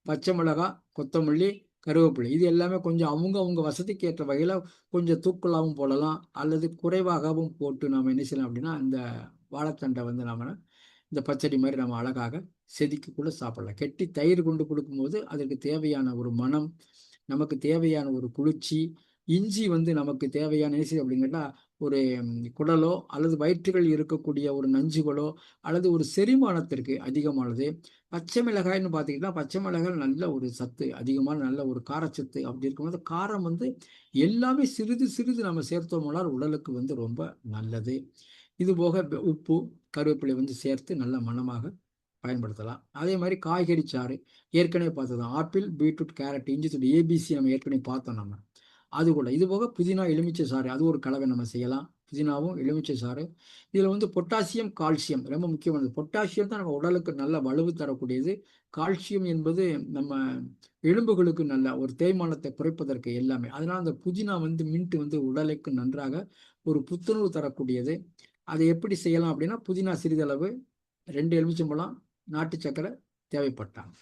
பச்சை மிளகாய், கொத்தமல்லி, கருவேப்பிலை, இது எல்லாமே கொஞ்சம் அவங்க வசதிக்கு ஏற்ற வகையில் கொஞ்சம் தூக்கலாகவும் போடலாம், அல்லது குறைவாகவும் போட்டு நாம் என்ன செய்யலாம் அப்படின்னா இந்த வாழைத்தண்டை வந்து நாம இந்த பச்சடி மாதிரி நம்ம அழகாக செதுக்கி கூட சாப்பிடலாம். கெட்டி தயிர் கொண்டு கொடுக்கும்போது அதற்கு தேவையான ஒரு மனம், நமக்கு தேவையான ஒரு குளிர்ச்சி, இஞ்சி வந்து நமக்கு தேவையான என்ன அப்படின்னா ஒரு குடலோ அல்லது வயிற்றுகள் இருக்கக்கூடிய ஒரு நஞ்சுகளோ அல்லது ஒரு செரிமானத்திற்கு அதிகமானது. பச்சை மிளகாய்னு பார்த்தீங்கன்னா பச்சை மிளகாய் நல்ல ஒரு சத்து அதிகமான நல்ல ஒரு காரச்சத்து. அப்படி இருக்கும்போது காரம் வந்து எல்லாமே சிறிது சிறிது நம்ம சேர்த்தோம்னால் உடலுக்கு வந்து ரொம்ப நல்லது. இது போக உப்பு, கருவேப்பிலை வந்து சேர்த்து நல்ல மணமாக பயன்படுத்தலாம். அதே மாதிரி காய்கறி சாறு ஏற்கனவே பார்த்ததான், ஆப்பிள், பீட்ரூட், கேரட், இஞ்சி தூள், ஏபிசி நம்ம ஏற்கனவே பார்த்தோம் நம்ம. அது கூட இது போக புதினா, எலுமிச்சை சாறு, அது ஒரு கலவை நம்ம செய்யலாம். புதினாவும் எலுமிச்சை சாறு. இதில் வந்து பொட்டாசியம், கால்சியம் ரொம்ப முக்கியமானது. பொட்டாசியம் தான் நம்ம உடலுக்கு நல்ல வலுவு தரக்கூடியது. கால்சியம் என்பது நம்ம எலும்புகளுக்கு நல்ல ஒரு தேய்மானத்தை குறைப்பதற்கு எல்லாமே. அதனால் அந்த புதினா வந்து மின்ட் வந்து உடலுக்கு நன்றாக ஒரு புத்துணர்வு தரக்கூடியது. அதை எப்படி செய்யலாம் அப்படின்னா புதினா சிறிதளவு, 2 எலுமிச்சம்பழம், நாட்டு சக்கரை தேவைப்பட்டாங்க.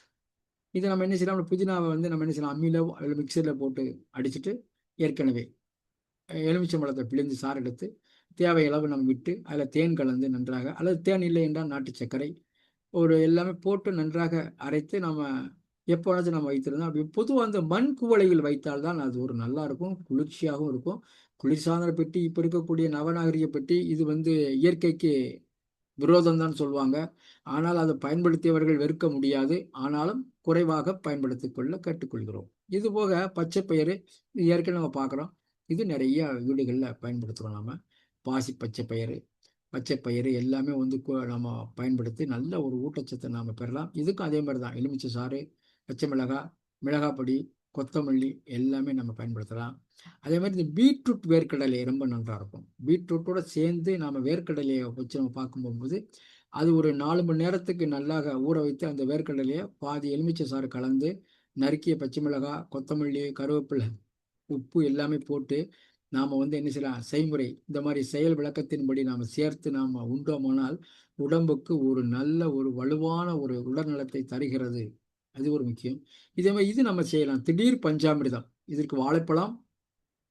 இதை நம்ம என்ன செய்யலாம், புதினாவை வந்து நம்ம என்ன செய்யலாம், அம்மியில மிக்சரில் போட்டு அடிச்சுட்டு ஏற்கனவே எலுமிச்சம்பழத்தை பிழிந்து சாறு எடுத்து தேவையளவு நம்ம விட்டு அதில் தேன் கலந்து நன்றாக, அல்லது தேன் இல்லை என்றால் நாட்டு சர்க்கரை ஒரு எல்லாமே போட்டு நன்றாக அரைத்து நம்ம எப்போனாச்சும் நம்ம வைத்திருந்தோம். அப்படி பொதுவாக அந்த மண் குவளையில் வைத்தால்தான் அது ஒரு நல்லா இருக்கும், குளிர்ச்சியாகவும் இருக்கும். குளிர்சாதன பெட்டி இப்போ இருக்கக்கூடிய நவநாகரிக பெட்டி இது வந்து இயற்கைக்கு விரோதம் தான் சொல்லுவாங்க. ஆனால் அதை பயன்படுத்தியவர்கள் வெறுக்க முடியாது. ஆனாலும் குறைவாக பயன்படுத்திக் கொள்ள கேட்டுக்கொள்கிறோம். இது போக பச்சை பயிறு ஏற்கனவே நம்ம பார்க்குறோம். இது நிறைய வீடுகளில் பயன்படுத்துகிறோம். நம்ம பாசி பச்சை பயிறு எல்லாமே வந்து நம்ம பயன்படுத்தி நல்ல ஒரு ஊட்டச்சத்தை நாம் பெறலாம். இதுக்கும் அதே மாதிரி தான் எலுமிச்சை சாறு, பச்சை மிளகாய், மிளகாப்பொடி, கொத்தமல்லி எல்லாமே நம்ம பயன்படுத்தலாம். அதே மாதிரி இந்த பீட்ரூட் வேர்க்கடலை ரொம்ப நன்றாக இருக்கும். பீட்ரூட்டோட சேர்ந்து நம்ம வேர்க்கடலையை வச்சு நம்ம பார்க்கும்போது அது ஒரு 4 மணி நேரத்துக்கு நல்லாக ஊற வைத்து அந்த வேர்க்கடலையை பாதி எலுமிச்சை சாறு கலந்து நறுக்கிய பச்சை மிளகாய், கொத்தமல்லி, கருவேப்பிலை, உப்பு எல்லாமே போட்டு நாம் வந்து என்ன செய்யலாம், செய்முறை இந்த மாதிரி செயல் விளக்கத்தின்படி நாம் சேர்த்து நாம் உண்டோமானால் உடம்புக்கு ஒரு நல்ல ஒரு வலுவான ஒரு உடல்நலத்தை தருகிறது. அது ஒரு முக்கியம். இதே மாதிரி இது நம்ம செய்யலாம். திடீர் பஞ்சாமிர்தம். இதற்கு வாழைப்பழம்,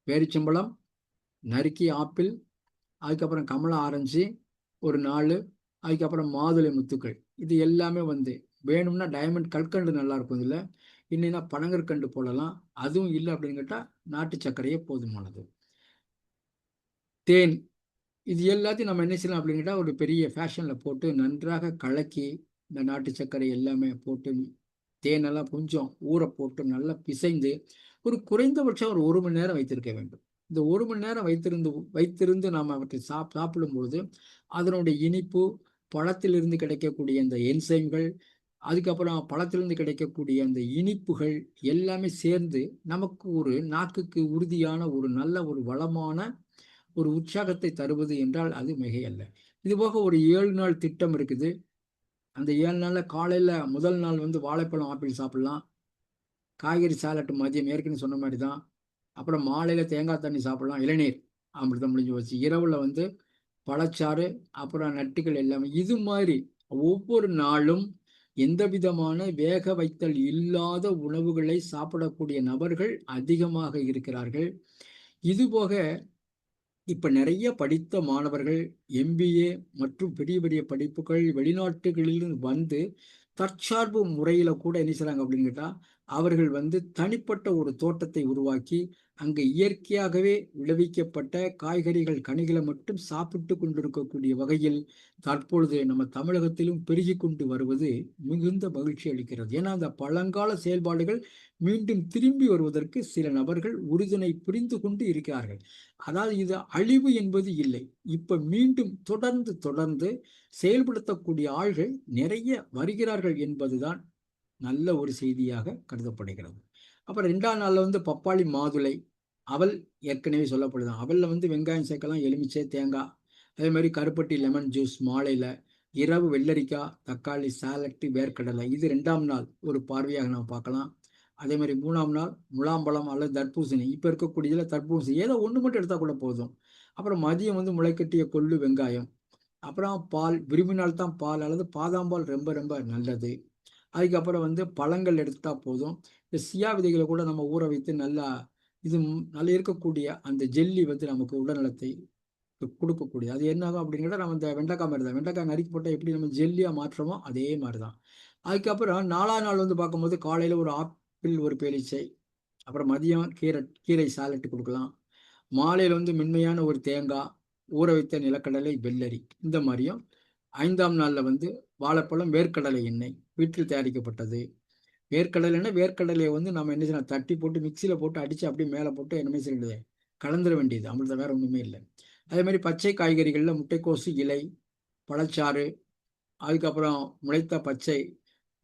பேரிச்சம்பழம், நறுக்கி ஆப்பிள், அதுக்கப்புறம் கமலா ஆரஞ்சு ஒரு 4, அதுக்கப்புறம் மாதுளை முத்துக்கள், இது எல்லாமே வந்து வேணும்னா டைமண்ட் கற்கண்டு நல்லா இருக்கும். இதில் இல்லைன்னா பனங்கற்கண்டு போடலாம். அதுவும் இல்லை அப்படின்னு கேட்டால் நாட்டு சர்க்கரையே போதுமானது. தேன், இது எல்லாத்தையும் நம்ம என்ன செய்யலாம் அப்படின்னு கேட்டால் ஒரு பெரிய ஃபேஷனில் போட்டு நன்றாக கலக்கி இந்த நாட்டு சர்க்கரை எல்லாமே போட்டு தேனெல்லாம் கொஞ்சம் ஊற போட்டு நல்லா பிசைந்து ஒரு குறைந்தபட்சம் ஒரு மணி நேரம் வைத்திருக்க வேண்டும். இந்த 1 மணி நேரம் வைத்திருந்து நாம் அவற்றை சாப்பிடும் பொழுது அதனுடைய இனிப்பு, பழத்திலிருந்து கிடைக்கக்கூடிய இந்த என்சைம்கள், அதுக்கப்புறம் பழத்திலிருந்து கிடைக்கக்கூடிய அந்த இனிப்புகள் எல்லாமே சேர்ந்து நமக்கு ஒரு நாக்குக்கு உறுதியான ஒரு நல்ல ஒரு வளமான ஒரு உற்சாகத்தை தருவது என்றால் அது மிகையல்ல. இதுபோக ஒரு 7 நாள் திட்டம் இருக்குது. அந்த 7 நாளில் காலையில் முதல் நாள் வந்து வாழைப்பழம், ஆப்பிள் சாப்பிடலாம். காய்கறி சாலட் மதியம் ஏற்கனவே சொன்ன மாதிரி தான். அப்புறம் மாலையில் தேங்காய் தண்ணி சாப்பிடலாம், இளநீர் அமிர்தம் முடிஞ்சு வச்சு. இரவில் வந்து பழச்சாறு, அப்புறம் நட்டுகள் எல்லாமே. இது மாதிரி ஒவ்வொரு நாளும் எந்த விதமான வேக வைத்தல் இல்லாத உணவுகளை சாப்பிடக்கூடிய நபர்கள் அதிகமாக இருக்கிறார்கள். இதுபோக இப்ப நிறைய படித்த மாணவர்கள் எம்பிஏ மற்றும் பெரிய பெரிய படிப்புகள் வெளிநாட்டுகளில் வந்து தற்சார்பு முறையில கூட என்ன செய்றாங்க அப்படின்னு கேட்டா அவர்கள் வந்து தனிப்பட்ட ஒரு தோட்டத்தை உருவாக்கி அங்க இயற்கையாகவே விளைவிக்கப்பட்ட காய்கறிகள், கனிகளை மட்டும் சாப்பிட்டு கொண்டிருக்கக்கூடிய வகையில் தற்பொழுது நம்ம தமிழகத்திலும் பெருகி கொண்டு வருவது மிகுந்த மகிழ்ச்சி அளிக்கிறது. ஏன்னா அந்த பழங்கால செயல்பாடுகள் மீண்டும் திரும்பி வருவதற்கு சில நபர்கள் உறுதுணை புரிந்து கொண்டு இருக்கிறார்கள். அதாவது இது அழிவு என்பது இல்லை. இப்ப மீண்டும் தொடர்ந்து செயல்படுத்தக்கூடிய ஆள்கள் நிறைய வருகிறார்கள் என்பதுதான் நல்ல ஒரு செய்தியாக கருதப்படுகிறது. அப்புறம் 2ஆம் நாள்ல வந்து பப்பாளி, மாதுளை, அவல் ஏற்கனவே சொல்லப்படுது. அவல்ல வந்து வெங்காயம் சேர்க்கலாம், எலுமிச்சை, தேங்காய். அதே மாதிரி கருப்பட்டி, லெமன் ஜூஸ் மாலையில. இரவு வெள்ளரிக்காய், தக்காளி, சாலட்டு, வேர்க்கடலை. இது 2ஆம் நாள் ஒரு பார்வையாக நம்ம பார்க்கலாம். அதே மாதிரி 3ஆம் நாள் முலாம்பழம் அல்லது தர்பூசணி. இப்போ இருக்கக்கூடியதுல தர்பூசணி ஏதோ ஒன்று மட்டும் எடுத்தால் கூட போதும். அப்புறம் மதியம் வந்து முளைக்கட்டிய கொள்ளு, வெங்காயம். அப்புறம் பால், விரும்பினால்தான் பால் அல்லது பாதாம் பால் ரொம்ப ரொம்ப நல்லது. அதுக்கப்புறம் வந்து பழங்கள் எடுத்தா போதும். இந்த சியா விதைகளை கூட நம்ம ஊற வைத்து நல்லா இது நல்லா இருக்கக்கூடிய அந்த ஜெல்லி வந்து நமக்கு உடல்நலத்தை கொடுக்கக்கூடிய அது என்னாகும் அப்படிங்கிறத நம்ம இந்த வெண்டைக்காய் மாதிரி தான். வெண்டைக்காய் நறுக்கி போட்டால் எப்படி நம்ம ஜெல்லியாக மாற்றுறோமோ அதே மாதிரி தான். அதுக்கப்புறம் 4ஆம் நாள் வந்து பார்க்கும்போது காலையில் ஒரு ஆப்பிள், ஒரு பேரீச்சை. அப்புறம் மதியம் கீரை சாலட்டு கொடுக்கலாம். மாலையில் வந்து மென்மையான ஒரு தேங்காய், ஊற வைத்த நிலக்கடலை, வெள்ளரி. இந்த மாதிரியும் 5ஆம் நாளில் வந்து வாழைப்பழம், வேர்க்கடலை எண்ணெய் வீட்டில் தயாரிக்கப்பட்டது. வேர்க்கடலைன்னா வேர்க்கடலையை வந்து நம்ம என்ன செய்யணும், தட்டி போட்டு மிக்சியில் போட்டு அடித்து அப்படியே மேலே போட்டு என்னமே செய்யறது, கலந்துட வேண்டியது. அமிர்தம் வேற ஒன்றுமே இல்லை. அதே மாதிரி பச்சை காய்கறிகளில் முட்டைக்கோசு இலை, பழச்சாறு, அதுக்கப்புறம் முளைத்த பச்சை,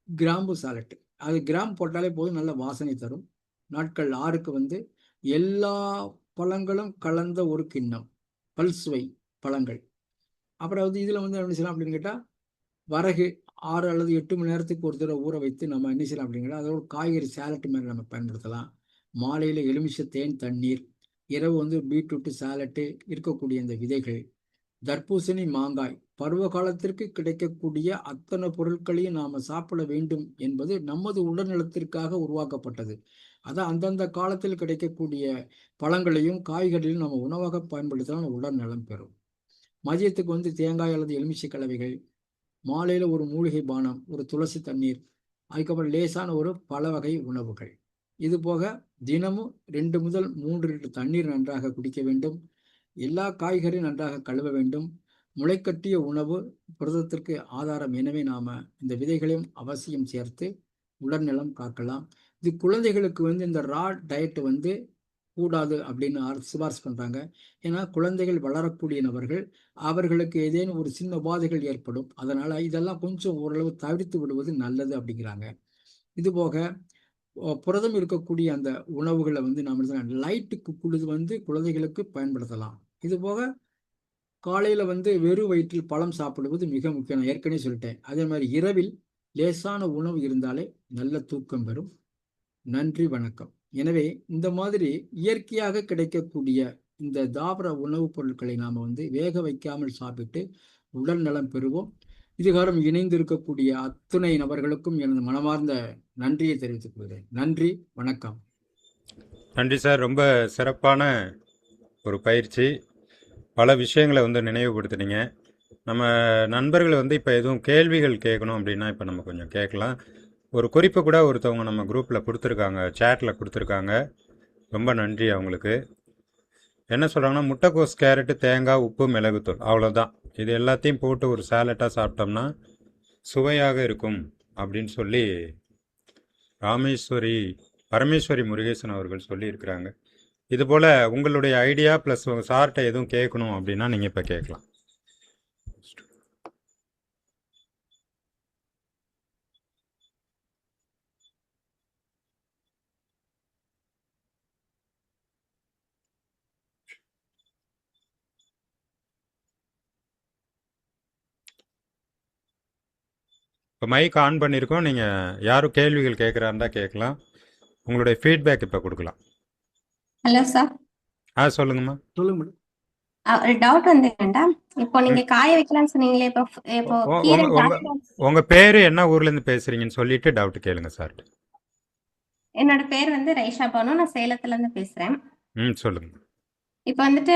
கிராம்பு சாலட்டு. அது கிராம்பு போட்டாலே போதும், நல்ல வாசனை தரும். நாட்கள் 6க்கு வந்து எல்லா பழங்களும் கலந்த ஒரு கிண்ணம், பல்சுவை பழங்கள். அப்புறம் வந்து இதில் வந்து என்ன செய்யலாம் அப்படின்னு கேட்டால், வரகு 6 அல்லது 8 மணி நேரத்துக்கு ஒரு தடவை ஊற வைத்து நம்ம என்ன செய்யலாம் அப்படிங்கிற அதோட காய்கறி சாலட் மாதிரி நம்ம பயன்படுத்தலாம். மாலையில் எலுமிச்சை, தேன், தண்ணீர். இரவு வந்து பீட்ரூட்டு சாலட்டு இருக்கக்கூடிய இந்த விதைகள். தர்பூசணி, மாங்காய். பருவ காலத்திற்கு கிடைக்கக்கூடிய அத்தனை பொருட்களையும் நாம் சாப்பிட வேண்டும் என்பது நமது உடல்நலத்திற்காக உருவாக்கப்பட்டது. அதான் அந்தந்த காலத்தில் கிடைக்கக்கூடிய பழங்களையும் காய்கறிகளையும் நம்ம உணவாக பயன்படுத்தினால் உடல் நலம் பெறும். மதியத்துக்கு வந்து தேங்காய் அல்லது எலுமிச்சை கலவைகள். மாலையில் ஒரு மூலிகை பானம், ஒரு துளசி தண்ணீர். அதுக்கப்புறம் லேசான ஒரு பல வகை உணவுகள். இது போக தினமும் 2 முதல் 3 லிட்டர் தண்ணீர் நன்றாக குடிக்க வேண்டும். எல்லா காய்கறியும் நன்றாக கழுவ வேண்டும். முளைக்கட்டிய உணவு புரதத்திற்கு ஆதாரம். எனவே நாம இந்த விதைகளையும் அவசியம் சேர்த்து உடல்நலம் காக்கலாம். இது குழந்தைகளுக்கு வந்து இந்த ரா டயட் வந்து கூடாது அப்படின்னு சிபாரிசு பண்றாங்க. ஏன்னா குழந்தைகள் வளரக்கூடிய நபர்கள், அவர்களுக்கு ஏதேனும் ஒரு சின்ன உபாதைகள் ஏற்படும். அதனால இதெல்லாம் கொஞ்சம் ஓரளவு தவிர்த்து விடுவது நல்லது அப்படிங்கிறாங்க. இது போக புரதம் இருக்கக்கூடிய அந்த உணவுகளை வந்து நம்ம லைட்டுக்கு குழுது வந்து குழந்தைகளுக்கு பயன்படுத்தலாம். இது போக காலையில் வந்து வெறும் வயிற்றில் பழம் சாப்பிடுவது மிக முக்கியம். நான் ஏற்கனவே சொல்லிட்டேன். அதே மாதிரி இரவில் லேசான உணவு இருந்தாலே நல்ல தூக்கம் பெறும். நன்றி, வணக்கம். எனவே இந்த மாதிரி இயற்கையாக கிடைக்கக்கூடிய இந்த தாவர உணவுப் பொருட்களை நாம் வந்து வேக வைக்காமல் சாப்பிட்டு உடல் நலம் பெறுவோம். இதுகாரம் இணைந்து இருக்கக்கூடிய அத்துணை நபர்களுக்கும் எனது மனமார்ந்த நன்றியை தெரிவித்துக் கொள்கிறேன். நன்றி, வணக்கம். நன்றி சார். ரொம்ப சிறப்பான ஒரு பயிற்சி. பல விஷயங்களை வந்து நினைவுபடுத்துனீங்க. நம்ம நண்பர்கள் வந்து இப்போ எதுவும் கேள்விகள் கேட்கணும் அப்படின்னா இப்போ நம்ம கொஞ்சம் கேட்கலாம். ஒரு குறிப்பு கூட ஒருத்தவங்க நம்ம குரூப்பில் கொடுத்துருக்காங்க, சேட்டில் கொடுத்துருக்காங்க. ரொம்ப நன்றி அவங்களுக்கு. என்ன சொல்கிறாங்கன்னா, முட்டைக்கோஸ், கேரட்டு, தேங்காய், உப்பு, மிளகுத்தூள், அவ்வளோதான். இது எல்லாத்தையும் போட்டு ஒரு சாலட்டாக சாப்பிட்டோம்னா சுவையாக இருக்கும் அப்படின்னு சொல்லி பரமேஸ்வரி முருகேசன் அவர்கள் சொல்லியிருக்கிறாங்க. இது போல் உங்களுடைய ஐடியா ப்ளஸ் உங்கள் சார்கிட்ட எதுவும் கேட்கணும் அப்படின்னா நீங்கள் இப்போ கேட்கலாம். இப்போ மைக் ஆன் பண்ணியிருக்கோம். நீங்கள் யாரும் கேள்விகள் கேட்குறாருந்தா கேட்கலாம். உங்களுடைய ஃபீட்பேக் இப்போ கொடுக்கலாம். Hello sir. சொல்லுங்கம்மா. சொல்லுங்க மேடம். ஒரு டவுட் வந்து வேண்டாம். இப்போ நீங்க காய வைக்கலாம்னு சொன்னீங்களே, இப்போ கீரை உங்க பேரு என்ன ஊர்ல இருந்து பேசுறீங்கன்னு சொல்லிட்டு டவுட் கேளுங்க சார். என்னோட பேர் வந்து ரைஷா பானு. நான் சேலத்துல இருந்து பேசுறேன். சொல்லுங்க. இப்போ வந்துட்டு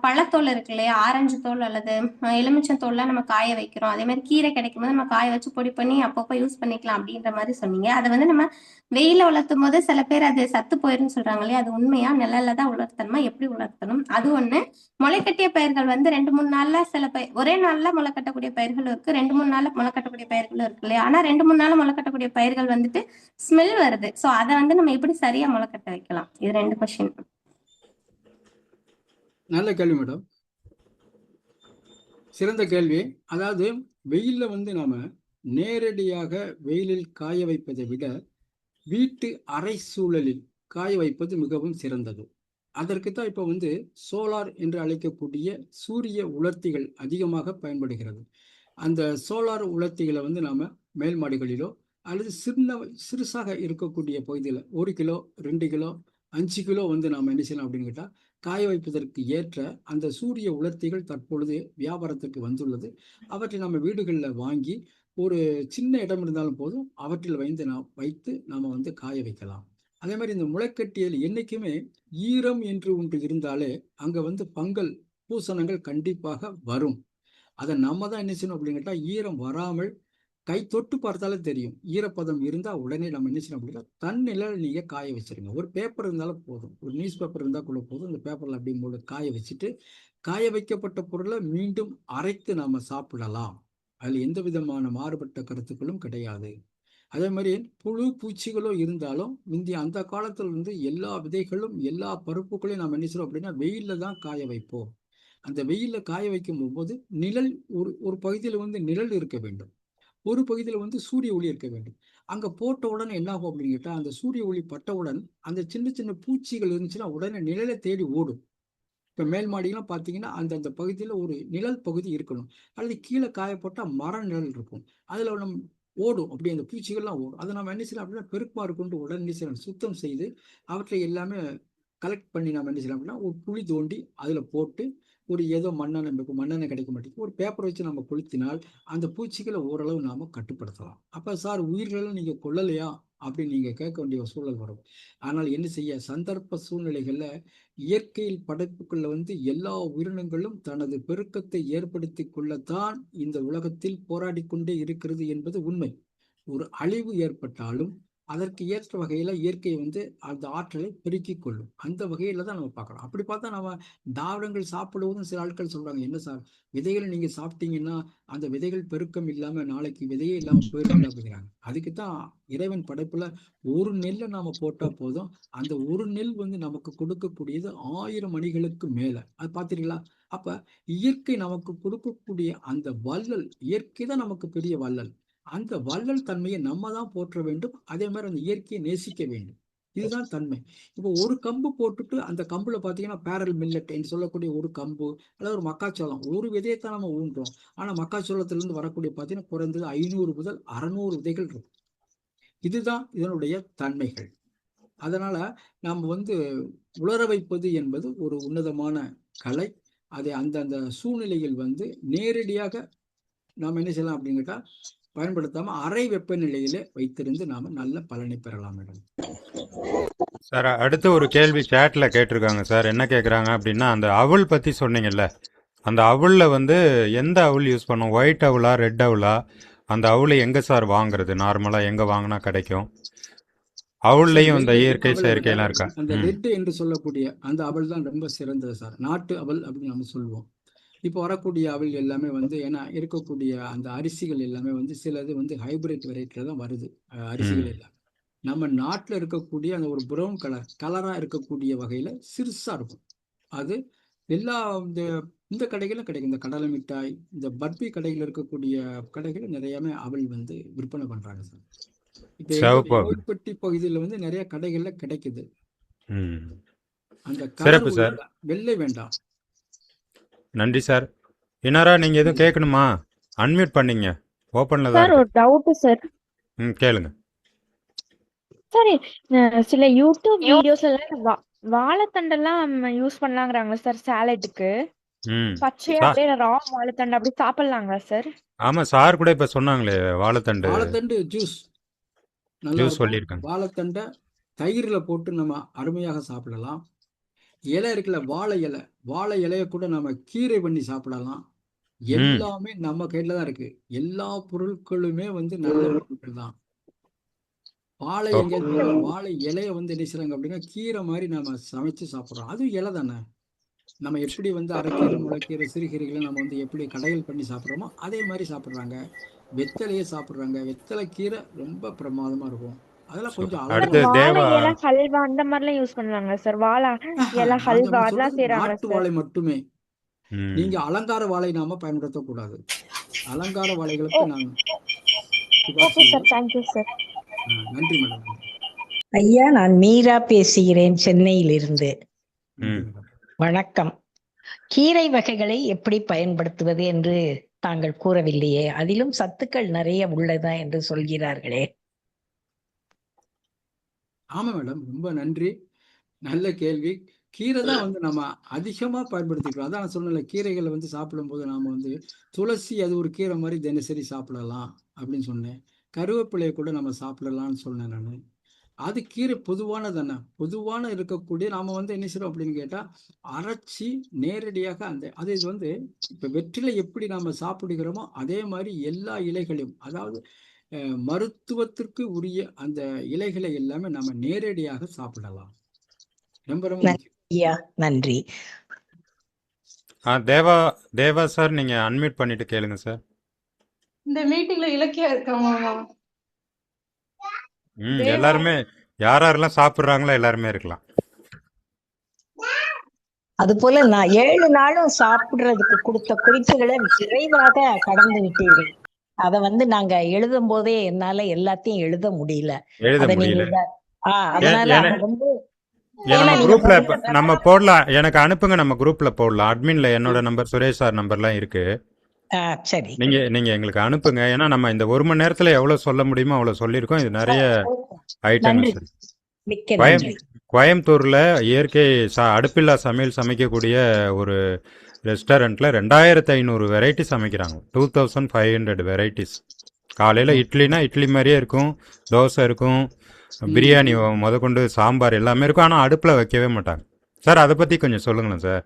பழத்தோல் இருக்கு இல்லையா, ஆரஞ்சு தோல் அல்லது எலுமிச்சம் தோல்லாம் நம்ம காய வைக்கிறோம். அதே மாதிரி கீரை கிடைக்கும் போது நம்ம காய வச்சு பொடி பண்ணி அப்பப்போ யூஸ் பண்ணிக்கலாம் அப்படின்ற மாதிரி சொன்னீங்க. அதை வந்து நம்ம வெயில உலர்த்தும் போது சில பேர் அது சத்து போயிருன்னு சொல்றாங்க இல்லையா, அது உண்மையா? நிழல்ல தான் உலர்த்தணுமா? எப்படி உலர்த்தணும்? அது ஒண்ணு. முளைக்கட்டிய பயிர்கள் வந்து 2-3 நாள்ல சில ஒரே நாள்ல முளைக்கட்டக்கூடிய பயிர்களும் இருக்கு, 2-3 நாள்ல முளைக்கட்டக்கூடிய பயிர்களும் இருக்கு இல்லையா. ஆனா 2-3 நாள்ல முளைக்கட்டக்கூடிய பயிர்கள் வந்துட்டு ஸ்மெல் வருது. சோ அதை வந்து நம்ம எப்படி சரியா முளைக்கட்ட வைக்கலாம்? இது 2 கொஸ்டின். நல்ல கேள்வி மேடம், சிறந்த கேள்வி. அதாவது வெயிலில் வந்து நாம நேரடியாக வெயிலில் காய வைப்பதை விட வீட்டு அறை சூழலில் காய வைப்பது மிகவும் சிறந்தது. அதற்கு தான் இப்போ வந்து சோலார் என்று அழைக்கக்கூடிய சூரிய உலர்த்திகள் அதிகமாக பயன்படுகிறது. அந்த சோலார் உலர்த்திகளை வந்து நாம மேல் மாடிகளிலோ அல்லது சிறுசாக இருக்கக்கூடிய பகுதியில் 1 கிலோ 2 கிலோ 5 கிலோ வந்து நாம் என்ன செய்யலாம் அப்படின்னு கேட்டால் காய வைப்பதற்கு ஏற்ற அந்த சூரிய உலர்த்திகள் தற்பொழுது வியாபாரத்துக்கு வந்துள்ளது. அவற்றை நம்ம வீடுகளில் வாங்கி ஒரு சின்ன இடம் இருந்தாலும் போதும் அவற்றில் வைத்து நாம் வந்து காய வைக்கலாம். அதே மாதிரி இந்த முளைக்கட்டியல் என்னைக்குமே ஈரம் என்று ஒன்று இருந்தாலே அங்கே வந்து ஃபங்கல் பூசணங்கள் கண்டிப்பாக வரும். அதை நம்ம தான் என்ன செய்யணும் அப்படின்னு கேட்டால் ஈரம் வராமல் கை தொட்டு பார்த்தாலே தெரியும். ஈரப்பதம் இருந்தால் உடனே நம்ம என்ன செய்யணும் அப்படின்னா தண்ணியில் நீங்கள் காய வச்சிருங்க. ஒரு பேப்பர் இருந்தாலும் போதும், ஒரு நியூஸ் பேப்பர் இருந்தால் கூட போதும். அந்த பேப்பரில் அப்படி போது காய வச்சுட்டு காய வைக்கப்பட்ட பொருளை மீண்டும் அரைத்து நாம் சாப்பிடலாம். அதில் எந்த விதமான மாறுபட்ட கருத்துக்களும் கிடையாது. அதே மாதிரி புழு பூச்சிகளும் இருந்தாலும் முந்தைய அந்த காலத்துல இருந்து எல்லா விதைகளும் எல்லா பருப்புகளையும் நாம் என்ன செய்யறோம் அப்படின்னா வெயிலில் தான் காய வைப்போம். அந்த வெயிலில் காய வைக்கும் போது நிழல் ஒரு பகுதியில் வந்து நிழல் இருக்க வேண்டும், ஒரு பகுதியில் வந்து சூரிய ஒளி இருக்க வேண்டும். அங்கே போட்ட உடனே என்ன ஆகும் அப்படின்னு கேட்டால் அந்த சூரிய ஒளி பட்டவுடன் அந்த சின்ன சின்ன பூச்சிகள் இருந்துச்சுன்னா உடனே நிழலை தேடி ஓடும். இப்போ மேல் மாடியெல்லாம் பார்த்தீங்கன்னா அந்த பகுதியில் ஒரு நிழல் பகுதி இருக்கணும், அல்லது கீழே காயப்பட்டால் மர நிழல் இருக்கும், அதில் நம்ம ஓடும். அப்படி அந்த பூச்சிகள்லாம் ஓடும். அதை நம்ம என்ன செய்யலாம் அப்படின்னா பெருக்குமாறு கொண்டு உடனே சுத்தம் செய்து அவற்றை எல்லாமே கலெக்ட் பண்ணி நம்ம என்ன செய்யலாம் அப்படின்னா ஒரு குழி தோண்டி அதில் போட்டு ஒரு ஏதோ மண்ணெண்ணெய் கிடைக்க மாட்டேங்குது, ஒரு பேப்பர் வச்சு நம்ம கொளுத்தினால் அந்த பூச்சிகளை ஓரளவு நாம கட்டுப்படுத்தலாம். அப்ப சார் உயிர்களை நீங்க கொல்லலையா அப்படின்னு நீங்க கேட்க வேண்டிய சூழல் வரும். ஆனால் என்ன செய்ய, சந்தர்ப்ப சூழ்நிலைகள்ல இயற்கையில் படைப்புக்குள்ள வந்து எல்லா உயிரினங்களும் தனது பெருக்கத்தை ஏற்படுத்தி கொள்ளத்தான் இந்த உலகத்தில் போராடி கொண்டே இருக்கிறது என்பது உண்மை. ஒரு அழிவு ஏற்பட்டாலும் அதற்கு ஏற்ற வகையில இயற்கை வந்து அந்த ஆற்றலை பெருக்கிக் கொள்ளும். அந்த வகையில தான் நம்ம பார்க்கலாம். அப்படி பார்த்தா நம்ம தாவரங்கள் சாப்பிடுவதும் சில ஆட்கள் சொல்றாங்க, என்ன சார் விதைகளை நீங்க சாப்பிட்டீங்கன்னா அந்த விதைகள் பெருக்கம் இல்லாம நாளைக்கு விதையே இல்லாம போயிடும் அப்படிங்கிறாங்க. அதுக்கு தான் இறைவன் படைப்புல ஒரு நெல்லை நாம போட்டா போதும், அந்த ஒரு நெல் வந்து நமக்கு கொடுக்கக்கூடியது 1000 மணிகளுக்கு மேல. அது பார்த்திருக்கீங்களா? அப்ப இயற்கை நமக்கு கொடுக்கக்கூடிய அந்த வள்ளல், இயற்கை தான் நமக்கு பெரிய வள்ளல். அந்த வள்ளல் தன்மையை நம்ம தான் போற்ற வேண்டும். அதே மாதிரி அந்த இயற்கையை நேசிக்க வேண்டும். இதுதான் தன்மை. இப்போ ஒரு கம்பு போட்டுட்டு அந்த கம்புல பார்த்தீங்கன்னா பேரல் மில்லட் என்று சொல்லக்கூடிய ஒரு கம்பு அல்லது ஒரு மக்காச்சோளம் ஒரு விதையத்தான் நம்ம ஊன்றோம். ஆனால் மக்காச்சோளத்திலிருந்து வரக்கூடிய பார்த்தீங்கன்னா குறைந்தது 500 முதல் 600 விதைகள் இருக்கும். இதுதான் இதனுடைய தன்மைகள். அதனால நாம் வந்து உலர வைப்பது என்பது ஒரு உன்னதமான கலை. அதை அந்தந்த சூழ்நிலையில் வந்து நேரடியாக நாம் என்ன செய்யலாம் அப்படின்னு கேட்டால் பயன்படுத்தாம அறை வெப்பநிலையில வைத்திருந்து நாம நல்ல பலனை பெறலாம் மேடம். சார் அடுத்து ஒரு கேள்வி சேட்ல கேட்டிருக்காங்க சார். என்ன கேட்குறாங்க அப்படின்னா, அந்த அவுள் பற்றி சொன்னீங்கல்ல, அந்த அவுளில் வந்து எந்த அவுள் யூஸ் பண்ணும்? ஒயிட் அவுளா ரெட் அவுளா? அந்த அவுளை எங்கே சார் வாங்குறது? நார்மலாக எங்கே வாங்கினா கிடைக்கும்? அவுள்லையும் இந்த இயற்கை செயற்கையெல்லாம் இருக்கா? அந்த ரெட் என்று சொல்லக்கூடிய அந்த அவள் தான் ரொம்ப சிறந்தது சார். நாட்டு அவள் அப்படின்னு நம்ம சொல்லுவோம். இப்போ வரக்கூடிய அவள் எல்லாமே வந்து ஏன்னா இருக்கக்கூடிய அந்த அரிசிகள் எல்லாமே வந்து சிலது வந்து ஹைபிரிட் வெரைட்டில தான் வருது. அரிசிகள் எல்லாம் நம்ம நாட்டில் இருக்கக்கூடிய அந்த ஒரு ப்ரௌன் கலரா இருக்கக்கூடிய வகையில சிறுசா இருக்கும். அது எல்லா இந்த கடைகளும் கிடைக்கும். இந்த கடலை மிட்டாய், இந்த பர்பி கடைகள் இருக்கக்கூடிய கடைகள் நிறையாமே அவள் வந்து விற்பனை பண்றாங்க சார். இப்போ கோயில்பட்டி பகுதியில் வந்து நிறைய கடைகள்ல கிடைக்குது. அந்த சிறப்பு சார். வெள்ளை வேண்டாம். நன்றி சார். இனாரா நீங்க எதுவும் கேட்கணுமா? அன்மியூட் பண்ணீங்க. ஓபன்ல தான் சார். ஒரு டவுட் சார். கேளுங்க. சரி, சில யூடியூப் வீடியோஸ் எல்லாம் வாழைத்தண்டெல்லாம் யூஸ் பண்ணலாங்கறாங்க சார் சாலட்டுக்கு. பச்சையா அப்படியே ரா வாழைத்தண்டு அப்படி சாப்பிடலாங்களா சார்? ஆமா சார் கூட இப்ப சொன்னாங்களே வாழைத்தண்டு ஜூஸ் சொல்லியிருக்காங்க. வாழைத்தண்டை தயிர்ல போட்டு நம்ம அருமையாக சாப்பிடலாம். இலை இருக்குல்ல வாழை இலைய கூட நம்ம கீரை பண்ணி சாப்பிடலாம். எல்லாமே நம்ம கையில தான் இருக்கு. எல்லா பொருட்களுமே வந்து நல்ல பொருட்கள் தான். வாழை இலைய வந்து என்ன செய்றாங்க அப்படின்னா கீரை மாதிரி நம்ம சமைச்சு சாப்பிடுறோம். அதுவும் இலை தானே. நம்ம எப்படி வந்து அரைக்கீரை முளைக்கீரை சிறுகீரைகளை நம்ம வந்து எப்படி கடைகள் பண்ணி சாப்பிட்றோமோ அதே மாதிரி சாப்பிட்றாங்க. வெத்தலையே சாப்பிட்றாங்க. வெத்தலை கீரை ரொம்ப பிரமாதமா இருக்கும். அதெல்லாம் கொஞ்சம் ஹல்வா அந்த மாதிரிலாம் யூஸ் பண்ணுவாங்க சார். வாழை இலை ஹல்வா அதெல்லாம் செய்றாங்க. நாட்டு வாழை மட்டுமே. நீங்க அலங்கார வாழை நாம பயன்படுத்தக்கூடாது. அலங்கார வாழைகளுக்கு சிபாரிசு ஓகே சார், செய்கிறோம். Thank you sir. நன்றி மேடம். நன்றி. ஐயா, நான் மீரா பேசுகிறேன் சென்னையிலிருந்து. நன்றி ம் மேடம். வணக்கம். கீரை வகைகளை எப்படி பயன்படுத்துவது என்று தாங்கள் கூறவில்லையே, அதிலும் சத்துக்கள் நிறைய உள்ளதா என்று சொல்கிறார்களே. ஆமா மேடம், ரொம்ப நன்றி. நல்ல கேள்வி. கீரை தான் வந்து நம்ம அதிகமா பயன்படுத்திக்கிறோம். அதான் நான் சொன்னேன்ல, கீரைகளை வந்து சாப்பிடும்போது நாம வந்து துளசி அது ஒரு கீரை மாதிரி தினசரி சாப்பிடலாம் அப்படின்னு சொன்னேன். கருவேப்பிலையை கூட நம்ம சாப்பிடலாம்னு சொன்னேன் நான். அது கீரை பொதுவானதானே, பொதுவான இருக்கக்கூடிய நாம வந்து என்ன செய்றோம் அப்படின்னு கேட்டா, அரைச்சி நேரடியாக அது இது வந்து இப்ப வெற்றிலை எப்படி நாம சாப்பிடுகிறோமோ அதே மாதிரி எல்லா இலைகளையும், அதாவது மருத்துவத்திற்கு உரிய அந்த இலைகளை எல்லாமே நம்ம நேரடியாக சாப்பிடலாம். ரொம்ப ரொம்ப நன்றி முக்கியம். ஐயா, நன்றி. தேவா தேவா சார், நீங்க அன்மியூட் பண்ணிட்டு கேளுங்க சார். இந்த மீட்டிங்ல இலக்கியா இருக்காங்க. தேவா எல்லாருமே யாரெல்லாம் சாப்பிட்றாங்களோ எல்லாருமே இருக்கலாம். அது போல நான் 7 நாளும் சாப்பிடுறதுக்கு கொடுத்த குறிப்புகளை விரைவாக கடந்து விட்டீர்கள். அத வந்து நாங்க எழுதும் போதே என்னால எல்லாத்தையும் எழுத முடியல. எழுத அத நீங்க முடியல. அதனால ஏன்னா அத வந்து நம்ம ஏன்னா நீங்க குரூப்ல சொல்றத நம்ம போடலாம். எனக்கு அனுப்புங்க, நம்ம குரூப்ல போடலாம். அட்மின்ல என்னோட நம்பர், சுரேஷ் சார் நம்பர்லாம் இருக்கு. சரி. நீங்க எங்களுக்கு அனுப்புங்க. ஏன்னா நம்ம இந்த 1 மணி நேரத்துல எவ்வளவு சொல்ல முடியுமோ அவ்வளவு சொல்லியிருக்கோம். இது நிறைய நன்றி, ஐட்டம்ஸ் இருக்கு. மிக்க கோயம் நன்றி. கோயம்புத்தூர்ல இயற்கை அடுப்பில்லா சமையல் சமைக்கக்கூடிய ஒரு ரெஸ்டாரண்ட்ல 2500 வெரைட்டி சமைக்கிறாங்க. 2500 வெரைட்டிஸ். காலையில இட்லினா இட்லி மாதிரியே இருக்கும், தோசை இருக்கும், பிரியாணி முதற்கொண்டு சாம்பார் எல்லாமே இருக்கும். ஆனா அடுப்புல வைக்கவே மாட்டாங்க. சார், அதை பத்தி கொஞ்சம் சொல்லுங்களேன் சார்,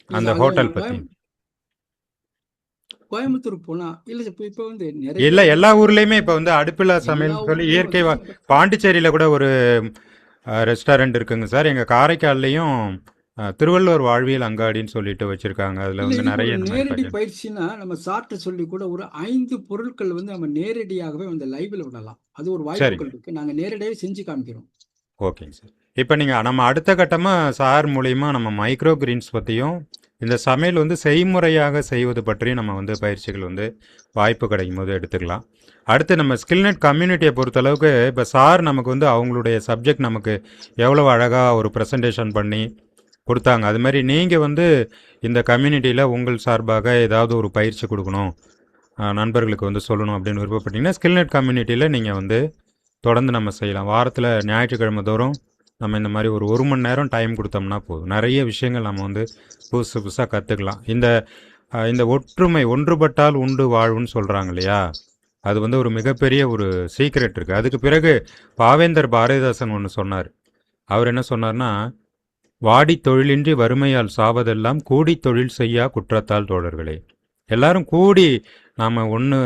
இல்ல அந்த அது ஹோட்டல் பத்தி. கோயம்புத்தூர் போனா இல்ல இப்ப வந்து இல்ல, நிறைய எல்லா ஊர்லயுமே இப்ப வந்து அடுப்பில்லா எல்லா சமையல் சொல்லி ஊர்லயும் இயற்கை வந்து பாண்டிச்சேரியில கூட ஒரு ரெஸ்டாரண்ட் இருக்குங்க சார். எங்க காரைக்கால்லையும் திருவள்ளுவர் வாழ்வியல் அங்காடின்னு சொல்லிட்டு வச்சிருக்காங்க. அதுல இல்ல வந்து இது ஒரு நிறைய இந்த மாதிரி நேரடி பாக்கெட். பயிற்சினா நம்ம சார்ட்ட சொல்லி கூட ஒரு 5 பொருட்கள் வந்து நம்ம நேரடியாகவே வந்து லைவ்ல விடலாம். அது ஒரு வாய்ப்புகள் சரிங்க, இருக்கு. நாங்க நேரடியாகவே செஞ்சு காமிக்கிறோம். ஓகேங்க சார். இப்போ நீங்கள் நம்ம அடுத்த கட்டமாக சார் மூலிமா நம்ம மைக்ரோ கிரீன்ஸ் பற்றியும் இந்த சமையல் வந்து செய்முறையாக செய்வது பற்றியும் நம்ம வந்து பயிற்சிகள் வந்து வாய்ப்பு கிடைக்கும் போது எடுத்துக்கலாம். அடுத்து நம்ம ஸ்கில்நெட் கம்யூனிட்டியை பொறுத்தளவுக்கு இப்போ சார் நமக்கு வந்து அவங்களுடைய சப்ஜெக்ட் நமக்கு எவ்வளோ அழகாக ஒரு ப்ரெசன்டேஷன் பண்ணி கொடுத்தாங்க. அது மாதிரி நீங்கள் வந்து இந்த கம்யூனிட்டியில் உங்கள் சார்பாக ஏதாவது ஒரு பயிற்சி கொடுக்கணும், நண்பர்களுக்கு வந்து சொல்லணும் அப்படின்னு விருப்பப்பட்டீங்கன்னா ஸ்கில்நெட் கம்யூனிட்டியில் நீங்கள் வந்து தொடர்ந்து நம்ம செய்யலாம். வாரத்தில் ஞாயிற்றுக்கிழமை தோறும் நம்ம இந்த மாதிரி ஒரு 1 மணி நேரம் டைம் கொடுத்தோம்னா போதும். நிறைய விஷயங்கள் நம்ம வந்து புதுசு புதுசாக கற்றுக்கலாம். இந்த ஒற்றுமை, ஒன்றுபட்டால் உண்டு வாழ்வுன்னு சொல்கிறாங்க இல்லையா, அது வந்து ஒரு மிகப்பெரிய ஒரு சீக்ரெட் இருக்குது. அதுக்கு பிறகு பாவேந்தர் பாரதிதாசன் ஒன்று சொன்னார். அவர் என்ன சொன்னார்னா, வாடி தொழிலின்றி வறுமையால் சாவதெல்லாம் கூடி தொழில் செய்யா குற்றத்தால் தோழர்களே. எல்லாரும் கூடி நாம் ஒன்று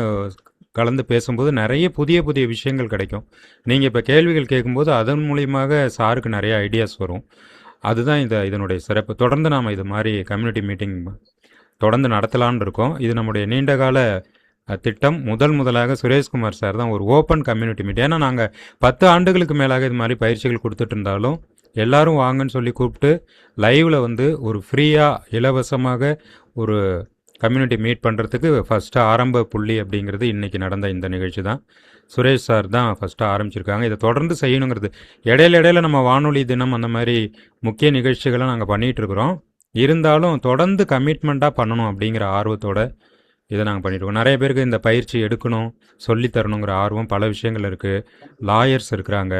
கலந்து பேசும்போது நிறைய புதிய புதிய விஷயங்கள் கிடைக்கும். நீங்கள் இப்போ கேள்விகள் கேட்கும்போது அதன் மூலியமாக சாருக்கு நிறைய ஐடியாஸ் வரும். அதுதான் இதனுடைய சிறப்பு. தொடர்ந்து நாம் இது மாதிரி கம்யூனிட்டி மீட்டிங் தொடர்ந்து நடத்தலான்னு இருக்கோம். இது நம்முடைய நீண்டகால திட்டம். முதலாக சுரேஷ்குமார் சார் தான் ஒரு ஓப்பன் கம்யூனிட்டி மீட்டிங். ஏன்னா நாங்கள் 10 ஆண்டுகளுக்கு மேலாக இது மாதிரி பயிற்சிகள் கொடுத்துட்டு இருந்தாலும் எல்லாரும் வாங்கன்னு சொல்லி கூப்பிட்டு லைவில் வந்து ஒரு ஃப்ரீயாக இலவசமாக ஒரு கம்யூனிட்டி மீட் பண்ணுறதுக்கு ஃபஸ்ட்டு ஆரம்ப புள்ளி அப்படிங்கிறது இன்றைக்கி நடந்த இந்த நிகழ்ச்சி தான். சுரேஷ் சார் தான் ஃபஸ்ட்டு ஆரம்பிச்சிருக்காங்க. இதை தொடர்ந்து செய்யணுங்கிறது. இடையில நம்ம வானொலி தினம் அந்த மாதிரி முக்கிய நிகழ்ச்சிகளை நாங்கள் பண்ணிகிட்ருக்குறோம். இருந்தாலும் தொடர்ந்து கமிட்மெண்ட்டாக பண்ணணும் அப்படிங்கிற ஆர்வத்தோடு இதை நாங்கள் பண்ணிகிட்ருக்கோம். நிறைய பேருக்கு இந்த பயிற்சி எடுக்கணும், சொல்லித்தரணுங்கிற ஆர்வம் பல விஷயங்கள் இருக்குது. லாயர்ஸ் இருக்கிறாங்க,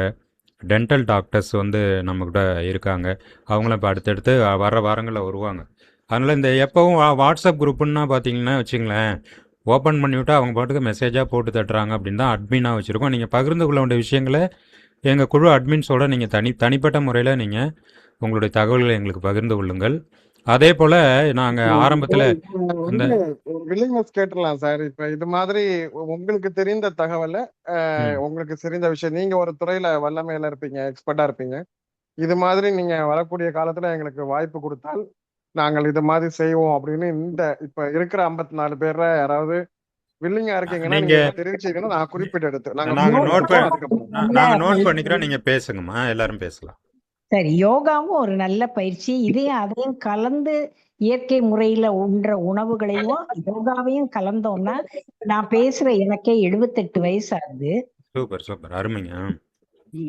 டென்டல் டாக்டர்ஸ் வந்து நம்மக்கிட்ட இருக்காங்க. அவங்களும் இப்போ அடுத்தடுத்து வர வாரங்களில் வருவாங்க. அதனால் இந்த எப்போவும் வாட்ஸ்அப் குரூப்புன்னா பார்த்தீங்கன்னா வச்சுங்களேன், ஓப்பன் பண்ணிவிட்டு அவங்க பாட்டுக்கு மெசேஜாக போட்டு தட்டுறாங்க அப்படின்னு தான் அட்மினாக வச்சுருக்கோம். நீங்கள் பகிர்ந்து கொள்ள வேண்டிய விஷயங்களை எங்கள் குழு அட்மின்ஸோடு நீங்கள் தனிப்பட்ட முறையில் நீங்கள் உங்களுடைய தகவல்களை எங்களுக்கு பகிர்ந்து கொள்ளுங்கள். அதே போல் நாங்கள் ஆரம்பத்தில் அந்த வில்லிங்னஸ் கேட்டுடலாம் சார். இப்ப இது மாதிரி உங்களுக்கு தெரிந்த தகவலை, உங்களுக்கு தெரிந்த விஷயம், நீங்க ஒரு துறையில வல்லமையில இருப்பீங்க, எக்ஸ்பர்ட்டா இருப்பீங்க. இது மாதிரி நீங்க வரக்கூடிய காலத்துல எங்களுக்கு வாய்ப்பு கொடுத்தால் நாங்கள் இது மாதிரி செய்வோம் அப்படின்னு இப்ப இருக்கிற 54 பேர்ல யாராவது வில்லிங்கா இருக்கீங்கன்னா நீங்க தெரிவிச்சீங்கன்னா நான் குறிப்பிட்டு எடுத்து நாங்க நோட் பண்ணிக்கிறோம். நீங்க பேசுங்கம்மா, எல்லாரும் பேசலாம். சரி, யோகாவும் ஒரு நல்ல பயிற்சி. அதையும் கலந்து இயற்கை முறையில உண்ற உணவுகளையும் யோகாவையும் கலந்தோம்னா, நான் பேசுற எனக்கே 78 வயசு ஆகுது. சூப்பர் சூப்பர், அருமைங்க.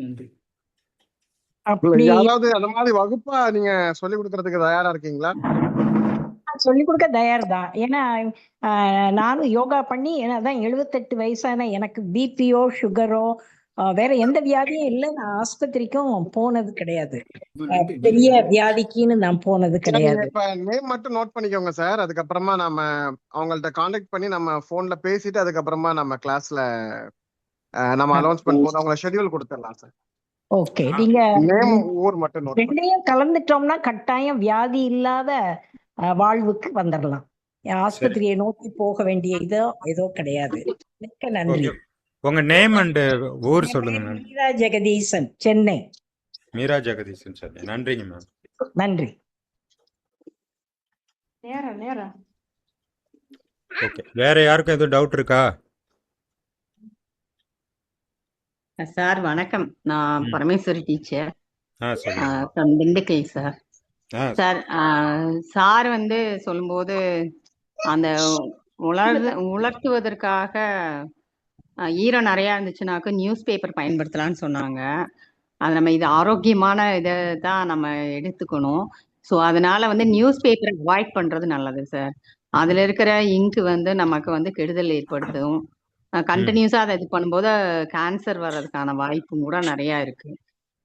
நன்றி. அப்படி யாராவது அந்த மாதிரி வகுப்பா நீங்க சொல்லி கொடுக்கறதுக்கு தயாரா இருக்கீங்களா? சொல்லிக் கொடுக்க தயார் தான். ஏன்னா நானும் யோகா பண்ணி அதான் 78 வயசான எனக்கு பிபியோ சுகரோ வேற எந்த வியாதியும் இல்லை. நான் ஆஸ்பத்திரிக்கும் போனது கிடையாது. நன்றி. பெரிய வியாதிக்குன்னு நான் போனது சார், நீங்க கிடையாது. இப்ப நேம் மட்டும் நோட் பண்ணிக்கோங்க சார். அதுக்கப்புறமா நம்ம அவங்கள்ட்ட காண்டாக்ட் பண்ணி நம்ம போன்ல பேசிட்டு அதுக்கப்புறமா நம்ம கிளாஸ்ல நம்ம அனௌன்ஸ்மெண்ட் போது அவங்கள ஷெட்யூல் கொடுத்துடலாம் சார். ஓகே, நீங்க நேம் ஊர் மட்டும் நோட் பண்ணி. ரெண்டையும் கலந்துட்டோம்னா கட்டாயம் வியாதி இல்லாத வாழ்வுக்கு வந்துடலாம். ஆஸ்பத்திரியை நோக்கி போக வேண்டிய ஏதோ கிடையாது. மிக்க நன்றி. ஓகே, உங்க நேம் அண்ட் ஊர் சொல்லுங்க மேம். மீரா ஜெகதீசன், சென்னை. மீரா ஜெகதீசன் சார், நன்றிங்க மேம். நன்றி. நேரம் ஓகே, வேற யாருக்கும் எதுவும் டவுட் இருக்கா? சார் வணக்கம். நான் பரமேஸ்வரி டீச்சர் சொல்லுங்க. From Dindigul sir. Sir sir வந்து சொல்லும்போது அந்த உலர்த்துவதற்காக ஈரம் நிறையா இருந்துச்சுனாக்க நியூஸ் பேப்பர் பயன்படுத்தலாம்னு சொன்னாங்க. அது நம்ம இது ஆரோக்கியமான இதை தான் நம்ம எடுத்துக்கணும். ஸோ அதனால வந்து நியூஸ் பேப்பரை அவாய்ட் பண்ணுறது நல்லது சார். அதில் இருக்கிற இங்கு வந்து நமக்கு வந்து கெடுதல் ஏற்படுத்தும். கண்டினியூஸாக அதை இது பண்ணும்போது கேன்சர் வர்றதுக்கான வாய்ப்பும் கூட நிறையா இருக்கு.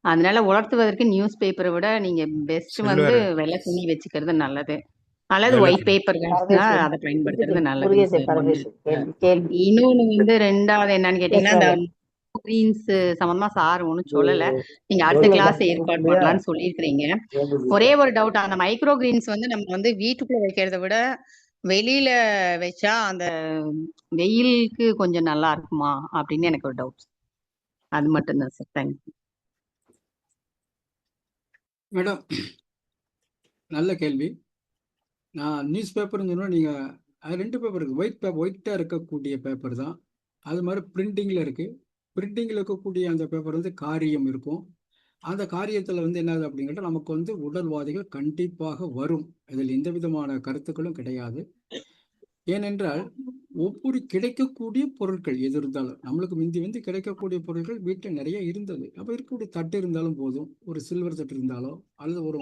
அதனால உலர்த்துவதற்கு நியூஸ் பேப்பரை விட நீங்க பெஸ்ட் வந்து வெள்ளை துணி வச்சுக்கிறது நல்லது, அல்லது ஒயிட் பேப்பர் அதை பயன்படுத்துறது நல்லது. இன்னொன்னு வந்து ரெண்டாவது என்னன்னு கேட்டீங்கன்னா, இந்த கிரீன்ஸ் சம்பந்தமா சார் ஒன்றும் சொல்லல, நீங்க அடுத்த கிளாஸ் ஏற்பாடு பண்ணலாம்னு சொல்லியிருக்கிறீங்க. ஒரே ஒரு டவுட், அந்த மைக்ரோ கிரீன்ஸ் வந்து நம்ம வந்து வீட்டுக்குள்ள வைக்கிறத விட வெளியில வச்சா அந்த வெயிலுக்கு கொஞ்சம் நல்லா இருக்குமா அப்படின்னு எனக்கு ஒரு டவுட். அது மட்டும்தான் சார். தேங்க்யூ மேடம், நல்ல கேள்வி. நான் நியூஸ் பேப்பர்னு சொன்னால் நீங்கள் அது 2 பேப்பர் இருக்குது. ஒயிட்டாக இருக்கக்கூடிய பேப்பர் தான். அது மாதிரி பிரிண்டிங்கில் இருக்குது. பிரிண்டிங்கில் இருக்கக்கூடிய அந்த பேப்பர் வந்து காரியம் இருக்கும். அந்த காரியத்தில் வந்து என்னது அப்படிங்கிட்ட நமக்கு வந்து உடல்வாதிகள் கண்டிப்பாக வரும். இதில் எந்த விதமான கருத்துக்களும் கிடையாது. ஏனென்றால் ஒவ்வொரு கிடைக்கக்கூடிய பொருட்கள் எது இருந்தாலும் நம்மளுக்கு முந்தி கிடைக்கக்கூடிய பொருட்கள் வீட்டில் நிறைய இருந்தது. அப்போ இருக்கக்கூடிய தட்டு இருந்தாலும் போதும், ஒரு சில்வர் தட்டு இருந்தாலோ அல்லது ஒரு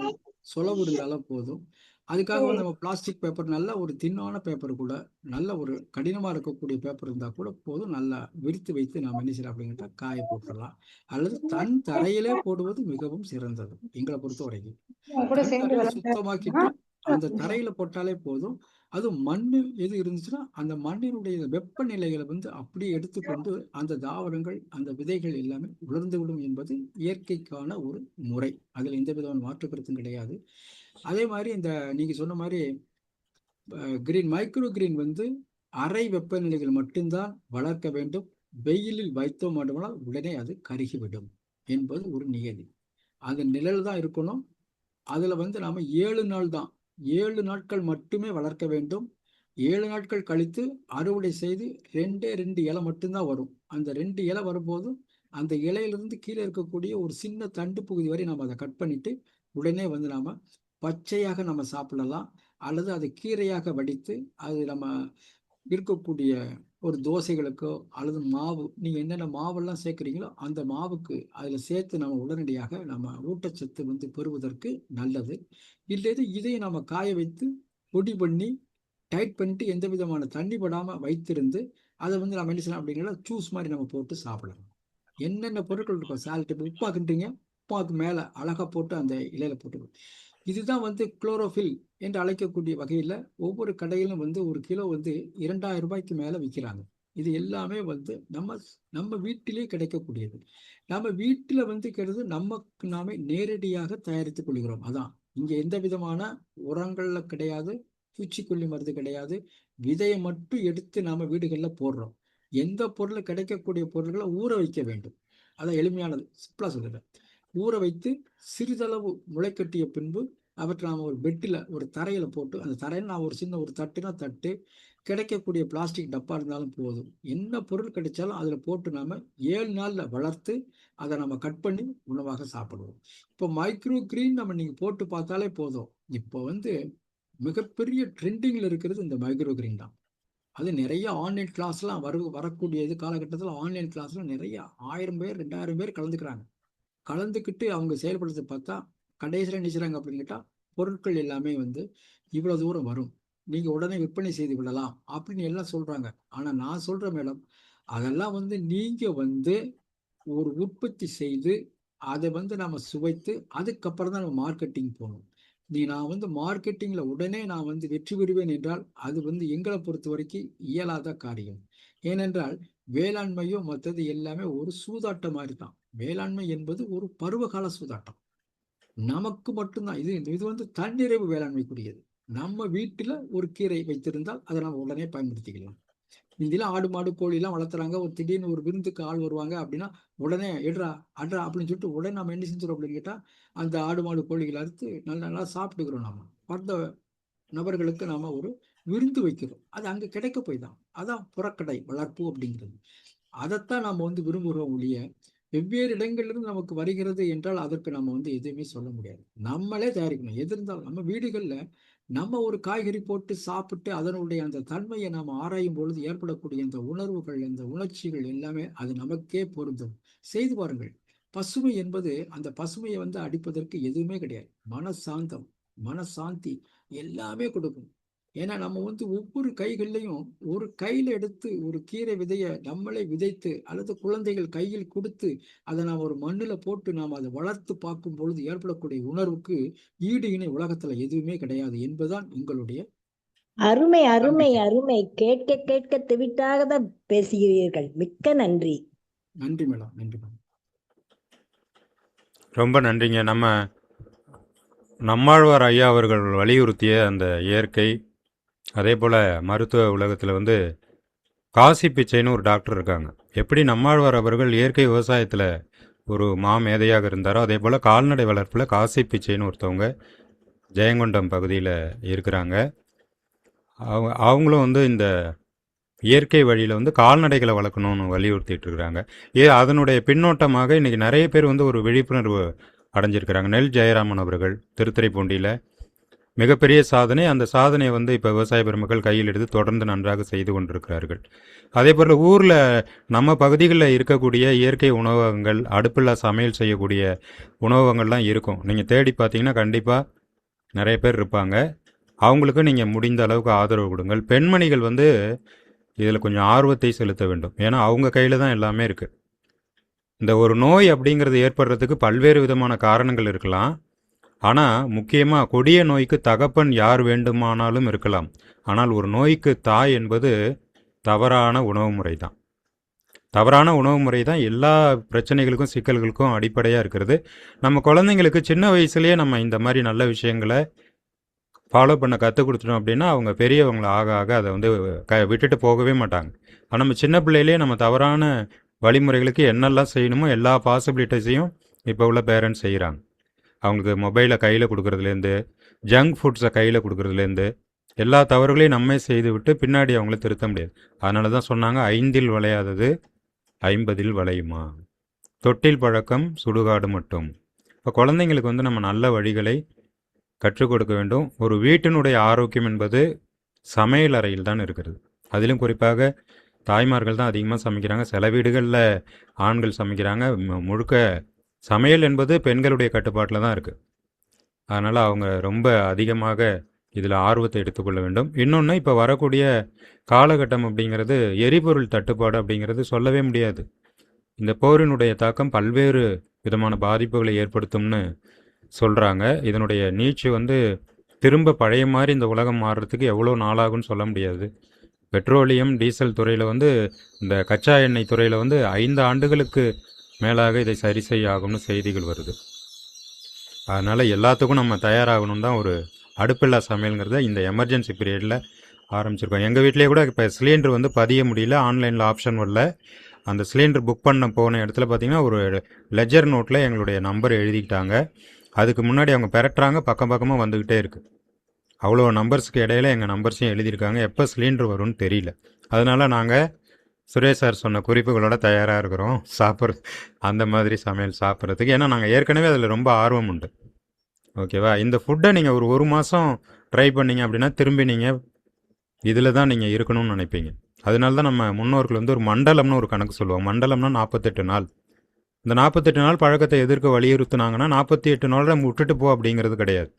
சொலவு இருந்தாலும் போதும். அதுக்காக வந்து நம்ம பிளாஸ்டிக் பேப்பர், நல்ல ஒரு தின்னான பேப்பர் கூட, நல்ல ஒரு கடினமாக இருக்கக்கூடிய பேப்பர் இருந்தால் கூட போதும், நல்லா விரித்து வைத்து நாம் என்ன செய்யலாம் அப்படிங்கிட்ட காய போட்டுடலாம். அல்லது தன் தரையிலே போடுவது மிகவும் சிறந்தது எங்களை பொறுத்த வரைக்கும். தரையை சுத்தமாக்கிட்டு அந்த தரையில போட்டாலே போதும். அது மண் எது இருந்துச்சுன்னா அந்த மண்ணினுடைய வெப்பநிலைகளை வந்து அப்படியே எடுத்துக்கொண்டு அந்த தாவரங்கள், அந்த விதைகள் எல்லாமே உலர்ந்து விடும் என்பது இயற்கைக்கான ஒரு முறை. அதில் எந்த விதமான மாற்று கருத்தும் கிடையாது. அதே மாதிரி இந்த நீங்க சொன்ன மாதிரி கிரீன், மைக்ரோ கிரீன் வந்து அறை வெப்பநிலைகள் மட்டும்தான் வளர்க்க வேண்டும். வெயிலில் வைத்தோம் மட்டுமானால் உடனே அது கருகிவிடும் என்பது ஒரு நியதி. அது நிழல் தான் இருக்கணும். அதுல வந்து நாம 7 நாள் தான், 7 நாட்கள் மட்டுமே வளர்க்க வேண்டும். 7 நாட்கள் கழித்து அறுவடை செய்து 2 இலை மட்டும்தான் வரும். அந்த 2 இலை வரும்போது அந்த இலையிலிருந்து கீழே இருக்கக்கூடிய ஒரு சின்ன தண்டு பகுதி வரை நம்ம அதை கட் பண்ணிட்டு உடனே வந்து நாம பச்சையாக நம்ம சாப்பிடலாம். அல்லது அதை கீரையாக வடித்து அது நம்ம இருக்கக்கூடிய ஒரு தோசைகளுக்கோ அல்லது மாவு, நீங்கள் என்னென்ன மாவெல்லாம் சேர்க்குறீங்களோ அந்த மாவுக்கு அதில் சேர்த்து நம்ம உடனடியாக நம்ம ஊட்டச்சத்து வந்து பெறுவதற்கு நல்லது. இல்லது இதை நம்ம காய வைத்து பொடி பண்ணி டைட் பண்ணிட்டு எந்த விதமான தண்ணி படாமல் வைத்திருந்து அதை வந்து நம்ம என்ன செய்யலாம் அப்படிங்கிற ஜூஸ் மாதிரி நம்ம போட்டு சாப்பிடலாம். என்னென்ன பொருட்கள் இருக்கும், சால்ட், உப்பாக்குன்றீங்க, உப்பாக்கு மேலே அழகாக போட்டு அந்த இலையில போட்டு, இதுதான் வந்து குளோரோஃபில் என்று அழைக்கக்கூடிய வகையில் ஒவ்வொரு கடையிலும் வந்து ஒரு கிலோ வந்து 2000 ரூபாய்க்கு மேலே விற்கிறாங்க. இது எல்லாமே வந்து நம்ம வீட்டிலே கிடைக்கக்கூடியது. நம்ம வீட்டில் வந்து கிடையாது, நமக்கு நாமே நேரடியாக தயாரித்துக் கொள்கிறோம். அதான் இங்கே எந்த விதமான உரங்கள்ல கிடையாது, பூச்சிக்கொல்லி மருந்து கிடையாது. விதையை மட்டும் எடுத்து நாம வீடுகளில் போடுறோம். எந்த பொருள் கிடைக்கக்கூடிய பொருட்களை ஊற வைக்க வேண்டும். அதான் எளிமையானது, சிம்பிளா சொல்லுறேன். ஊற வைத்து சிறிதளவு முளைக்கட்டிய பின்பு அவற்றை நாம் ஒரு பெட்டில், ஒரு தரையில் போட்டு, அந்த தரையில் நான் ஒரு சின்ன ஒரு தட்டுனா தட்டு, கிடைக்கக்கூடிய பிளாஸ்டிக் டப்பா இருந்தாலும் போதும், என்ன பொருள் கிடைச்சாலும் அதில் போட்டு நாம் 7 நாளில் வளர்த்து அதை நம்ம கட் பண்ணி உணவாக சாப்பிடுவோம். இப்போ மைக்ரோ கிரீன் நம்ம நீங்கள் போட்டு பார்த்தாலே போதும். இப்போ வந்து மிகப்பெரிய ட்ரெண்டிங்கில் இருக்கிறது இந்த மைக்ரோ கிரீன் தான். அது நிறைய ஆன்லைன் கிளாஸ்லாம் வரக்கூடிய இது காலகட்டத்தில் ஆன்லைன் கிளாஸ்லாம் நிறைய 1000 பேர் 2000 பேர் கலந்துக்கிறாங்க. கலந்துக்கிட்டு அவங்க செயல்படுத்த பார்த்தா கடைசியில் என்ன செய்றாங்க அப்படின்னு கேட்டால், பொருட்கள் எல்லாமே வந்து இவ்வளோ தூரம் வரும், நீங்கள் உடனே விற்பனை செய்து விடலாம் அப்படின்னு எல்லாம் சொல்கிறாங்க. ஆனால் நான் சொல்கிற மேடம், அதெல்லாம் வந்து நீங்கள் வந்து ஒரு உற்பத்தி செய்து அதை வந்து நம்ம சுவைத்து அதுக்கப்புறம் தான் நம்ம மார்க்கெட்டிங் போகணும். நான் வந்து மார்க்கெட்டிங்கில் உடனே நான் வந்து வெற்றி பெறுவேன் என்றால் அது வந்து எங்களை பொறுத்த வரைக்கும் இயலாத காரியம். ஏனென்றால் வேளாண்மையோ மற்றது எல்லாமே ஒரு சூதாட்டம் மாதிரி தான். வேளாண்மை என்பது ஒரு பருவகால சூதாட்டம். நமக்கு மட்டும்தான் இது இது வந்து தன்னிறைவு வேளாண்மைக்குரியது. நம்ம வீட்டில் ஒரு கீரை வைத்திருந்தால் அதை நம்ம உடனே பயன்படுத்திக்கலாம். இந்தியில ஆடு மாடு கோழிலாம் வளர்த்துறாங்க. ஒரு திடீர்னு ஒரு விருந்துக்கு ஆள் வருவாங்க அப்படின்னா உடனே எடுறா அட்ரா அப்படின்னு சொல்லிட்டு உடனே நம்ம என்ன செஞ்சிடும் அப்படின்னு கேட்டால் அந்த ஆடு மாடு கோழிகளை அறுத்து நல்லா நல்லா சாப்பிட்டுக்கிறோம். நம்ம வந்த நபர்களுக்கு நாம ஒரு விருந்து வைக்கிறோம். அது அங்கே கிடைக்க போய் தான். அதான் புறக்கடை வளர்ப்பு அப்படிங்கிறது. அதைத்தான் நம்ம வந்து விரும்புகிறோம் ஒழிய வெவ்வேறு இடங்களிலிருந்து நமக்கு வருகிறது என்றால் அதற்கு நம்ம வந்து எதுவுமே சொல்ல முடியாது. நம்மளே தயாரிக்கணும். எது இருந்தாலும் நம்ம வீடுகளில் நம்ம ஒரு காய்கறி போட்டு சாப்பிட்டு அதனுடைய அந்த தன்மையை நாம் ஆராயும் பொழுது ஏற்படக்கூடிய அந்த உணர்வுகள் அந்த உணர்ச்சிகள் எல்லாமே அது நமக்கே பொருந்தும். செய்து பாருங்கள். பசுமை என்பது அந்த பசுமையை வந்து அடிப்பதற்கு எதுவுமே கிடையாது. மனசாந்தம் மனசாந்தி எல்லாமே கொடுக்கும். ஏன்னா நம்ம வந்து ஒவ்வொரு கைகள்லையும் ஒரு கையில எடுத்து ஒரு கீரை விதையை நம்மளே விதைத்து அல்லது குழந்தைகள் கையில் கொடுத்து அதை நாம் ஒரு மண்ணில் போட்டு நாம் அதை வளர்த்து பார்க்கும் பொழுது ஏற்படக்கூடிய உணர்வுக்கு ஈடு இணை உலகத்துல எதுவுமே கிடையாது என்பதுதான் உங்களுடைய அருமை அருமை நம்பிக்கை. அருமை. கேட்க கேட்க தெவிட்டாக பேசுகிறீர்கள். மிக்க நன்றி. நன்றி மேடம். நன்றி மேடம். ரொம்ப நன்றிங்க. நம்மாழ்வார் ஐயா அவர்கள் வலியுறுத்திய அந்த இயற்கை, அதே போல் மருத்துவ உலகத்தில் வந்து காசி பிச்சைன்னு ஒரு டாக்டர் இருக்காங்க. எப்படி நம்மாழ்வார் அவர்கள் இயற்கை விவசாயத்தில் ஒரு மாமேதையாக இருந்தாரோ அதே போல் கால்நடை வளர்ப்பில் காசி பிச்சைன்னு ஒருத்தவங்க ஜெயங்கொண்டம் பகுதியில் இருக்கிறாங்க. அவங்களும் வந்து இந்த இயற்கை வழியில் வந்து கால்நடைகளை வளர்க்கணும்னு வலியுறுத்திட்டு இருக்கிறாங்க. அதனுடைய பின்னோட்டமாக இன்றைக்கி நிறைய பேர் வந்து ஒரு விழிப்புணர்வு அடைஞ்சிருக்கிறாங்க. நெல் ஜெயராமன் அவர்கள் திருத்துறைப்பூண்டியில் மிகப்பெரிய சாதனை. அந்த சாதனையை வந்து இப்போ விவசாய பெருமக்கள் கையில் எடுத்து தொடர்ந்து நன்றாக செய்து கொண்டிருக்கிறார்கள். அதே போல் ஊரில் நம்ம பகுதிகளில் இருக்கக்கூடிய இயற்கை உணவகங்கள், அடுப்பில் சமையல் செய்யக்கூடிய உணவகங்கள்லாம் இருக்கும். நீங்கள் தேடி பார்த்தீங்கன்னா கண்டிப்பாக நிறைய பேர் இருப்பாங்க. அவங்களுக்கு நீங்கள் முடிந்த அளவுக்கு ஆதரவு கொடுங்கள். பெண்மணிகள் வந்து இதில் கொஞ்சம் ஆர்வத்தை செலுத்த வேண்டும். ஏன்னா அவங்க கையில் தான் எல்லாமே இருக்குது. இந்த ஒரு நோய் அப்படிங்கிறது ஏற்படுறதுக்கு பல்வேறு விதமான காரணங்கள் இருக்கலாம். ஆனால் முக்கியமாக கொடிய நோய்க்கு தகப்பன் யார் வேண்டுமானாலும் இருக்கலாம். ஆனால் ஒரு நோய்க்கு தாய் என்பது தவறான உணவு முறை தான். தவறான உணவு முறை தான் எல்லா பிரச்சனைகளுக்கும் சிக்கல்களுக்கும் அடிப்படையாக இருக்கிறது. நம்ம குழந்தைங்களுக்கு சின்ன வயசுலேயே நம்ம இந்த மாதிரி நல்ல விஷயங்களை ஃபாலோ பண்ண கற்றுக் கொடுத்துட்டோம் அப்படின்னா அவங்க பெரியவங்களை ஆக ஆக அதை வந்து விட்டுட்டு போகவே மாட்டாங்க. ஆனால் நம்ம சின்ன பிள்ளையிலேயே நம்ம தவறான வழிமுறைகளுக்கு என்னெல்லாம் செய்யணுமோ எல்லா பாசிபிலிட்டிஸையும் இப்போ உள்ள பேரண்ட்ஸ் செய்கிறாங்க. அவங்களுக்கு மொபைலை கையில் கொடுக்குறதுலேருந்து, ஜங்க் ஃபுட்ஸை கையில் கொடுக்குறதுலேருந்து எல்லா தவறுகளையும் நம்மே செய்து விட்டு பின்னாடி அவங்கள திருத்த முடியாது. அதனால தான் சொன்னாங்க, 5இல் விளையாதது 50இல் விளையுமா, தொட்டில் பழக்கம் சுடுகாடு மட்டும். இப்போ குழந்தைங்களுக்கு வந்து நம்ம நல்ல வழிகளை கற்றுக் கொடுக்க வேண்டும். ஒரு வீட்டினுடைய ஆரோக்கியம் என்பது சமையல் அறையில் தான் இருக்கிறது. அதிலும் குறிப்பாக தாய்மார்கள் தான் அதிகமாக சமைக்கிறாங்க. சில வீடுகளில் ஆண்கள் சமைக்கிறாங்க. முழுக்க சமையல் என்பது பெண்களுடைய கட்டுப்பாட்டில் தான் இருக்குது. அதனால் அவங்க ரொம்ப அதிகமாக இதில் ஆர்வத்தை எடுத்துக்கொள்ள வேண்டும். இன்னொன்று, இப்போ வரக்கூடிய காலகட்டம் அப்படிங்கிறது எரிபொருள் தட்டுப்பாடு அப்படிங்கிறது சொல்லவே முடியாது. இந்த போரினுடைய தாக்கம் பல்வேறு விதமான பாதிப்புகளை ஏற்படுத்தும்னு சொல்கிறாங்க. இதனுடைய நீட்சி வந்து திரும்ப பழைய மாதிரி இந்த உலகம் மாறுறதுக்கு எவ்வளோ நாளாகும்னு சொல்ல முடியாது. பெட்ரோலியம் டீசல் துறையில் வந்து இந்த கச்சா எண்ணெய் துறையில் வந்து 5 ஆண்டுகளுக்கு மேலாக இதை சரி செய்ய ஆகும்னு செய்திகள் வருது. அதனால் எல்லாத்துக்கும் நம்ம தயாராகணும் தான் ஒரு அடுப்பில்லா சமையல்ங்கிறத இந்த எமர்ஜென்சி பீரியடில் ஆரம்பிச்சிருக்கோம். எங்கள் வீட்டிலே கூட இப்போ சிலிண்டர் வந்து பதிய முடியல, ஆன்லைனில் ஆப்ஷன் வரல. அந்த சிலிண்டர் புக் பண்ண போன இடத்துல பார்த்திங்கன்னா ஒரு லெஜர் நோட்டில் எங்களுடைய நம்பர் எழுதிக்கிட்டாங்க. அதுக்கு முன்னாடி அவங்க பெரட்டுறாங்க, பக்கம் பக்கமாக வந்துக்கிட்டே இருக்குது. அவ்வளோ நம்பர்ஸுக்கு இடையில எங்கள் நம்பர்ஸையும் எழுதியிருக்காங்க. எப்போ சிலிண்டர் வரும்னு தெரியல. அதனால் நாங்கள் சுரேஷ் சார் சொன்ன குறிப்புகளோட தயாராக இருக்கிறோம் சாப்பிட்றது, அந்த மாதிரி சமையல் சாப்பிட்றதுக்கு. ஏன்னா நாங்கள் ஏற்கனவே அதில் ரொம்ப ஆர்வம் உண்டு. ஓகேவா? இந்த ஃபுட்டை நீங்கள் ஒரு மாதம் ட்ரை பண்ணீங்க அப்படின்னா திரும்பி நீங்கள் இதில் தான் நீங்கள் இருக்கணும்னு நினைப்பீங்க. அதனால தான் நம்ம முன்னோர்கள் வந்து ஒரு மண்டலம்னு ஒரு கணக்கு சொல்லுவாங்க. மண்டலம்னா 48 நாள். இந்த 48 நாள் பழக்கத்தை எதிர்க்க வலியுறுத்துனாங்கன்னா 48 நாள் நம்ம விட்டுட்டு போ அப்படிங்கிறது கிடையாது.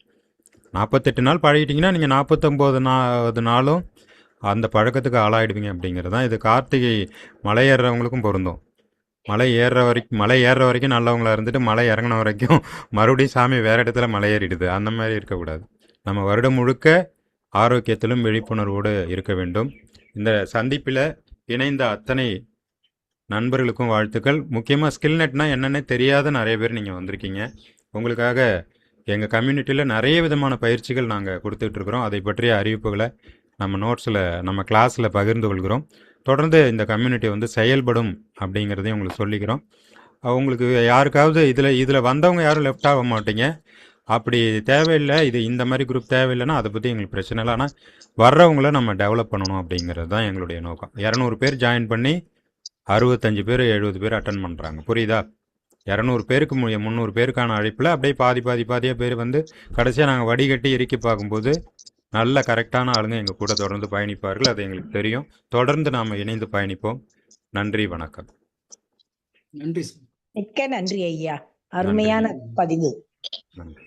48 நாள் பழகிட்டிங்கன்னா நீங்கள் 49வது நாளும் அந்த பழக்கத்துக்கு ஆளாயிடுவீங்க அப்படிங்கிறது தான். இது கார்த்திகை மலை ஏறுறவங்களுக்கும் பொருந்தும். மலை ஏறுற வரைக்கும் நல்லவங்களா இருந்துட்டு மலை இறங்கின வரைக்கும் மறுபடியும் சாமி வேறு இடத்துல மலை ஏறிடுது. அந்த மாதிரி இருக்கக்கூடாது. நம்ம வருடம் முழுக்க ஆரோக்கியத்திலும் விழிப்புணர்வோடு இருக்க வேண்டும். இந்த சந்திப்பில் இணைந்த அத்தனை நண்பர்களுக்கும் வாழ்த்துக்கள். முக்கியமாக ஸ்கில் நெட்னா என்னென்ன தெரியாத நிறைய பேர் நீங்கள் வந்திருக்கீங்க. உங்களுக்காக எங்கள் கம்யூனிட்டியில் நிறைய விதமான பயிற்சிகள் நாங்கள் கொடுத்துட்ருக்குறோம். அதை பற்றிய அறிவிப்புகளை நம்ம நோட்ஸில் நம்ம கிளாஸில் பகிர்ந்து கொள்கிறோம். தொடர்ந்து இந்த கம்யூனிட்டி வந்து செயல்படும் அப்படிங்கிறதையும் உங்களுக்கு சொல்லிக்கிறோம். உங்களுக்கு யாருக்காவது இதில் வந்தவங்க யாரும் லெஃப்ட் ஆக மாட்டீங்க. அப்படி தேவையில்லை, இது இந்த மாதிரி குரூப் தேவையில்லைன்னா அதை பற்றி எங்களுக்கு பிரச்சனை இல்லை. ஆனால் வர்றவங்கள நம்ம டெவலப் பண்ணணும் அப்படிங்கிறது தான் எங்களுடைய நோக்கம். 200 பேர் ஜாயின் பண்ணி 65 பேர் 70 பேர் அட்டன் பண்ணுறாங்க. புரியுதா? 200 பேருக்கு 300 பேருக்கான அழைப்பில் அப்படியே பாதியாக பேர் வந்து கடைசியாக நாங்கள் வடிகட்டி இறுக்கி பார்க்கும்போது நல்ல கரெக்டான ஆளுங்க எங்கள் கூட தொடர்ந்து பயணிப்பார்கள். அது எங்களுக்கு தெரியும். தொடர்ந்து நாம் இணைந்து பயணிப்போம். நன்றி, வணக்கம். நன்றி சார். மிக்க நன்றி ஐயா, அருமையான பதிவு. நன்றி.